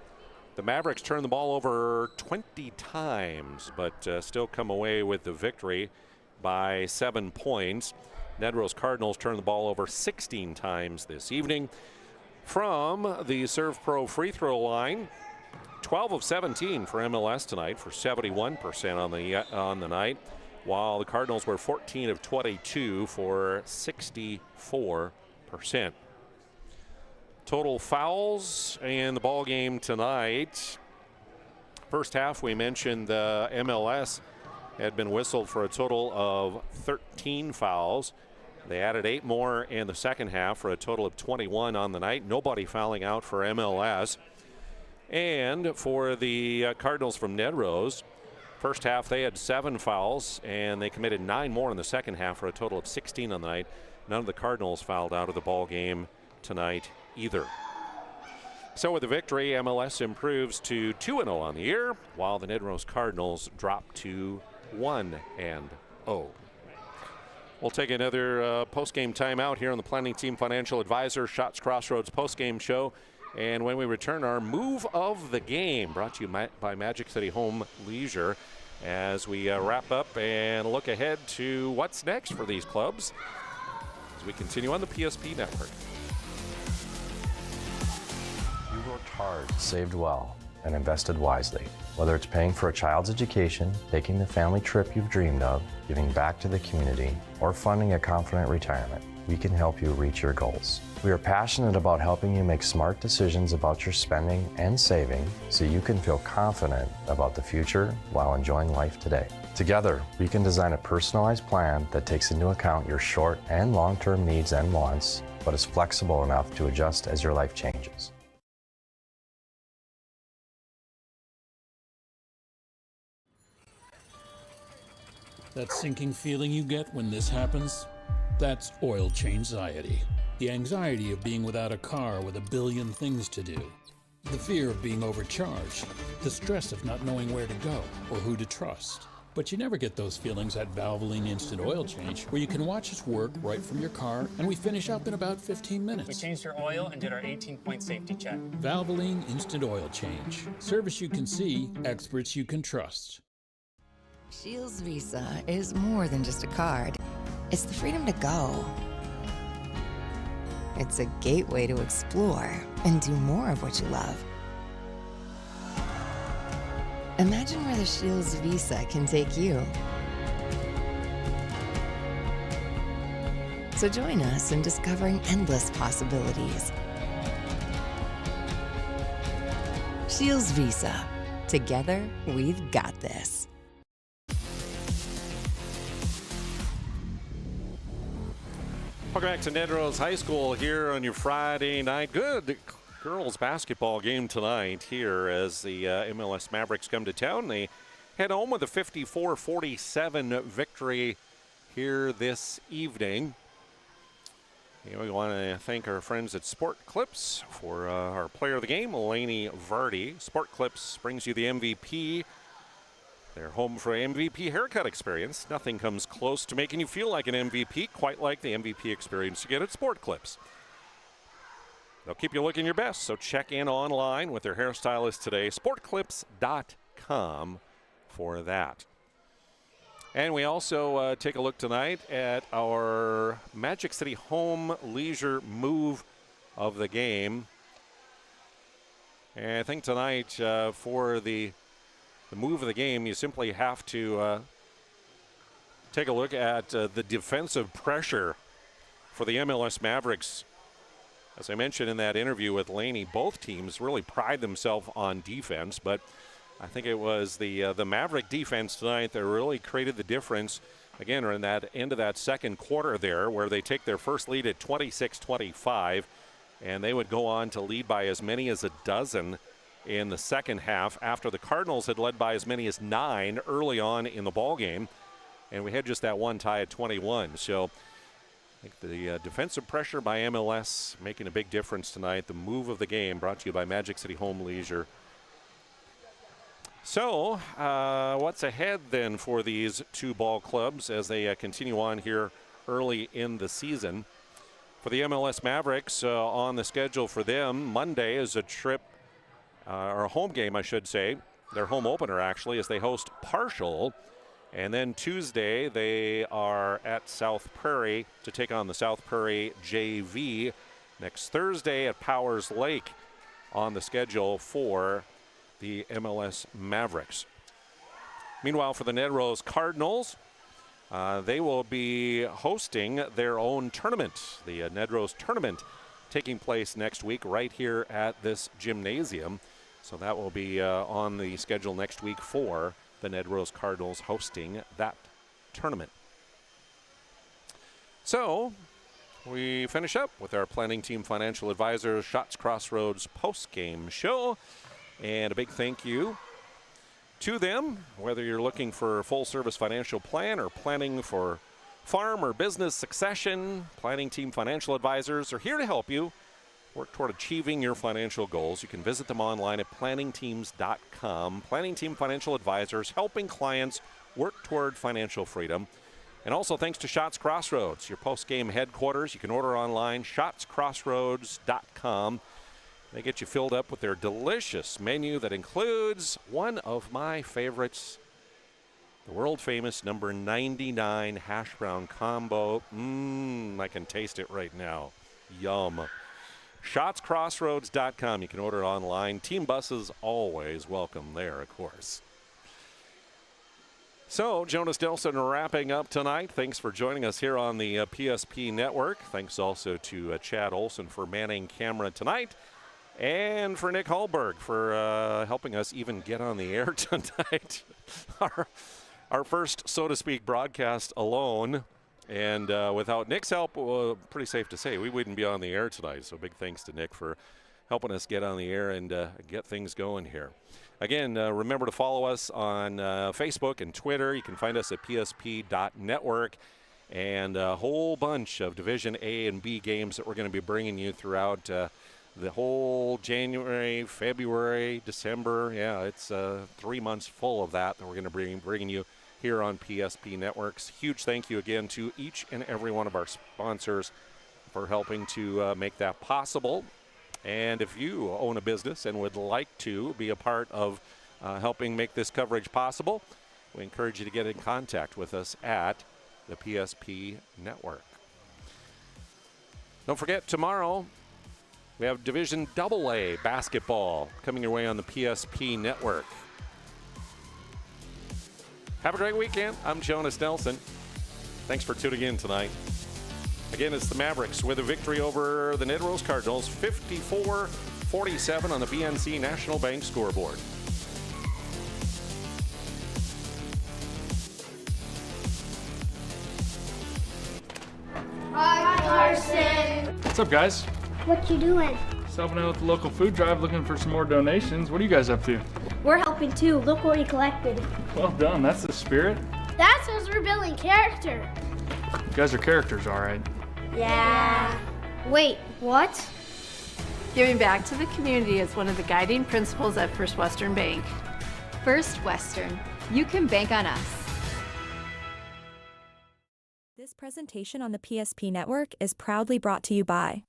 the Mavericks turned the ball over 20 times, but still come away with the victory by 7 points. Nedrose Cardinals turned the ball over 16 times this evening. From the Serve Pro free throw line, 12 of 17 for MLS tonight for 71% on the night, while the Cardinals were 14 of 22 for 64%. Total fouls in the ball game tonight. First half, we mentioned the MLS had been whistled for a total of 13 fouls. They added 8 more in the second half for a total of 21 on the night. Nobody fouling out for MLS. And for the Cardinals from Nedrose, first half they had 7 fouls, and they committed 9 more in the second half for a total of 16 on the night. None of the Cardinals fouled out of the ball game tonight either. So with the victory, MLS improves to 2-0 on the year, while the Nedrose Cardinals drop to 1-0. We'll take another post-game timeout here on the Planning Team Financial Advisor Shots Crossroads post-game show. And when we return, our move of the game, brought to you by Magic City Home Leisure, as we wrap up and look ahead to what's next for these clubs as we continue on the PSP Network. You worked hard, saved well, and invested wisely. Whether it's paying for a child's education, taking the family trip you've dreamed of, giving back to the community, or funding a confident retirement, we can help you reach your goals. We are passionate about helping you make smart decisions about your spending and saving so you can feel confident about the future while enjoying life today. Together, we can design a personalized plan that takes into account your short and long-term needs and wants, but is flexible enough to adjust as your life changes. That sinking feeling you get when this happens? That's oil change-anxiety. The anxiety of being without a car with a billion things to do. The fear of being overcharged. The stress of not knowing where to go or who to trust. But you never get those feelings at Valvoline Instant Oil Change, where you can watch us work right from your car, and we finish up in about 15 minutes. We changed your oil and did our 18-point safety check. Valvoline Instant Oil Change. Service you can see, experts you can trust. Shields Visa is more than just a card. It's the freedom to go. It's a gateway to explore and do more of what you love. Imagine where the Shields Visa can take you. So join us in discovering endless possibilities. Shields Visa. Together, we've got this. Welcome back to Nedrose High School here on your Friday night. Good girls basketball game tonight here as the MLS Mavericks come to town. They head home with a 54-47 victory here this evening. We want to thank our friends at Sport Clips for our player of the game, Elaney Vardy. Sport Clips brings you the MVP. They're home for MVP haircut experience. Nothing comes close to making you feel like an MVP, quite like the MVP experience you get at Sport Clips. They'll keep you looking your best, so check in online with their hairstylist today, sportclips.com for that. And we also take a look tonight at our Magic City Home Leisure move of the game. And I think tonight for the move of the game, you simply have to take a look at the defensive pressure for the MLS Mavericks. As I mentioned in that interview with Laney, both teams really pride themselves on defense, but I think it was the Maverick defense tonight that really created the difference. Again, in that end of that second quarter there, where they take their first lead at 26-25, and they would go on to lead by as many as a dozen in the second half after the Cardinals had led by as many as 9 early on in the ball game, and we had just that one tie at 21. So I think the defensive pressure by MLS making a big difference tonight. The move of the game brought to you by Magic City Home Leisure. So what's ahead then for these two ball clubs as they continue on here early in the season? For the MLS Mavericks, on the schedule for them, Monday is a trip, or a home game, I should say. Their home opener, actually, as they host Partial. And then Tuesday, they are at South Prairie to take on the South Prairie JV. Next Thursday at Powers Lake on the schedule for the MLS Mavericks. Meanwhile, for the Nedrose Cardinals, they will be hosting their own tournament, the Nedrose Tournament, taking place next week right here at this gymnasium. So that will be on the schedule next week for the Nedrose Cardinals hosting that tournament. So we finish up with our Planning Team Financial Advisor Shots Crossroads post-game show. And a big thank you to them, whether you're looking for a full-service financial plan or planning for farm or business succession. Planning Team Financial Advisors are here to help you work toward achieving your financial goals, you can visit them online at planningteams.com. Planning Team Financial Advisors, helping clients work toward financial freedom. And also thanks to Shots Crossroads, your post-game headquarters. You can order online, shotscrossroads.com. They get you filled up with their delicious menu that includes one of my favorites, the world-famous number 99 hash brown combo. I can taste it right now. Yum. ShotsCrossroads.com. You can order it online. Team buses always welcome there, of course. So, Jonas Nelson wrapping up tonight. Thanks for joining us here on the PSP Network. Thanks also to Chad Olson for manning camera tonight. And for Nick Hallberg for helping us even get on the air tonight. Our first, so to speak, broadcast alone. And without Nick's help, pretty safe to say we wouldn't be on the air tonight. So big thanks to Nick for helping us get on the air and get things going here. Again, remember to follow us on Facebook and Twitter. You can find us at psp.network. And a whole bunch of Division A and B games that we're going to be bringing you throughout the whole January, February, December. Yeah, it's 3 months full of that we're going to be bringing you here on PSP Networks. Huge thank you again to each and every one of our sponsors for helping to make that possible. And if you own a business and would like to be a part of helping make this coverage possible, we encourage you to get in contact with us at the PSP Network. Don't forget, tomorrow we have Division AA basketball coming your way on the PSP Network. Have a great weekend. I'm Jonas Nelson. Thanks for tuning in tonight. Again, it's the Mavericks with a victory over the Nedrose Cardinals, 54-47 on the BNC National Bank scoreboard. Hi, Carson. What's up, guys? What you doing? Just helping out with the local food drive, looking for some more donations. What are you guys up to? We're helping too. Look what we collected. Well done. That's the spirit. That's because we're building character. You guys are characters, all right. Yeah. Wait, what? Giving back to the community is one of the guiding principles at First Western Bank. First Western. You can bank on us. This presentation on the PSP Network is proudly brought to you by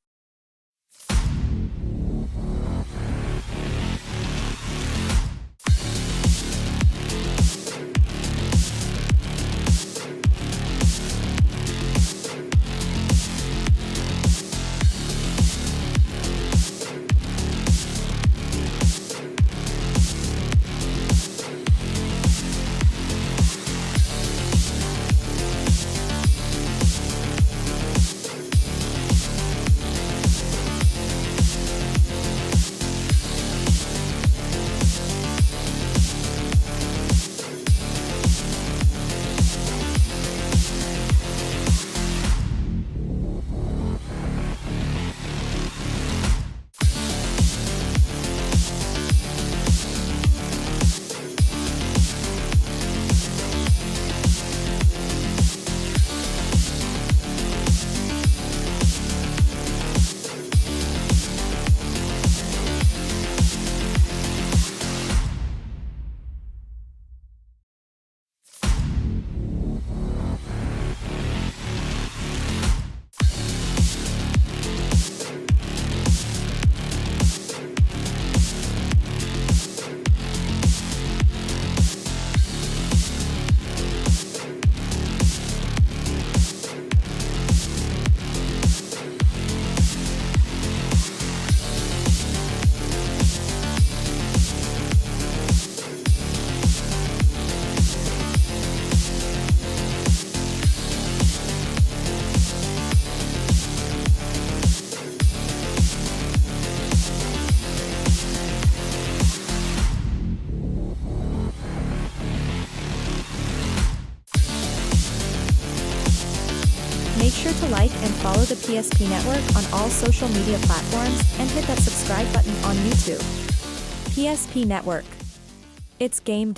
Make sure to like and follow the PSP Network on all social media platforms and hit that subscribe button on YouTube. PSP Network. It's game day.